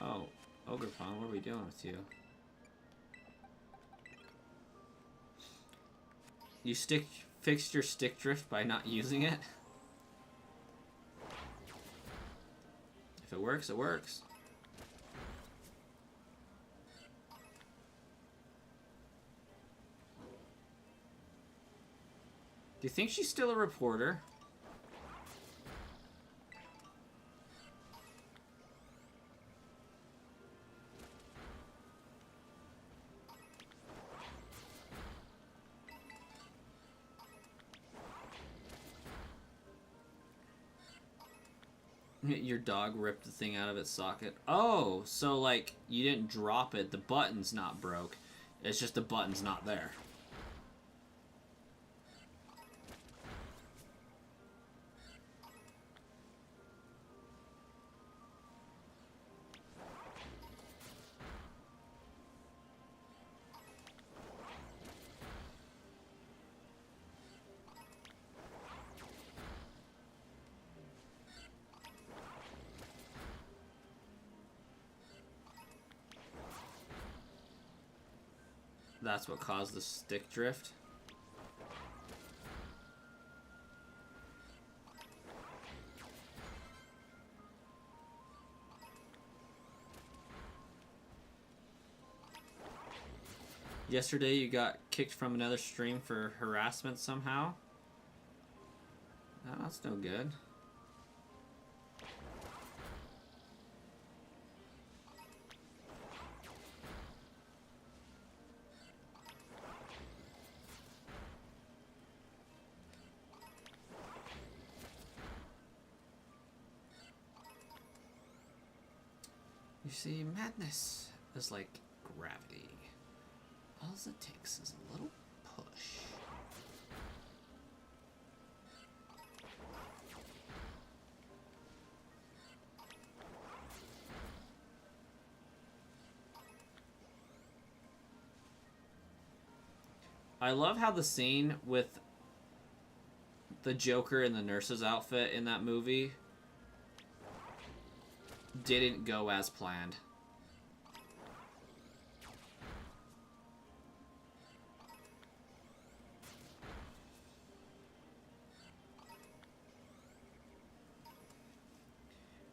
Oh, Ogrepon, what are we doing with you? You fixed your stick drift by not using it? If it works, it works. Do you think she's still a reporter? Your dog ripped the thing out of its socket. Oh, so like you didn't drop it. The button's not broke. It's just the button's not there. that's what caused the stick drift. Yesterday you got kicked from another stream for harassment somehow. Oh, that's no good. You see, madness is like gravity. All it takes is a little push. I love how the scene with the Joker in the nurse's outfit in that movie didn't go as planned.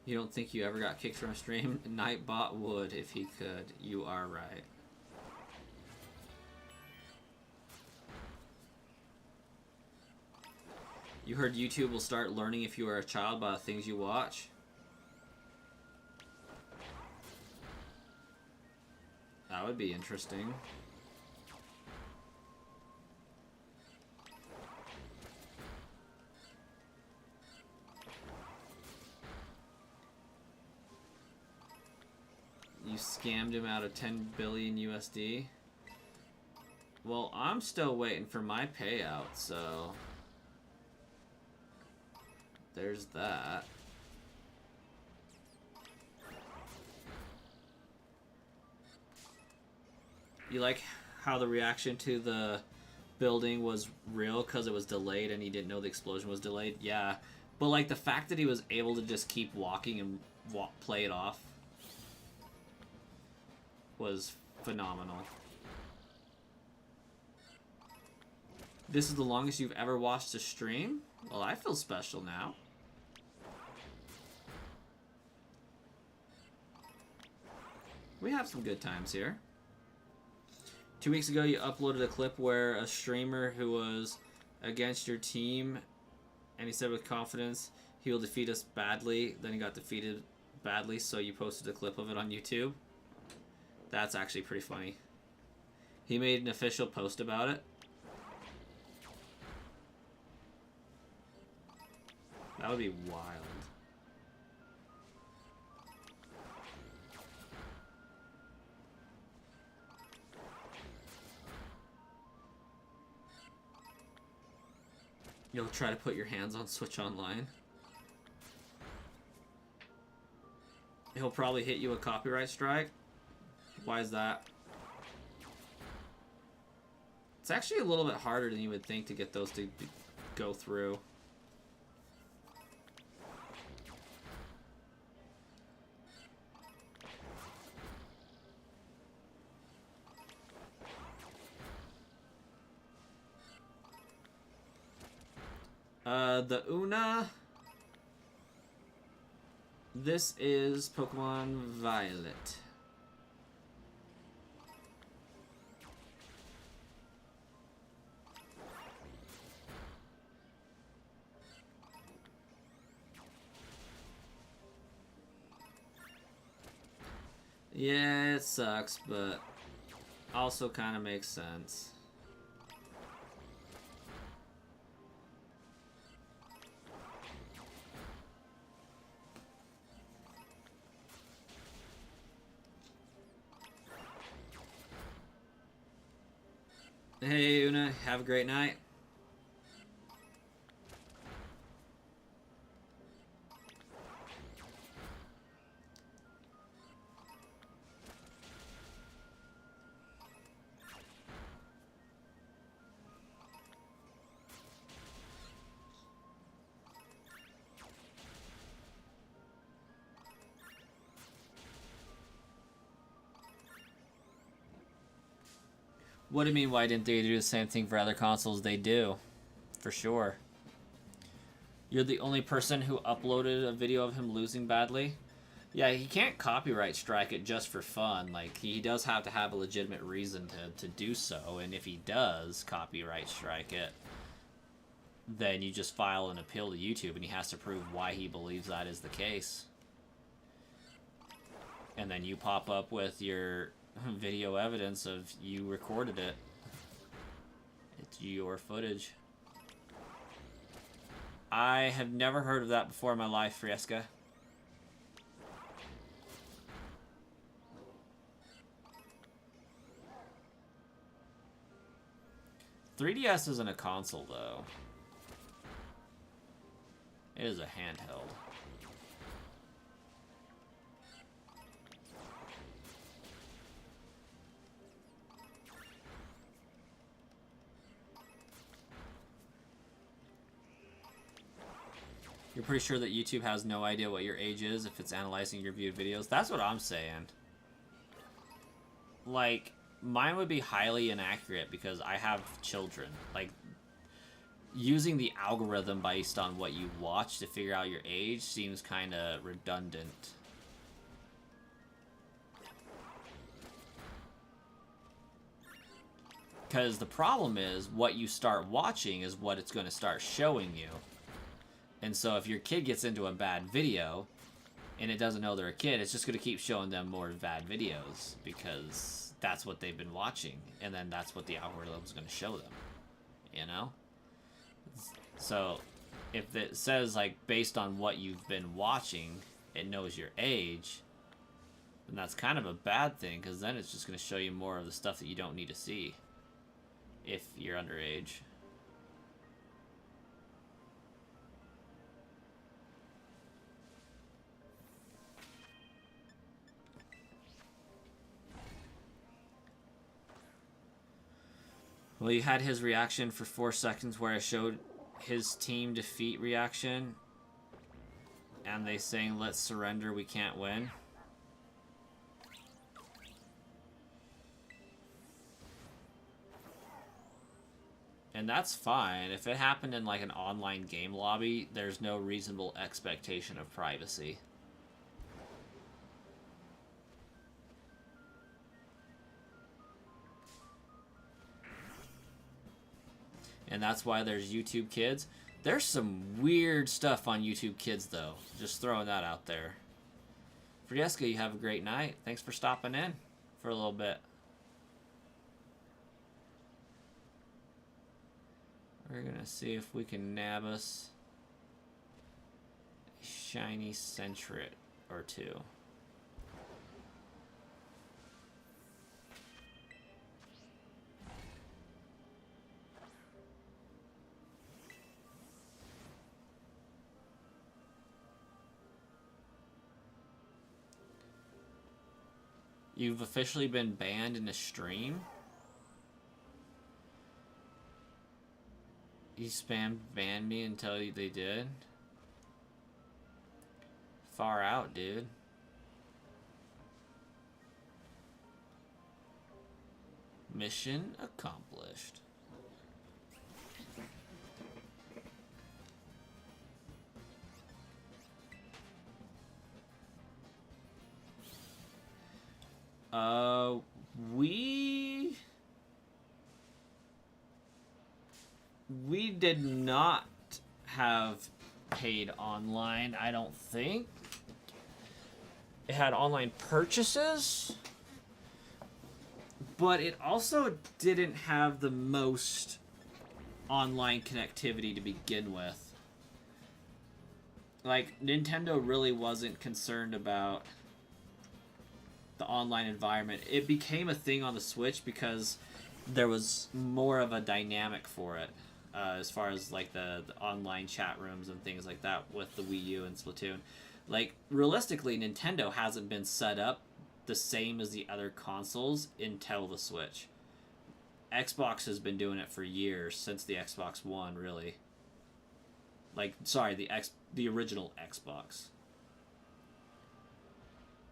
You don't think you ever got kicked from a stream? Nightbot would if he could. You are right. You heard YouTube will start learning if you are a child by the things you watch? That would be interesting. You scammed him out of 10 billion USD? Well, I'm still waiting for my payout, so there's that. You like how the reaction to the building was real because it was delayed and he didn't know the explosion was delayed? Yeah. But like the fact that he was able to just keep walking and play it off was phenomenal. This is the longest you've ever watched a stream? Well, I feel special now. We have some good times here. 2 weeks ago, you uploaded a clip where a streamer who was against your team, and he said with confidence, he will defeat us badly. Then he got defeated badly, so you posted a clip of it on YouTube. That's actually pretty funny. He made an official post about it. That would be wild. You'll try to put your hands on Switch Online. He'll probably hit you a copyright strike. Why is that? It's actually a little bit harder than you would think to get those to go through. The Una. This is Pokemon Violet. Yeah, it sucks, but also kind of makes sense. Hey, Una, have a great night. What do you mean, why didn't they do the same thing for other consoles? They do. For sure. You're the only person who uploaded a video of him losing badly? Yeah, he can't copyright strike it just for fun. Like, he does have to have a legitimate reason to do so, and if he does copyright strike it, then you just file an appeal to YouTube, and he has to prove why he believes that is the case. And then you pop up with your video evidence of you recorded it. It's your footage. I have never heard of that before in my life, Frieska. $3DS isn't a console, though. It is a handheld. You're pretty sure that YouTube has no idea what your age is if it's analyzing your viewed videos? That's what I'm saying. Like, mine would be highly inaccurate because I have children. Like, using the algorithm based on what you watch to figure out your age seems kind of redundant. Because the problem is, what you start watching is what it's going to start showing you. And so if your kid gets into a bad video, and it doesn't know they're a kid, it's just going to keep showing them more bad videos, because that's what they've been watching, and then that's what the algorithm's going to show them, you know? So, if it says, like, based on what you've been watching, it knows your age, then that's kind of a bad thing, because then it's just going to show you more of the stuff that you don't need to see, if you're underage. Well, you had his reaction for 4 seconds where I showed his team defeat reaction. And they saying, let's surrender, we can't win. And that's fine. If it happened in like an online game lobby, there's no reasonable expectation of privacy. And that's why there's YouTube Kids. There's some weird stuff on YouTube Kids, though. Just throwing that out there. Frieska, you have a great night. Thanks for stopping in for a little bit. We're going to see if we can nab us a shiny Centret or two. You've officially been banned in a stream? You spam banned me until they did? Far out, dude. Mission accomplished. We did not have paid online, I don't think. It had online purchases, but it also didn't have the most online connectivity to begin with. Like, Nintendo really wasn't concerned about the online environment. It became a thing on the Switch because there was more of a dynamic for it, as far as like the online chat rooms and things like that with the Wii U and Splatoon. Like, realistically, Nintendo hasn't been set up the same as the other consoles until the Switch. Xbox has been doing it for years, since the Xbox One, really. Like, sorry, the original Xbox.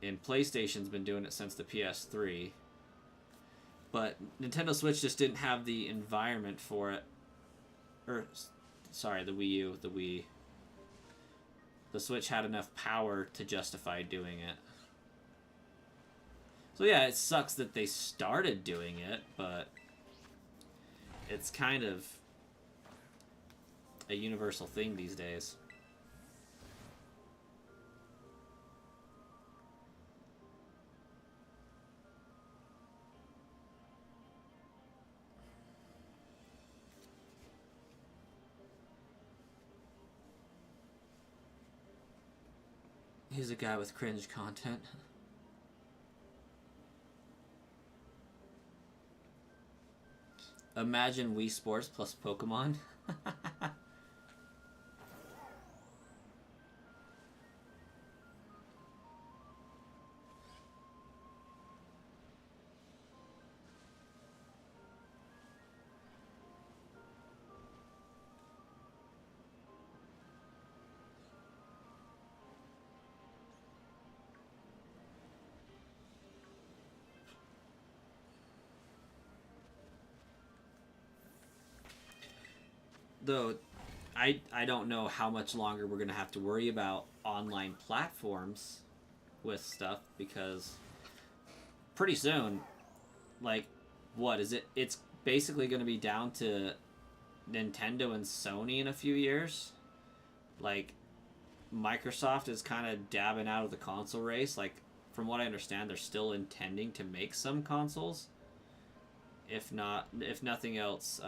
And PlayStation's been doing it since the PS3. But Nintendo Switch just didn't have the environment for it. Or, sorry, the Wii U, the Wii. The Switch had enough power to justify doing it. So yeah, it sucks that they started doing it, but it's kind of a universal thing these days. He's a guy with cringe content. Imagine Wii Sports plus Pokemon. Though, I don't know how much longer we're going to have to worry about online platforms with stuff, because pretty soon, like, what is it? It's basically going to be down to Nintendo and Sony in a few years. Like, Microsoft is kind of dabbing out of the console race. Like, from what I understand, they're still intending to make some consoles. If nothing else,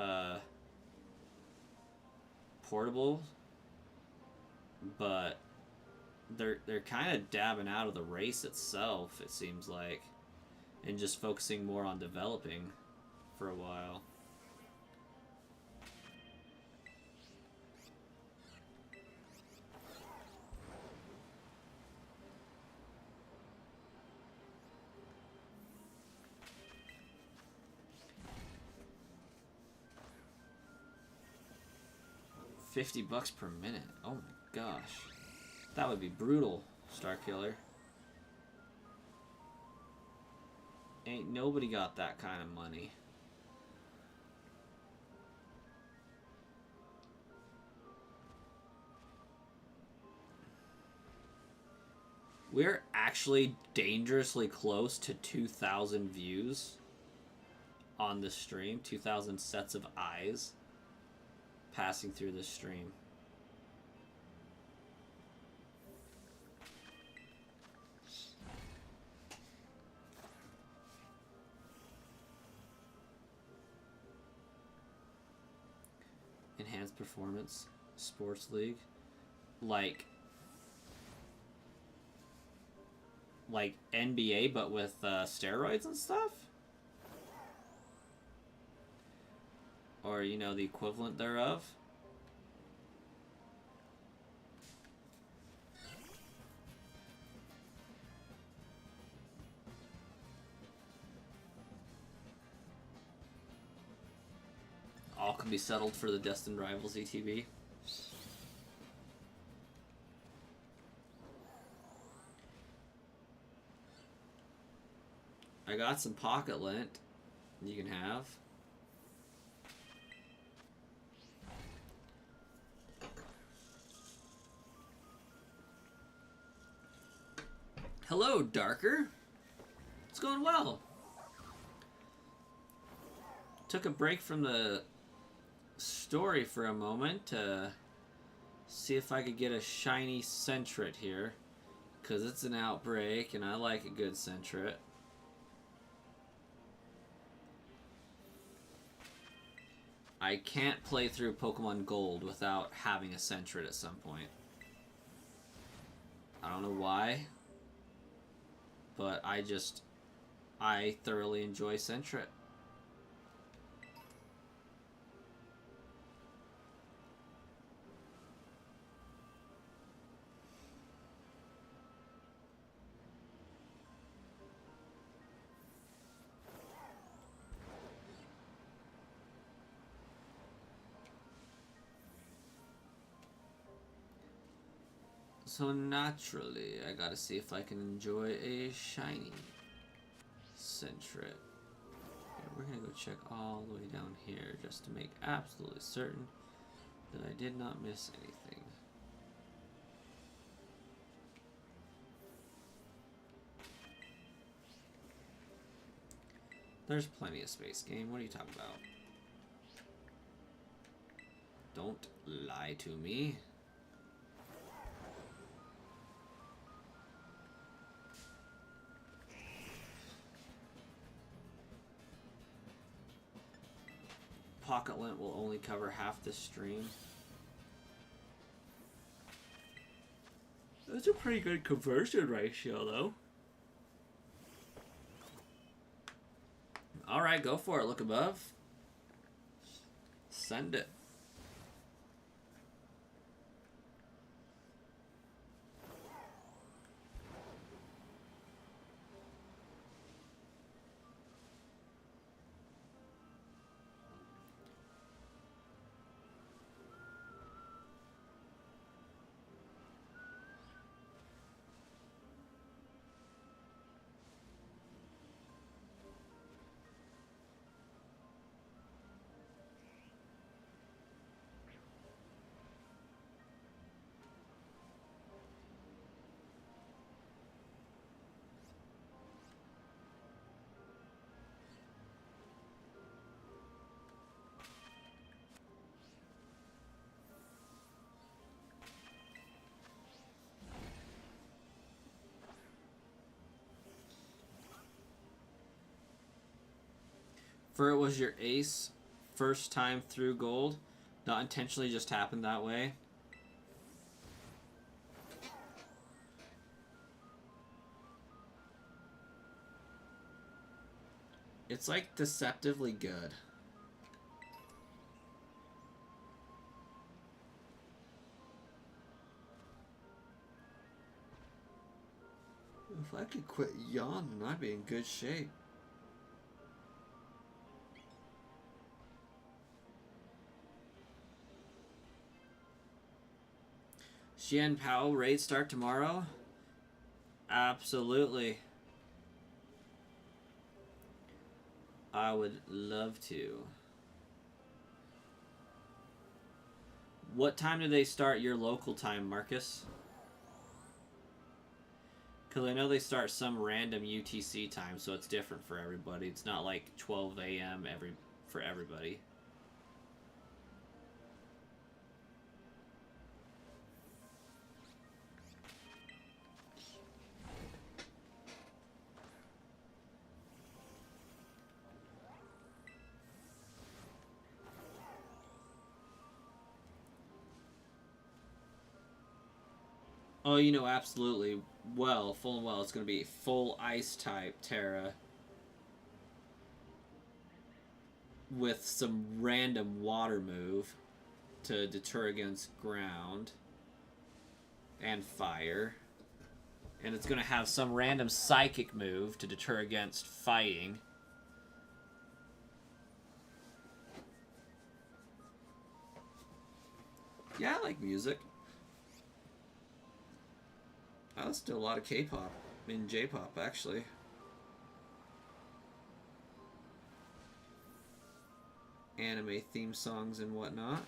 portable, but they're kind of dabbing out of the race itself, it seems like, and just focusing more on developing for a while. $50 per minute. Oh my gosh. That would be brutal, Starkiller. Ain't nobody got that kind of money. We're actually dangerously close to 2,000 views on the stream. 2,000 sets of eyes passing through the stream. Enhanced Performance Sports League, like NBA but with steroids and stuff, or you know, the equivalent thereof. All can be settled for the Destined Rivals ETB. I got some pocket lint you can have. Hello, Darker. It's going well. Took a break from the story for a moment to see if I could get a shiny Sentret here, because it's an Outbreak and I like a good Sentret. I can't play through Pokemon Gold without having a Sentret at some point. I don't know why, but I thoroughly enjoy Sentret. So naturally, I gotta see if I can enjoy a shiny Sentret. We're gonna go check all the way down here just to make absolutely certain that I did not miss anything. There's plenty of space, game. What are you talking about? Don't lie to me. Pocket lint will only cover half the stream. That's a pretty good conversion ratio, though. Alright, go for it. Look above. Send it. For it was your ace first time through gold, not intentionally, just happened that way. It's like deceptively good. If I could quit yawning, I'd be in good shape. Xian Pao raid start tomorrow? Absolutely. I would love to. What time do they start your local time, Marcus? Because I know they start some random UTC time, so it's different for everybody. It's not like 12 a.m. for everybody. Oh, you know, absolutely. Well, full and well, it's going to be full ice type Terra with some random water move to deter against ground and fire. And it's going to have some random psychic move to deter against fighting. Yeah, I like music. I listen to a lot of K-pop and J-pop, actually. Anime theme songs and whatnot.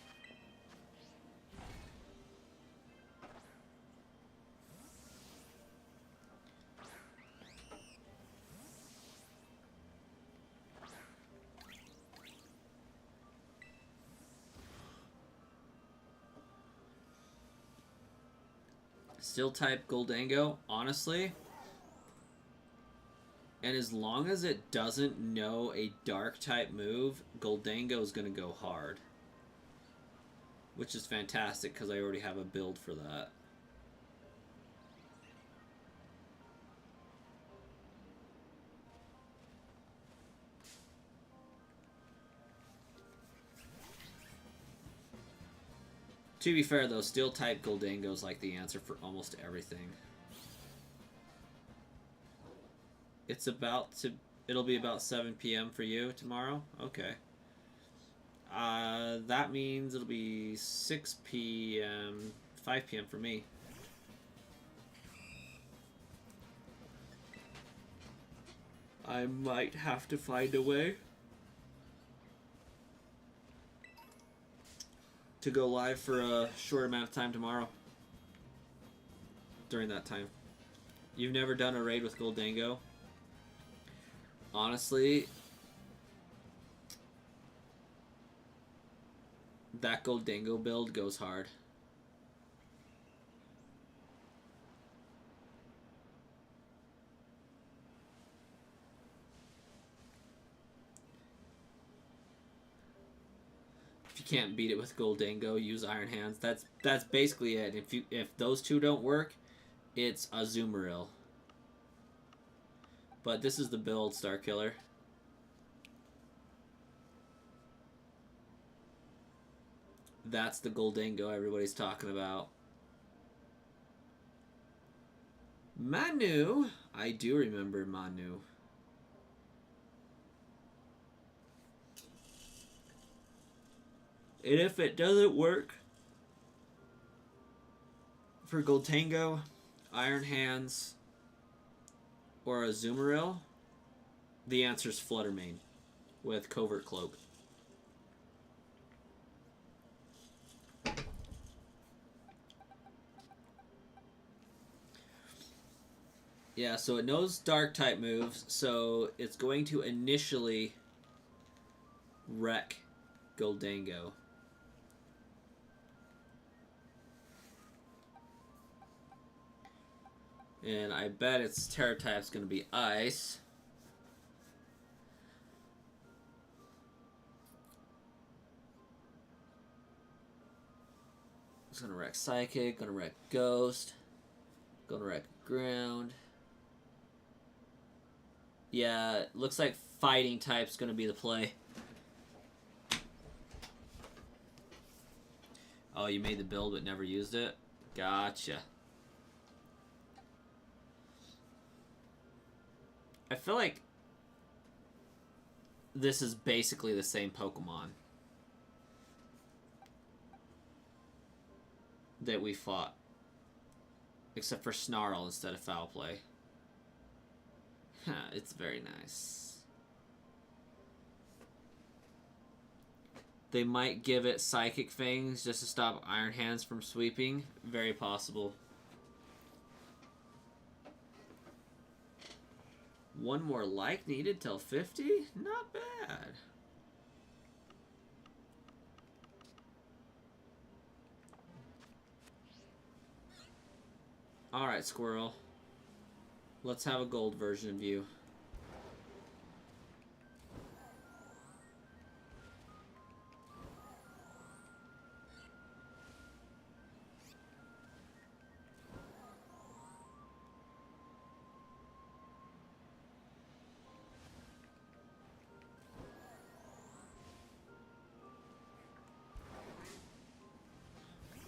Still type Goldango, honestly. And as long as it doesn't know a dark type move, Goldango is going to go hard. Which is fantastic because I already have a build for that. To be fair though, steel type Goldango is like the answer for almost everything. It's about to... It'll be about 7 p.m. for you tomorrow? Okay. That means it'll be 6 p.m., 5 p.m. for me. I might have to find a way. to go live for a short amount of time tomorrow. During that time. You've never done a raid with Goldango? Honestly, that Goldango build goes hard. If you can't beat it with Goldango, use Iron Hands. That's basically it. If those two don't work, it's Azumarill. But this is the build, Star Killer. That's the Goldango everybody's talking about. Manu. I do remember Manu. And if it doesn't work for Goldango, Iron Hands, or Azumarill, the answer's Fluttermane with Covert Cloak. Yeah, so it knows Dark type moves, so it's going to initially wreck Goldango. And I bet its Terra type's going to be Ice. It's going to wreck Psychic, going to wreck Ghost, going to wreck Ground. Yeah, looks like Fighting type's going to be the play. Oh, you made the build but never used it? Gotcha. I feel like this is basically the same Pokemon that we fought. Except for Snarl instead of Foul Play. It's very nice. They might give it Psychic Fangs just to stop Iron Hands from sweeping. Very possible. One more like needed till 50? Not bad. Alright, Squirrel. Let's have a gold version of you.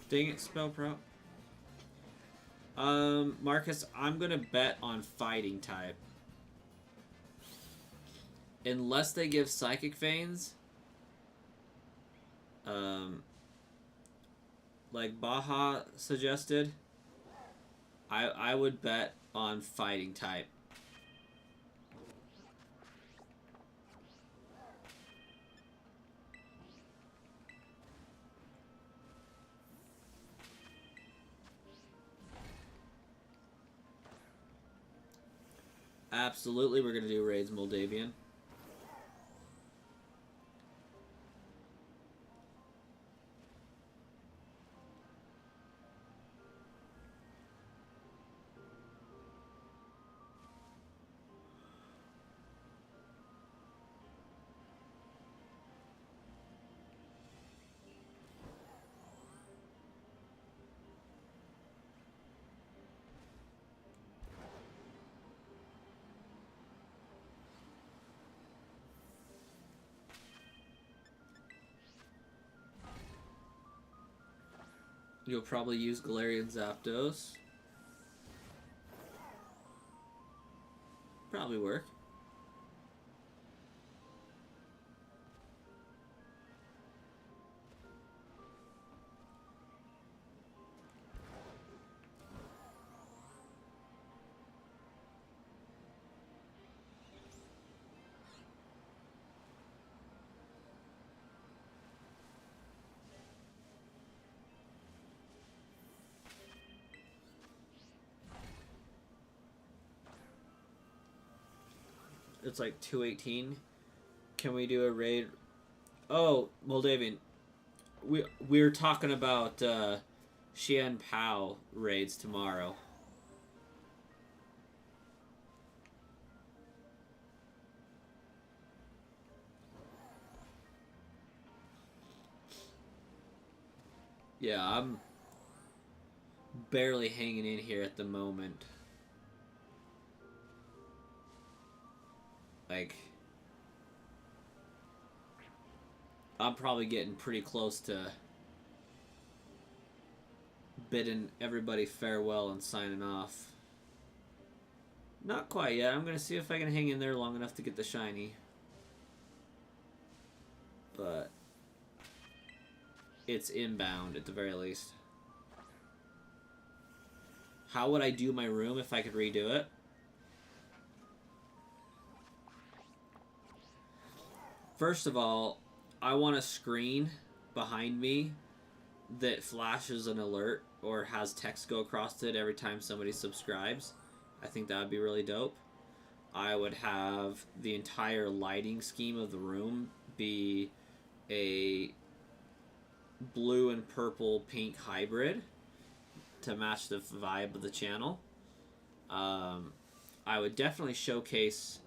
Dang it, Spell Prop. Marcus, I'm gonna bet on Fighting type. Unless they give Psychic Feigns. Like Baja suggested. I would bet on Fighting type. Absolutely, we're going to do Raids Moldavian. You'll probably use Galarian Zapdos. Probably work. It's like 218. Can we do a raid? Oh, Moldavian. We're talking about Xian Pao raids tomorrow. Yeah, I'm barely hanging in here at the moment. Like, I'm probably getting pretty close to bidding everybody farewell and signing off. Not quite yet. I'm going to see if I can hang in there long enough to get the shiny. But it's inbound at the very least. How would I do my room if I could redo it? First of all, I want a screen behind me that flashes an alert or has text go across it every time somebody subscribes. I think that would be really dope. I would have the entire lighting scheme of the room be a blue and purple pink hybrid to match the vibe of the channel. I would definitely showcase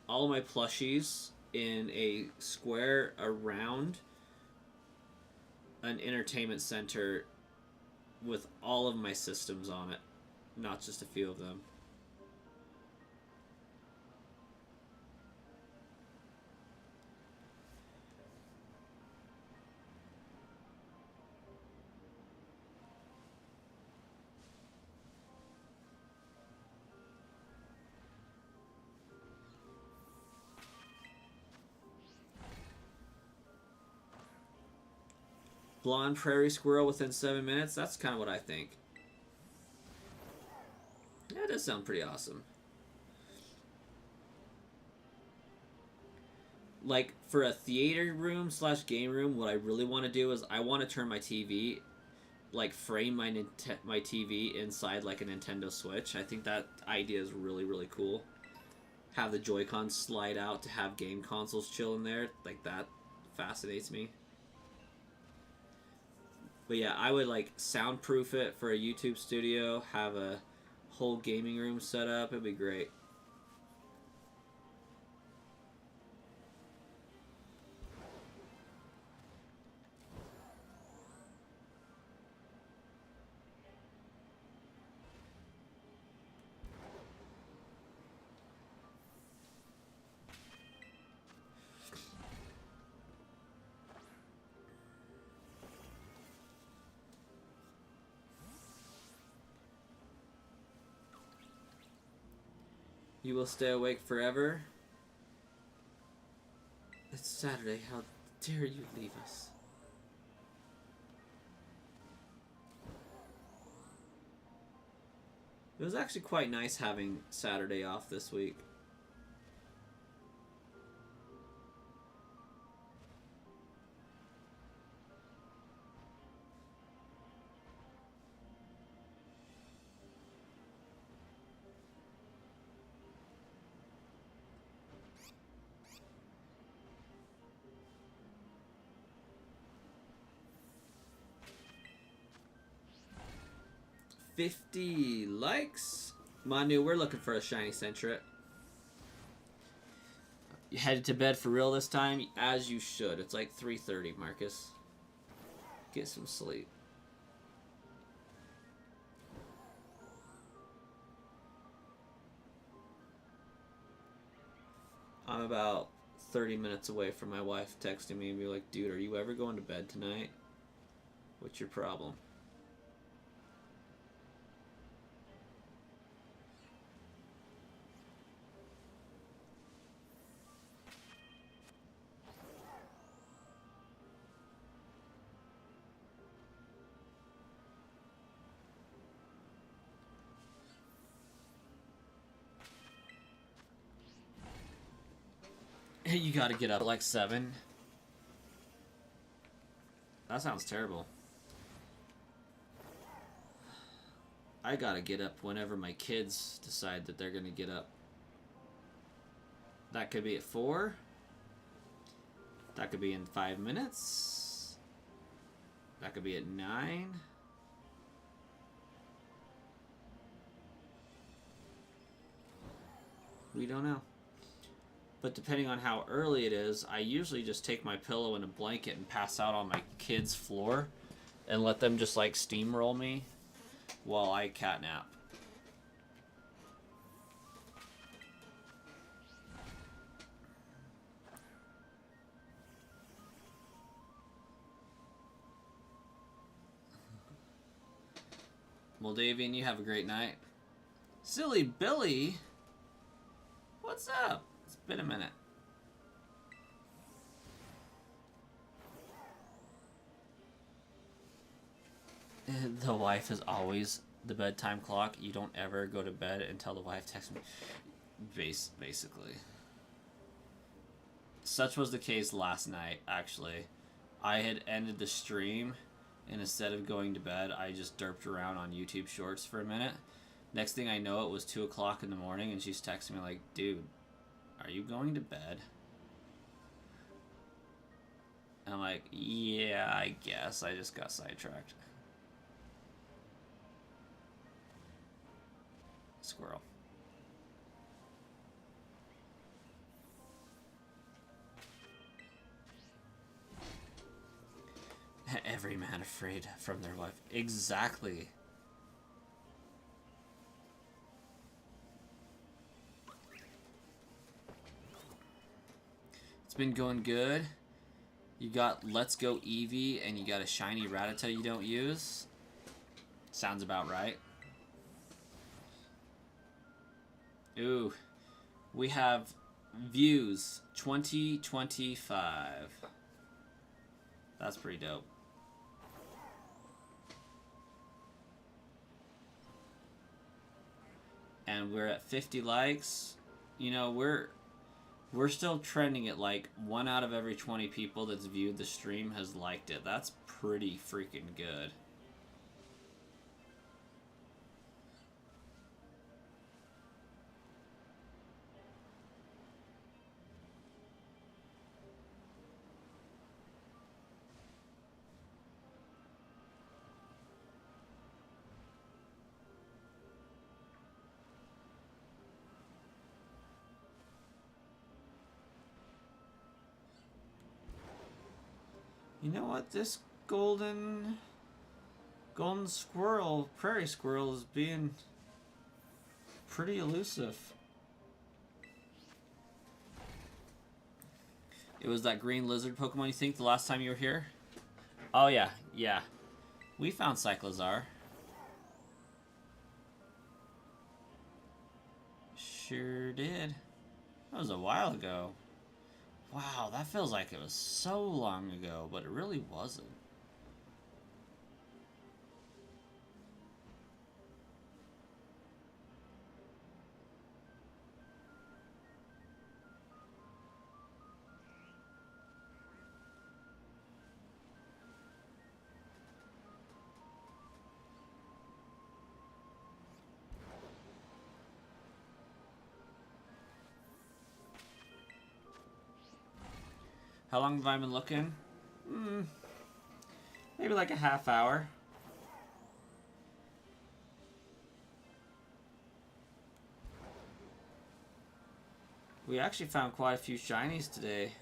all of my plushies in a square around an entertainment center with all of my systems on it, not just a few of them. Blonde prairie squirrel within 7 minutes? That's kind of what I think. Yeah, that does sound pretty awesome. Like, for a theater room / game room, what I really want to do is I want to turn my TV, like, frame my TV inside, like, a Nintendo Switch. I think that idea is really, really cool. Have the Joy-Cons slide out to have game consoles chill in there. Like, that fascinates me. But yeah, I would like soundproof it for a YouTube studio, have a whole gaming room set up. It'd be great. You will stay awake forever. It's Saturday. How dare you leave us? It was actually quite nice having Saturday off this week. $50 likes. Manu, we're looking for a shiny Sentret. You headed to bed for real this time? As you should. It's like 3:30, Marcus. Get some sleep. I'm about 30 minutes away from my wife texting me and be like, dude, are you ever going to bed tonight? What's your problem? You gotta get up at like 7. That sounds terrible. I gotta get up whenever my kids decide that they're gonna get up. That could be at 4. That could be in 5 minutes. That could be at 9. We don't know. But depending on how early it is, I usually just take my pillow and a blanket and pass out on my kids' floor and let them just like steamroll me while I catnap. Moldavian, you have a great night. Silly Billy? What's up? It's been a minute. The wife is always the bedtime clock. You don't ever go to bed until the wife texts me. Basically. Such was the case last night, actually. I had ended the stream, and instead of going to bed, I just derped around on YouTube Shorts for a minute. Next thing I know, it was 2 o'clock in the morning, and she's texting me like, dude, are you going to bed? And I'm like, yeah, I guess. I just got sidetracked. Squirrel. Every man afraid from their wife. Exactly. It's been going good. You got Let's Go Eevee and you got a shiny Rattata you don't use. Sounds about right. Ooh. We have views 2025. That's pretty dope. And we're at 50 likes. You know, we're still trending at like 1 out of every 20 people that's viewed the stream has liked it. That's pretty freaking good. You know what? This golden squirrel, prairie squirrel, is being pretty elusive. It was that green lizard Pokemon, you think, the last time you were here? Oh, yeah. Yeah. We found Cyclizar. Sure did. That was a while ago. Wow, that feels like it was so long ago, but it really wasn't. How long have I been looking? Maybe like a half hour. We actually found quite a few shinies today.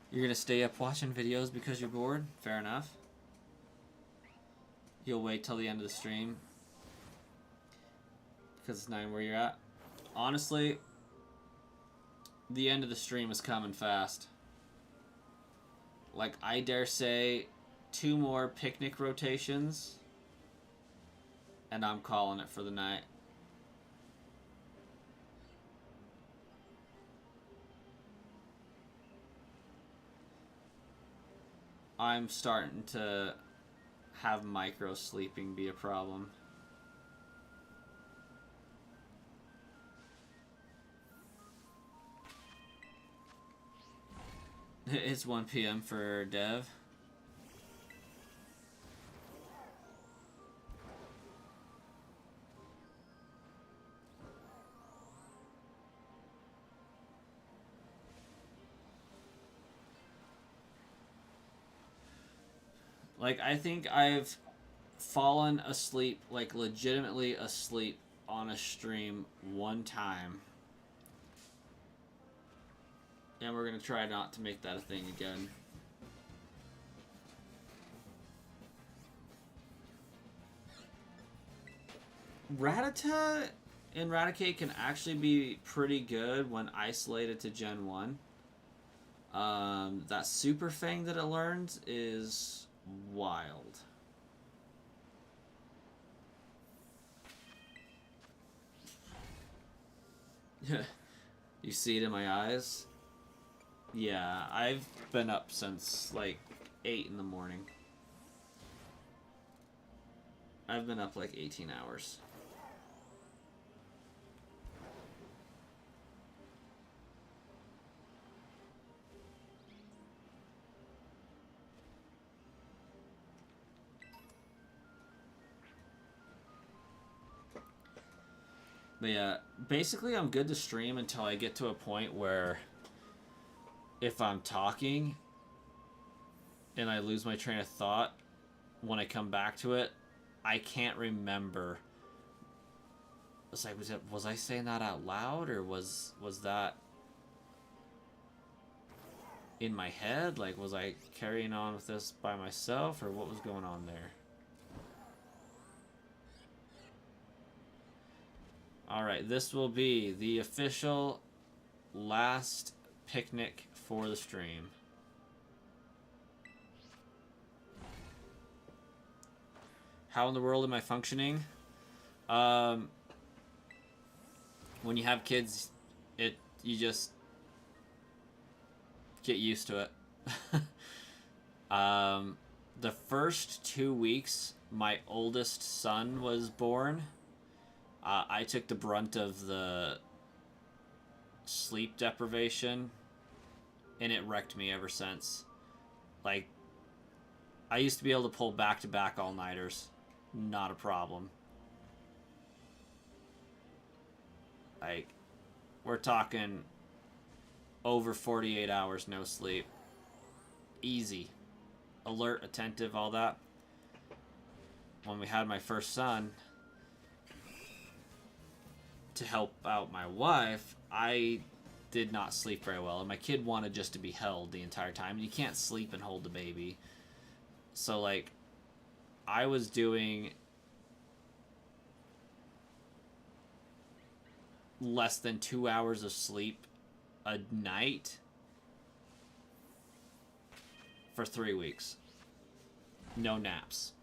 You're gonna stay up watching videos because you're bored? Fair enough. You'll wait till the end of the stream because it's 9 where you're at. Honestly, the end of the stream is coming fast. Like, I dare say 2 more picnic rotations and I'm calling it for the night. I'm starting to have micro sleeping be a problem. It's 1 p.m. for Dev. Like, I think I've fallen asleep, like legitimately asleep on a stream one time. And we're gonna try not to make that a thing again. Rattata and Raticate can actually be pretty good when isolated to Gen 1. That Super Fang that it learns is wild. You see it in my eyes? Yeah, I've been up since like 8 in the morning. I've been up like 18 hours. But yeah, basically I'm good to stream until I get to a point where if I'm talking and I lose my train of thought, when I come back to it, I can't remember. It's like, was I saying that out loud, or was that in my head? Like, was I carrying on with this by myself, or what was going on there? Alright, this will be the official last picnic for the stream. How in the world am I functioning? When you have kids, you just get used to it. The first 2 weeks, my oldest son was born. I took the brunt of the sleep deprivation, and it wrecked me ever since. Like, I used to be able to pull back-to-back all-nighters. Not a problem. Like, we're talking over 48 hours no sleep. Easy. Alert, attentive, all that. When we had my first son, to help out my wife, I did not sleep very well, and my kid wanted just to be held the entire time. You can't sleep and hold the baby. So, like, I was doing less than 2 hours of sleep a night for 3 weeks. No naps.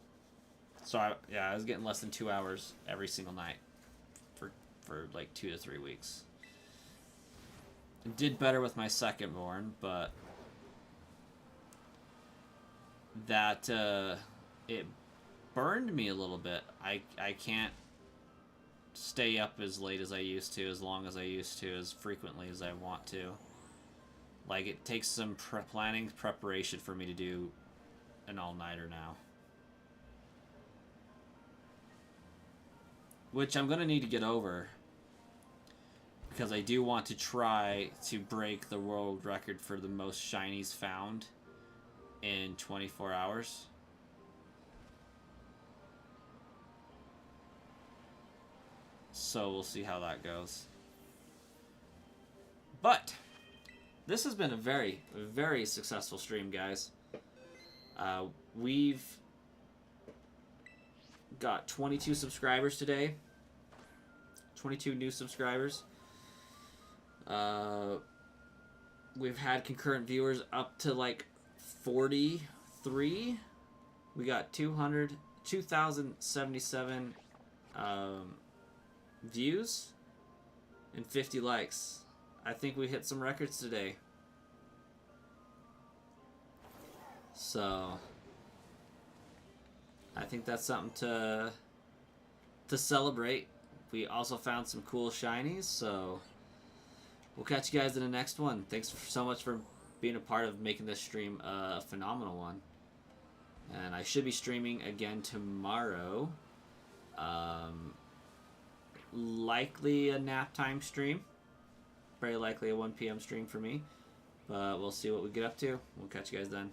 So, I was getting less than 2 hours every single night for like 2 to 3 weeks. Did better with my second born, but that it burned me a little bit. I can't stay up as late as I used to, as long as I used to, as frequently as I want to. Like, it takes some preparation for me to do an all-nighter now. Which I'm going to need to get over, because I do want to try to break the world record for the most shinies found in 24 hours. So we'll see how that goes. But this has been a very, very successful stream, guys. We've got 22 subscribers today. 22 new subscribers. We've had concurrent viewers up to like 43. We got 2,077 views and 50 likes. I think we hit some records today. So I think that's something to celebrate. We also found some cool shinies, so we'll catch you guys in the next one. Thanks so much for being a part of making this stream a phenomenal one. And I should be streaming again tomorrow. Likely a nap time stream. Very likely a 1 p.m. stream for me. But we'll see what we get up to. We'll catch you guys then.